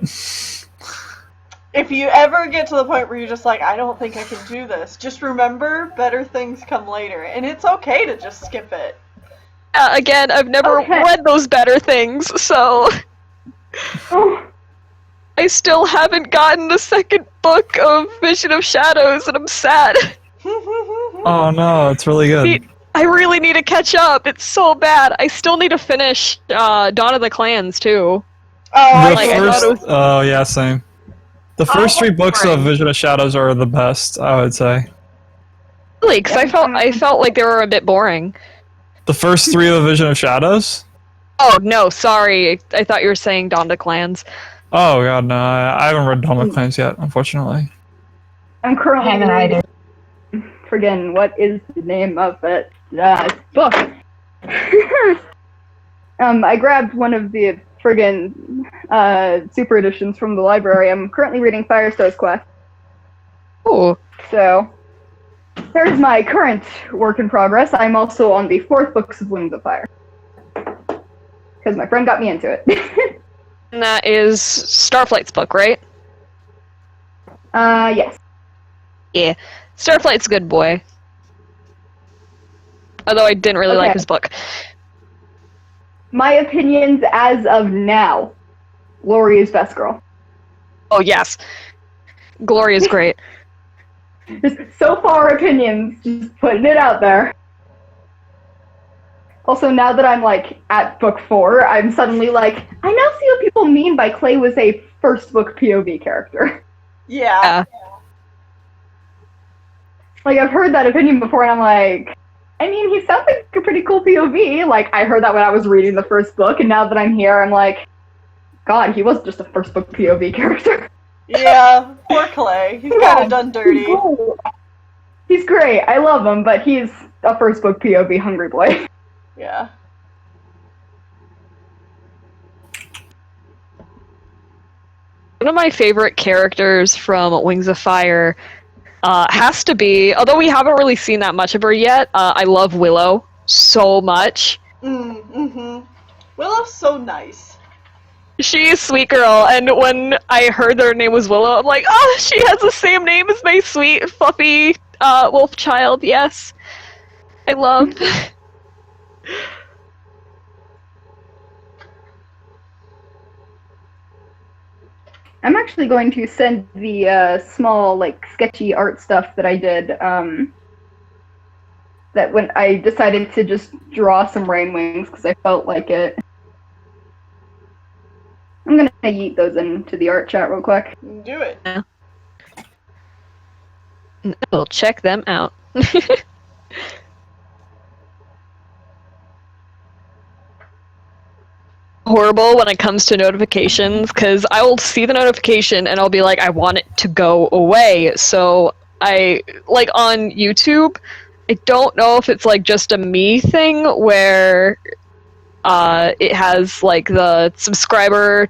S2: If you ever get to the point where you're just like, I don't think I can do this, just remember, better things come later. And it's okay to just skip it.
S4: Again, I've never
S3: Okay.
S4: read those better things, so
S3: Oh,
S4: I still haven't gotten the 2nd book of Vision of Shadows, and I'm sad.
S6: Oh no, it's really good.
S4: I really need to catch up. It's so bad. I still need to finish Dawn of the Clans, too.
S2: Oh,
S6: The
S4: like, I
S6: first,
S4: thought it was-
S6: oh yeah, same. The first 3 books of Vision of Shadows are the best, I would say.
S4: Really, because I felt like they were a bit boring.
S6: The first 3 of Vision of Shadows?
S4: Oh, no, sorry. I thought you were saying Dawn of the Clans.
S6: Oh god, no, I haven't read Dawn of the Clans yet, unfortunately.
S3: I'm currently
S7: Haven't either.
S3: Friggin', what is the name of it? Book. I grabbed one of the friggin' super editions from the library. I'm currently reading Firestar's Quest.
S4: Ooh.
S3: So, there's my current work in progress. I'm also on the 4th books of Wings of Fire. Because my friend got me into it.
S4: And that is Starflight's book, right?
S3: Yes.
S4: Yeah. Starflight's a good boy. Although I didn't really like
S3: Okay.
S4: his book.
S3: My opinions as of now. Lori is best girl.
S4: Oh, yes. Gloria's great.
S3: Just so far opinions, just putting it out there. Also, now that I'm like at book 4, I'm suddenly like, I now see what people mean by Clay was a first book POV character.
S2: Yeah.
S3: Like, I've heard that opinion before, and I'm like, I mean, he sounds like a pretty cool POV. Like, I heard that when I was reading the first book, and now that I'm here, I'm like, God, he was just a first book POV character.
S2: Yeah, poor Clay. He's kind of done dirty.
S3: He's great. I love him, but he's a first book POV hungry boy.
S2: Yeah.
S4: One of my favorite characters from Wings of Fire has to be, although we haven't really seen that much of her yet, I love Willow so much.
S2: Mm-hmm. Willow's so nice.
S4: She's a sweet girl, and when I heard that her name was Willow, I'm like, oh, she has the same name as my sweet, fluffy wolf child, yes. I love.
S3: I'm actually going to send the small, like, sketchy art stuff that I did, that when I decided to just draw some rain wings because I felt like it. I'm gonna yeet those into the art chat real quick.
S2: Do it.
S4: Yeah. We'll check them out. Horrible when it comes to notifications, because I will see the notification and I'll be like, I want it to go away. So I, like on YouTube, I don't know if it's like just a me thing where it has like the subscriber,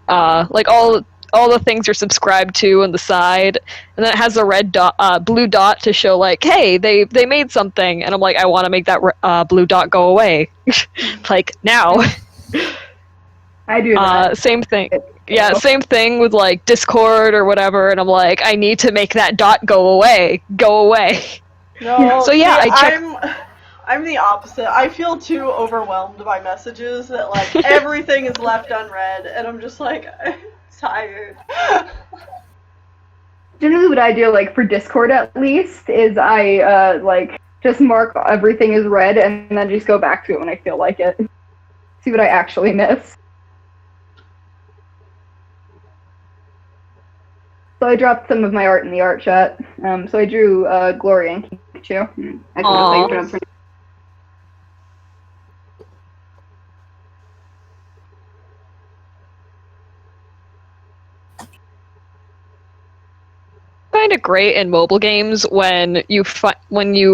S4: like all the things you're subscribed to on the side, and then it has a red dot, blue dot to show like, hey, they made something, and I'm like, I want to make that blue dot go away, like now.
S3: I do that.
S4: Same thing. Yeah, same thing with like Discord or whatever, and I'm like, I need to make that dot go away. Go away.
S2: No,
S4: So yeah, I check.
S2: I'm the opposite. I feel too overwhelmed by messages that like everything is left unread, and I'm just like, I'm tired.
S3: Generally what I do, like, for Discord at least, is I, like, just mark everything as read and then just go back to it when I feel like it. See what I actually miss. So I dropped some of my art in the art chat. So I drew Gloria and Pikachu.
S4: Aww. Kind of great in mobile games when you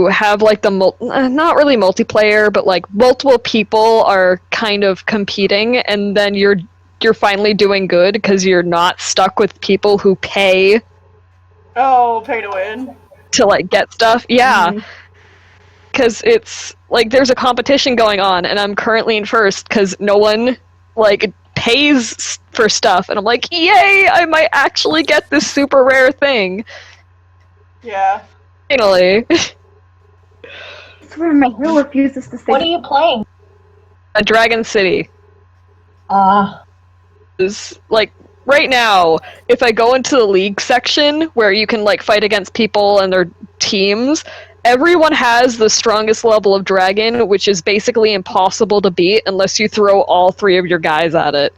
S4: have like the not really multiplayer, but like multiple people are kind of competing, and then you're finally doing good because you're not stuck with people who pay.
S2: Oh, pay to win.
S4: To like get stuff, yeah. Because it's like there's a competition going on, and I'm currently in first because no one like pays for stuff, and I'm like, yay! I might actually get this super rare thing.
S2: Yeah.
S4: Finally.
S3: I swear my hero refuses to say.
S7: What are you playing?
S4: A Dragon City. Is like right now, if I go into the league section where you can like fight against people and their teams, everyone has the strongest level of dragon, which is basically impossible to beat unless you throw all 3 of your guys at it.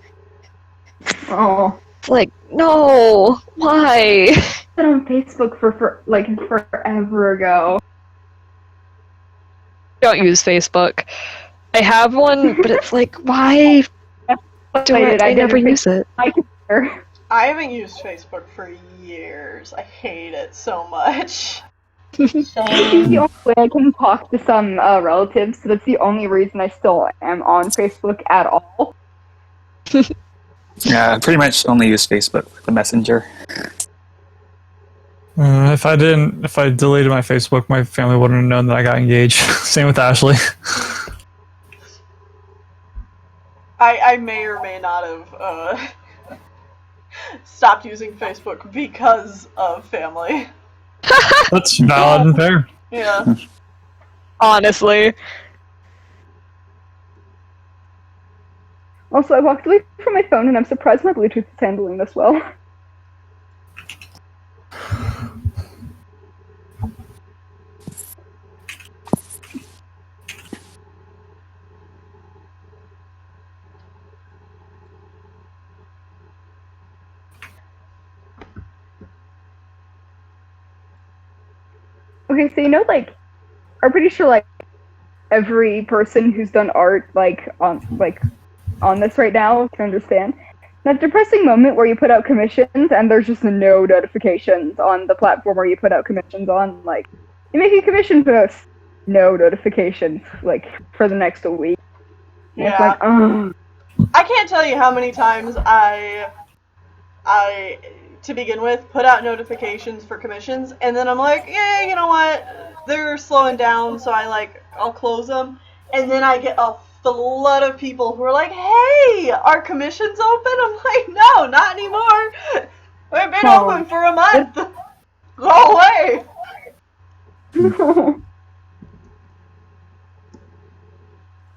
S3: Oh.
S4: It's like, no, why?
S3: I put on Facebook for forever ago.
S4: Don't use Facebook. I have one, but it's like, why do I never use it?
S2: I haven't used Facebook for years. I hate it so much.
S3: It's the only way I can talk to some relatives, so that's the only reason I still am on Facebook at all.
S8: Yeah, I pretty much only use Facebook, the Messenger.
S6: If I deleted my Facebook, my family wouldn't have known that I got engaged. Same with Ashley.
S2: I may or may not have stopped using Facebook because of family.
S6: That's valid and fair.
S2: Yeah.
S4: Honestly.
S3: Also, I walked away from my phone and I'm surprised my Bluetooth is handling this well. Okay, so you know, like, I'm pretty sure, like, every person who's done art, on this right now can understand that depressing moment where you put out commissions and there's just no notifications on the platform where you put out commissions on. Like, you make a commission post, no notifications, like, for the next week. And it's like, ugh.
S2: I can't tell you how many times I, to begin with, put out notifications for commissions, and then I'm like, yeah, you know what? They're slowing down, so I'll close them, and then I get a flood of people who are like, hey, are commissions open? I'm like, no, not anymore. We've been open for a month. Go away.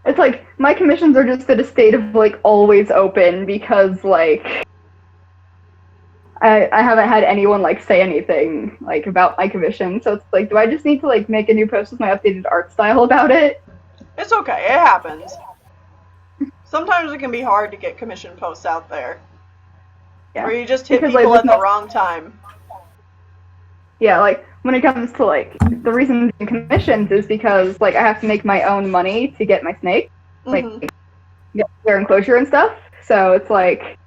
S3: It's like, my commissions are just at a state of, like, always open because, like, I haven't had anyone, like, say anything, like, about my commission. So it's like, do I just need to, like, make a new post with my updated art style about it?
S2: It's okay. It happens. Sometimes it can be hard to get commission posts out there.
S3: Yeah.
S2: Or you just hit
S3: Because,
S2: people
S3: like,
S2: at the wrong time.
S3: Yeah, like, when it comes to, like, the reason I'm doing commissions is because, like, I have to make my own money to get my snake. Like, get their enclosure and stuff. So it's like...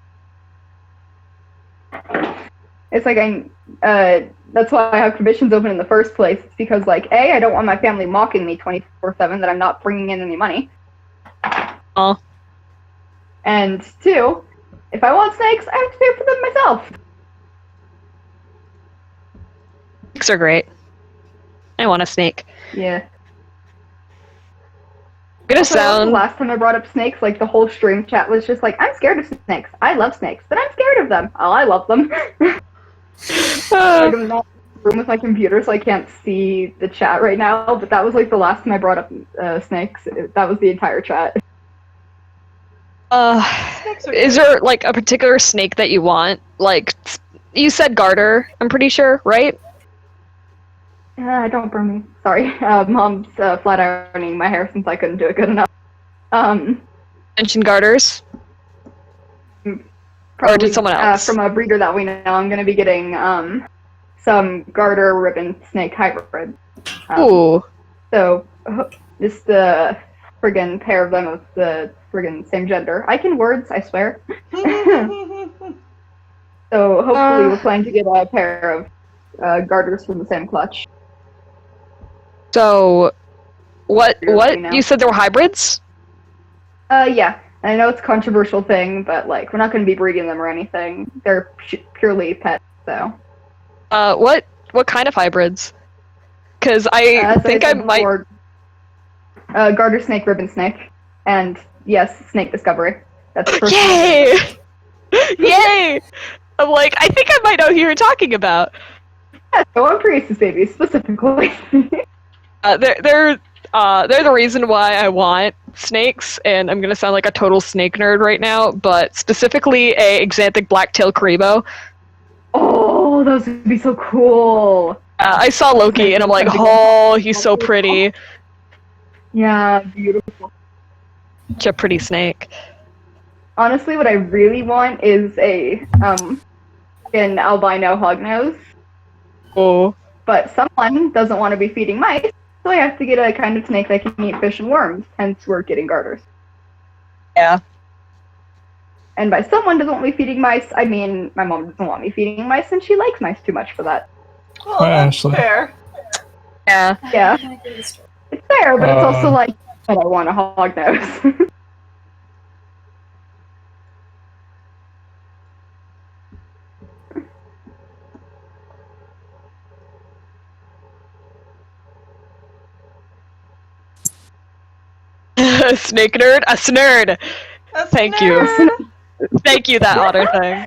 S3: that's why I have commissions open in the first place. It's because, like, A, I don't want my family mocking me 24/7 that I'm not bringing in any money.
S4: Oh.
S3: And 2, if I want snakes, I have to pay for them myself.
S4: Snakes are great. I want a snake.
S3: Yeah.
S4: Gonna
S3: Also,
S4: sound.
S3: the last time I brought up snakes, like, the whole stream chat was just like, I'm scared of snakes. I love snakes, but I'm scared of them. Oh, I love them. Like, I'm not in the room with my computer, so I can't see the chat right now, but that was, like, the last time I brought up snakes. That was the entire chat.
S4: Is there, like, a particular snake that you want? Like, you said garter, I'm pretty sure, right?
S3: Don't burn me. Sorry. Mom's flat ironing my hair since I couldn't do it good enough.
S4: Mention garters? Or did someone else?
S3: From a breeder that we know, I'm going to be getting some garter ribbon snake hybrid.
S4: Ooh.
S3: So, just the friggin' pair of them of the friggin' same gender. I can words, I swear. So, hopefully we're planning to get a pair of garters from the same clutch.
S4: So, what, you said there were hybrids?
S3: Yeah. I know it's a controversial thing, but, like, we're not going to be breeding them or anything. They're purely pets, so.
S4: What kind of hybrids? Because I think I might...
S3: garter snake, ribbon snake, and, yes, snake discovery. That's the first
S4: Yay! Yay! I'm like, I think I might know who you're talking about.
S3: Yeah, so I'm Prius's baby, specifically.
S4: They're the reason why I want snakes, and I'm gonna sound like a total snake nerd right now, but specifically a Xanthic black-tailed Karibo.
S3: Oh, those would be so cool!
S4: I saw Loki, and I'm like, oh, he's so pretty.
S3: Yeah, beautiful.
S4: Such a pretty snake.
S3: Honestly, what I really want is an albino hognose.
S4: Oh.
S3: But someone doesn't want to be feeding mice, so I have to get a kind of snake that can eat fish and worms, hence we're getting garters.
S4: Yeah.
S3: And by someone doesn't want me feeding mice, I mean my mom doesn't want me feeding mice, and she likes mice too much for that.
S2: Well, that's fair.
S4: Yeah.
S3: Yeah. It's fair, but it's also like, but I want a hognose.
S4: Snake nerd? A snerd! Thank you. Thank you, that otter thing.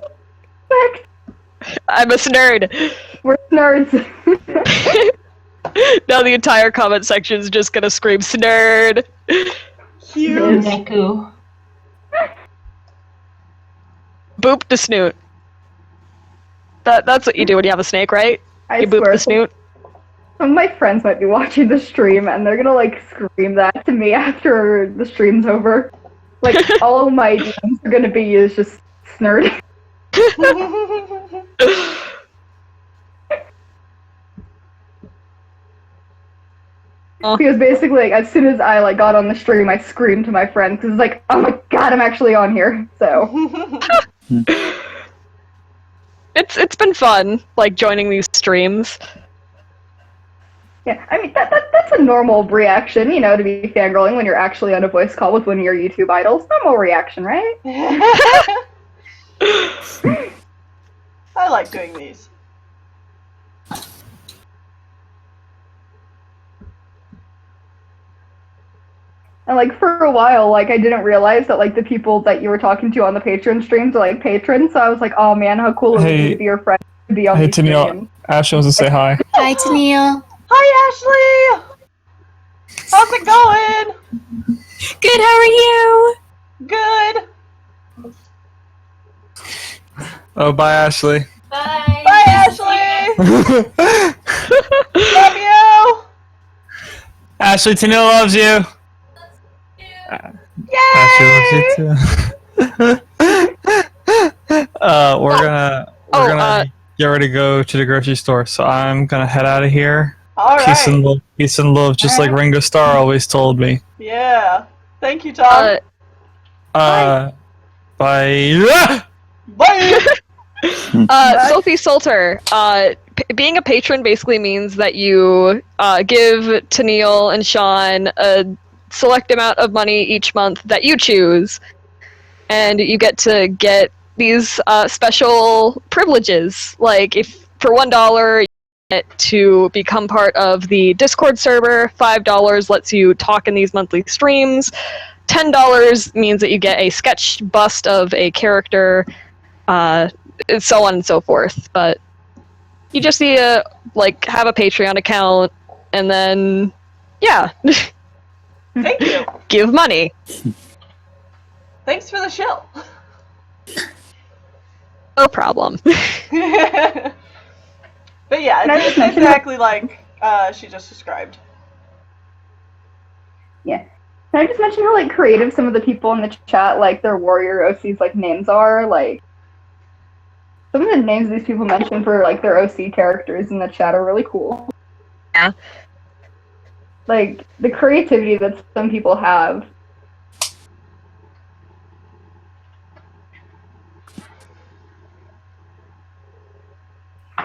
S4: I'm a snerd!
S3: We're nerds!
S4: Now the entire comment section is just gonna scream snerd!
S2: Huge.
S7: Neku.
S4: Boop the snoot. That's what you do when you have a snake, right?
S3: I
S4: You boop
S3: swear.
S4: the snoot?
S3: Some of my friends might be watching the stream, and they're gonna, like, scream that to me after the stream's over. Like, all my DMs are gonna be is just snerd. Because basically, like, as soon as I like got on the stream, I screamed to my friend because it's like, oh my god, I'm actually on here. So
S4: It's been fun, like joining these streams.
S3: yeah, I mean that's a normal reaction, you know, to be fangirling when you're actually on a voice call with one of your YouTube idols. Normal reaction, right?
S2: I like doing these.
S3: And like for a while, like I didn't realize that like the people that you were talking to on the Patreon streams are like patrons. So I was like, oh man, how cool it would be to be your friend, to be on
S6: Hey,
S3: these
S6: Tennille.
S3: streams.
S6: Ashley wants to say hi.
S9: Hi, Tennille.
S2: Hi, Ashley! How's it going?
S9: Good, how are you?
S2: Good.
S6: Oh, bye, Ashley.
S9: Bye.
S2: Bye, Ashley! Love you!
S6: Ashley, Tennille loves you.
S2: Yay!
S6: Ashley loves you too. We're gonna get ready to go to the grocery store, so I'm gonna head out of here.
S2: All
S6: Peace and
S2: right.
S6: love, peace and love, just like Ringo Starr always told me.
S2: Yeah. Thank you, Tom.
S6: Bye.
S2: Bye!
S4: Sophie Salter, being a patron basically means that you give Tennille and Sean a select amount of money each month that you choose, and you get to get these special privileges. Like, if for $1 you get to become part of the Discord server, $5 lets you talk in these monthly streams, $10 means that you get a sketch bust of a character, so on and so forth. But you just need to like have a Patreon account, and then yeah.
S2: Thank you.
S4: Give money.
S2: Thanks for the shill.
S4: No problem.
S2: But yeah,
S3: Can I
S2: it's
S3: just mention
S2: exactly like she just described.
S3: Yeah. Can I just mention how like creative some of the people in the chat, like their warrior OCs like names are? Like some of the names these people mention for like their OC characters in the chat are really cool.
S4: Yeah.
S3: Like the creativity that some people have.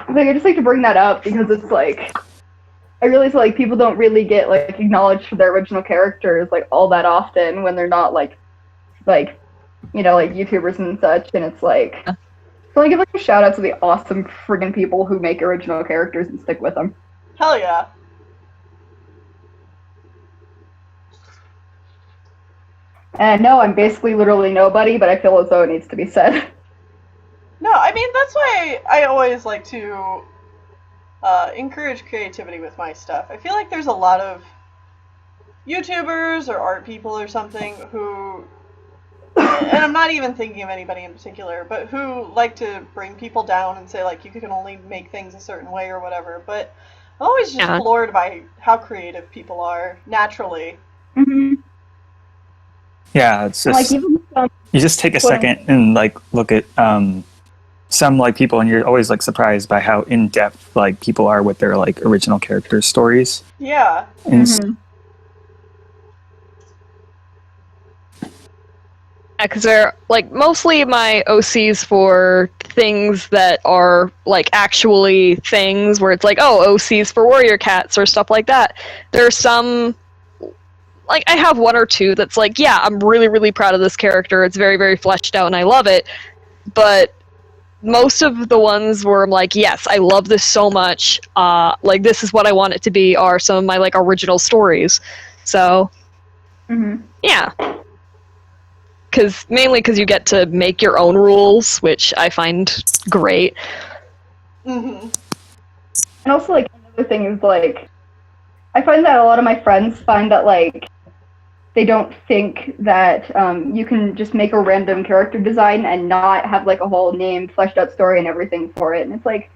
S3: Like I just like to bring that up because it's like I realize like people don't really get like acknowledged for their original characters like all that often when they're not like you know like YouTubers and such, and it's like so I give like a shout out to the awesome friggin' people who make original characters and stick with them.
S2: Hell yeah.
S3: And no, I'm basically literally nobody, but I feel as though it needs to be said.
S2: No, I mean, that's why I always like to encourage creativity with my stuff. I feel like there's a lot of YouTubers or art people or something who, and I'm not even thinking of anybody in particular, but who like to bring people down and say, like, you can only make things a certain way or whatever. But I'm always just floored by how creative people are, naturally.
S3: Mm-hmm.
S8: Yeah, it's just
S3: Like even
S8: you just take a second and like look at some like people, and you're always like surprised by how in depth like people are with their like original character stories.
S2: Yeah.
S8: And
S4: Because they're like mostly my OCs for things that are like actually things where it's like, oh, OCs for warrior cats or stuff like that. There are some, like I have one or two that's like, yeah, I'm really, really proud of this character. It's very, very fleshed out and I love it. But most of the ones where I'm like, yes, I love this so much. Like this is what I want it to be are some of my like original stories. So, yeah. Mainly because you get to make your own rules, which I find great.
S3: And also, like, another thing is, like, I find that a lot of my friends find that, like, they don't think that you can just make a random character design and not have, like, a whole named, fleshed out story and everything for it. And it's like,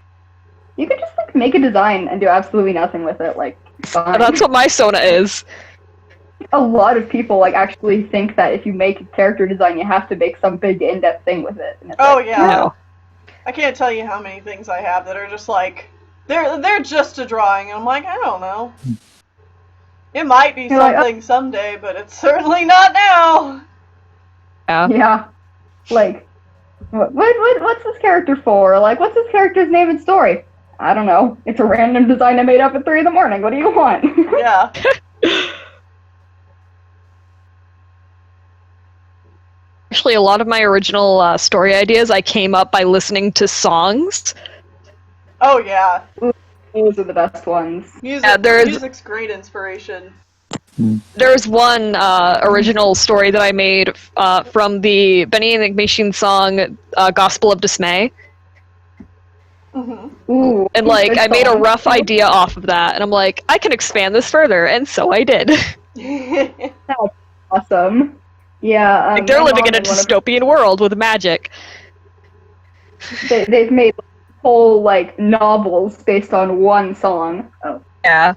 S3: you can just, like, make a design and do absolutely nothing with it. Like, fine.
S4: That's what my Sona is.
S3: A lot of people, like, actually think that if you make a character design, you have to make some big in-depth thing with it. And it's like,
S2: yeah.
S3: no.
S2: I can't tell you how many things I have that are just like, they're just a drawing. I'm like, I don't know. It might be
S3: You're like,
S2: something someday, but it's certainly not now.
S4: Yeah.
S3: Yeah. Like, what's this character for? Like, what's this character's name and story? I don't know. It's a random design I made up at 3 in the morning. What do you want?
S2: Yeah.
S4: Actually, a lot of my original story ideas I came up by listening to songs.
S2: Oh yeah.
S3: Those are the best ones.
S2: Music's great inspiration.
S4: There's one original story that I made from the Benny and the Machine song "Gospel of Dismay."
S2: Mm-hmm.
S3: Ooh.
S4: And like,
S3: good
S4: I made a
S3: song.
S4: rough idea off of that, and I'm like, I can expand this further, and so I did.
S3: Awesome. Yeah.
S4: Like, they're
S3: my
S4: living
S3: mom
S4: in a
S3: and one of-
S4: dystopian world with magic.
S3: They've made whole like novels based on one song. Oh.
S4: Yeah.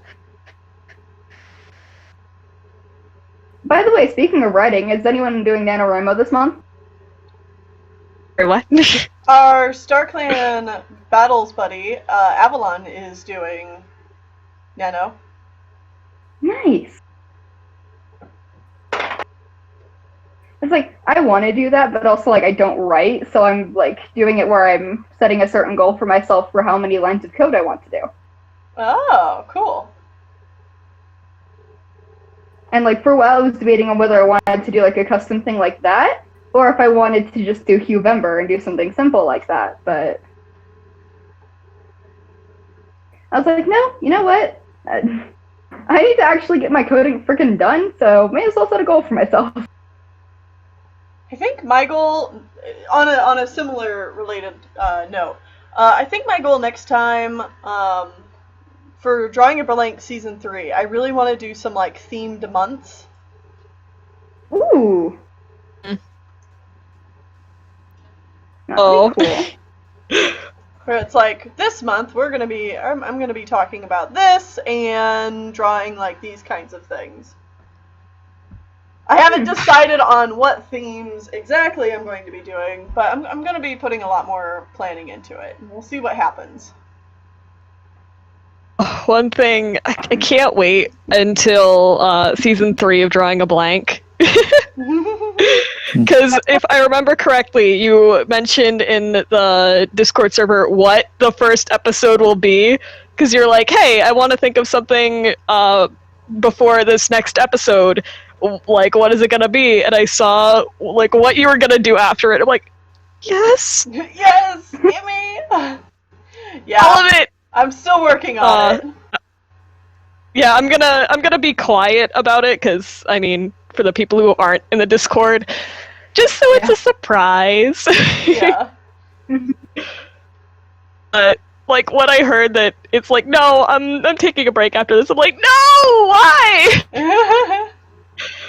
S3: By the way, speaking of writing, is anyone doing NaNoWriMo this month?
S4: Or what?
S2: Our StarClan Battles buddy, Avalon, is doing Nano.
S3: Nice. It's like, I want to do that, but also, like, I don't write, so I'm, like, doing it where I'm setting a certain goal for myself for how many lines of code I want to do.
S2: Oh, cool.
S3: And, like, for a while I was debating on whether I wanted to do, like, a custom thing like that, or if I wanted to just do Huevember and do something simple like that, but... I was like, no, you know what? I need to actually get my coding freaking done, so may as well set a goal for myself.
S2: I think my goal, on a similar related note, I think my goal next time for Drawing a Blank Season 3, I really want to do some like themed months.
S3: Ooh.
S4: Oh.
S3: Cool.
S2: Where it's like, this month I'm gonna be talking about this and drawing like these kinds of things. I haven't decided on what themes exactly I'm going to be doing, but I'm going to be putting a lot more planning into it. We'll see what happens.
S4: One thing, I can't wait until season 3 of Drawing a Blank. Because if I remember correctly, you mentioned in the Discord server what the first episode will be. Because you're like, hey, I want to think of something before this next episode. Like, what is it gonna be? And I saw like what you were gonna do after it. I'm like, yes,
S2: yes, gimme. Yeah,
S4: all of it.
S2: I'm still working on it.
S4: Yeah, I'm gonna be quiet about it because I mean, for the people who aren't in the Discord, just so it's a surprise.
S2: Yeah.
S4: But like when I heard that it's like, no, I'm taking a break after this. I'm like, no, why?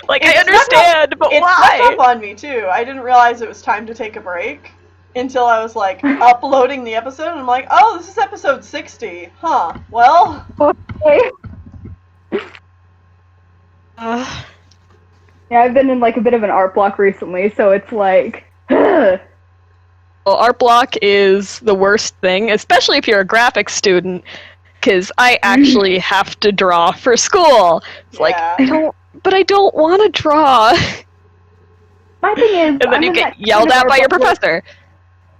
S4: Like, I understand, but
S2: it
S4: why?
S2: It snuck up on me, too. I didn't realize it was time to take a break until I was, like, uploading the episode, and I'm like, oh, this is episode 60. Huh. Well.
S3: Okay. Yeah, I've been in, like, a bit of an art block recently, so it's like,
S4: Well, art block is the worst thing, especially if you're a graphics student, because I actually have to draw for school. It's like, I don't want to draw.
S3: My thing is,
S4: and then you get yelled at by your professor.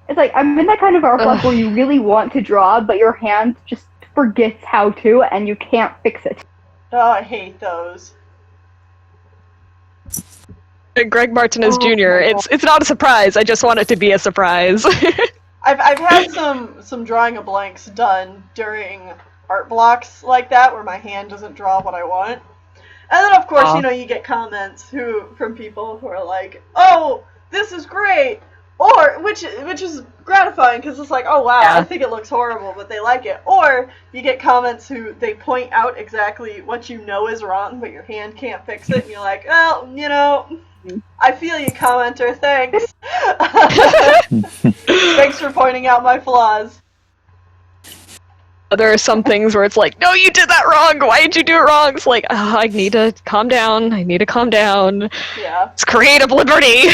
S3: It's like, I'm in that kind of art block where you really want to draw, but your hand just forgets how to, and you can't fix it.
S2: Oh, I hate those.
S4: Greg Martinez Jr. It's not a surprise. I just want it to be a surprise.
S2: I've had some drawing of blanks done during art blocks like that, where my hand doesn't draw what I want. And then, of course, you know, you get comments from people who are like, "Oh, this is great," or which is gratifying because it's like, "Oh wow, I think it looks horrible, but they like it." Or you get comments who they point out exactly what you know is wrong, but your hand can't fix it, and you're like, "Well, you know, I feel you, commenter. Thanks. Thanks for pointing out my flaws."
S4: There are some things where it's like, no, you did that wrong. Why did you do it wrong? It's like, I need to calm down.
S2: Yeah.
S4: It's creative liberty.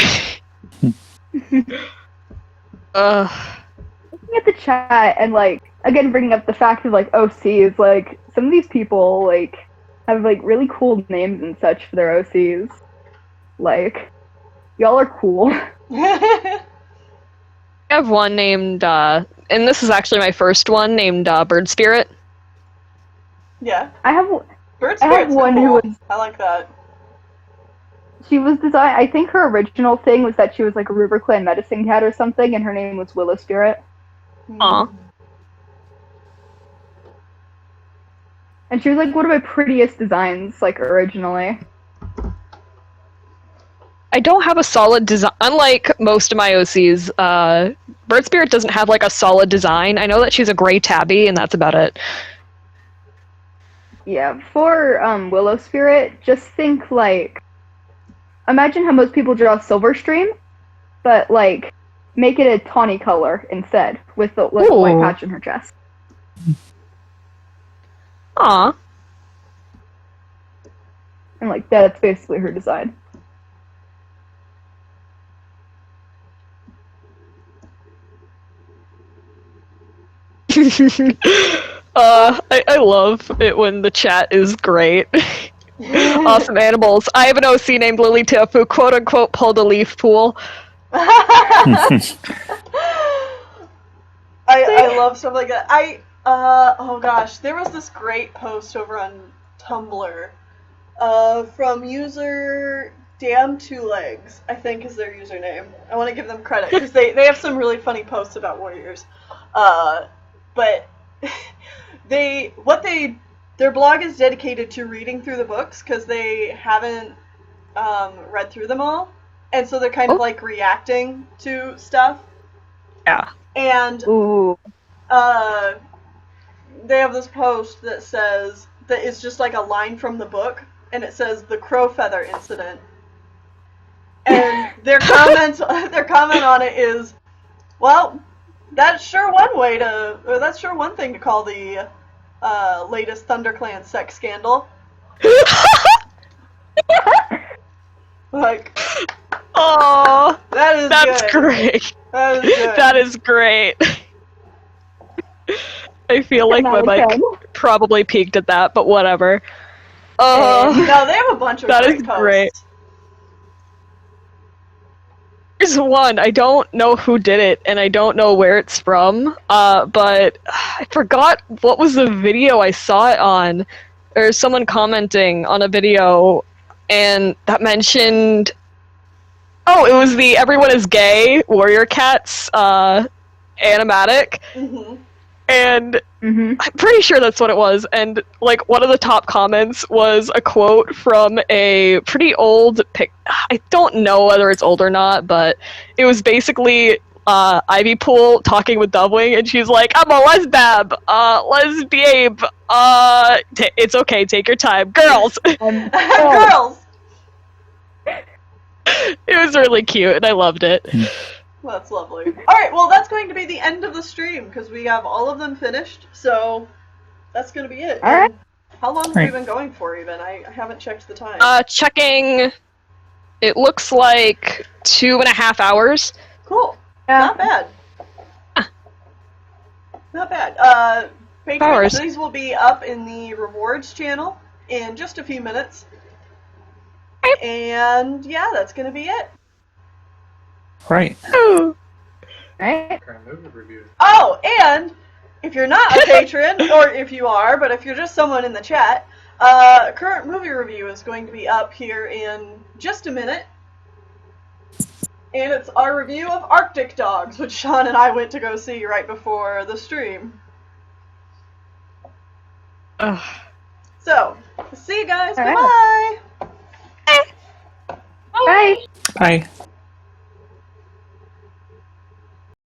S3: Looking at the chat and, like, again, bringing up the fact of, like, OCs, like, some of these people, like, have like really cool names and such for their OCs. Like, y'all are cool.
S4: I have one named, and this is actually my first one, named Bird Spirit.
S2: Yeah.
S3: I have
S2: Bird
S3: I have
S2: Spirit's
S3: one
S2: cool.
S3: who was.
S2: I like that.
S3: She was designed. I think her original thing was that she was like a River Clan medicine cat or something, and her name was Willow Spirit.
S4: Aw.
S3: And she was like one of my prettiest designs, like originally.
S4: I don't have a solid design. Unlike most of my OCs, Bird Spirit doesn't have like a solid design. I know that she's a gray tabby, and that's about it.
S3: Yeah, for Willow Spirit, just think like, imagine how most people draw Silverstream, but like make it a tawny color instead, with the like, white
S4: Ooh.
S3: patch in her chest.
S4: Aw.
S3: And like that's basically her design.
S4: I love it when the chat is great. Awesome animals. I have an OC named Lily Tiff who quote unquote pulled a leaf pool.
S2: I love stuff like that. Oh gosh, there was this great post over on Tumblr from user Damn Two Legs, I think is their username. I want to give them credit because they have some really funny posts about warriors. But their blog is dedicated to reading through the books because they haven't read through them all, and so they're kind of like reacting to stuff.
S4: Yeah.
S2: And
S3: Ooh.
S2: they have this post that says that is just like a line from the book, and it says the crow feather incident. And their comment on it is, well, that's sure one thing to call the latest ThunderClan sex scandal. Like,
S4: Oh,
S2: that's
S4: that's
S2: good.
S4: great.
S2: That is good.
S4: That is great. I feel like my mic probably peaked at that, but whatever.
S2: No, they have a bunch of
S4: that
S2: great
S4: is
S2: posts.
S4: great. There's one, I don't know who did it, and I don't know where it's from, but I forgot what was the video I saw it on, or someone commenting on a video, and that mentioned, oh, it was the Everyone is Gay Warrior Cats animatic, and I'm pretty sure that's what it was, and like one of the top comments was a quote from a pretty old I don't know whether it's old or not, but it was basically Ivy Pool talking with Dovewing, and she's like, I'm a lesbab, lesbiabe, it's okay, take your time, girls.
S2: Girls.
S4: It was really cute, and I loved it.
S2: Well, that's lovely. Alright, well, that's going to be the end of the stream, because we have all of them finished, so that's going to be it.
S3: Alright.
S2: How long have we been going for, even? I haven't checked the time.
S4: Checking, it looks like 2.5 hours.
S2: Cool.
S3: Yeah.
S2: Not bad. Not bad. Patrons,
S4: Hours.
S2: these will be up in the rewards channel in just a few minutes. And yeah, that's going to be it.
S8: Right.
S3: Right?
S1: Current movie review.
S2: Oh, and if you're not a patron, or if you are, but if you're just someone in the chat, current movie review is going to be up here in just a minute. And it's our review of Arctic Dogs, which Sean and I went to go see right before the stream. So, see you guys.
S3: All right.
S2: Bye-bye.
S3: Bye.
S8: Bye.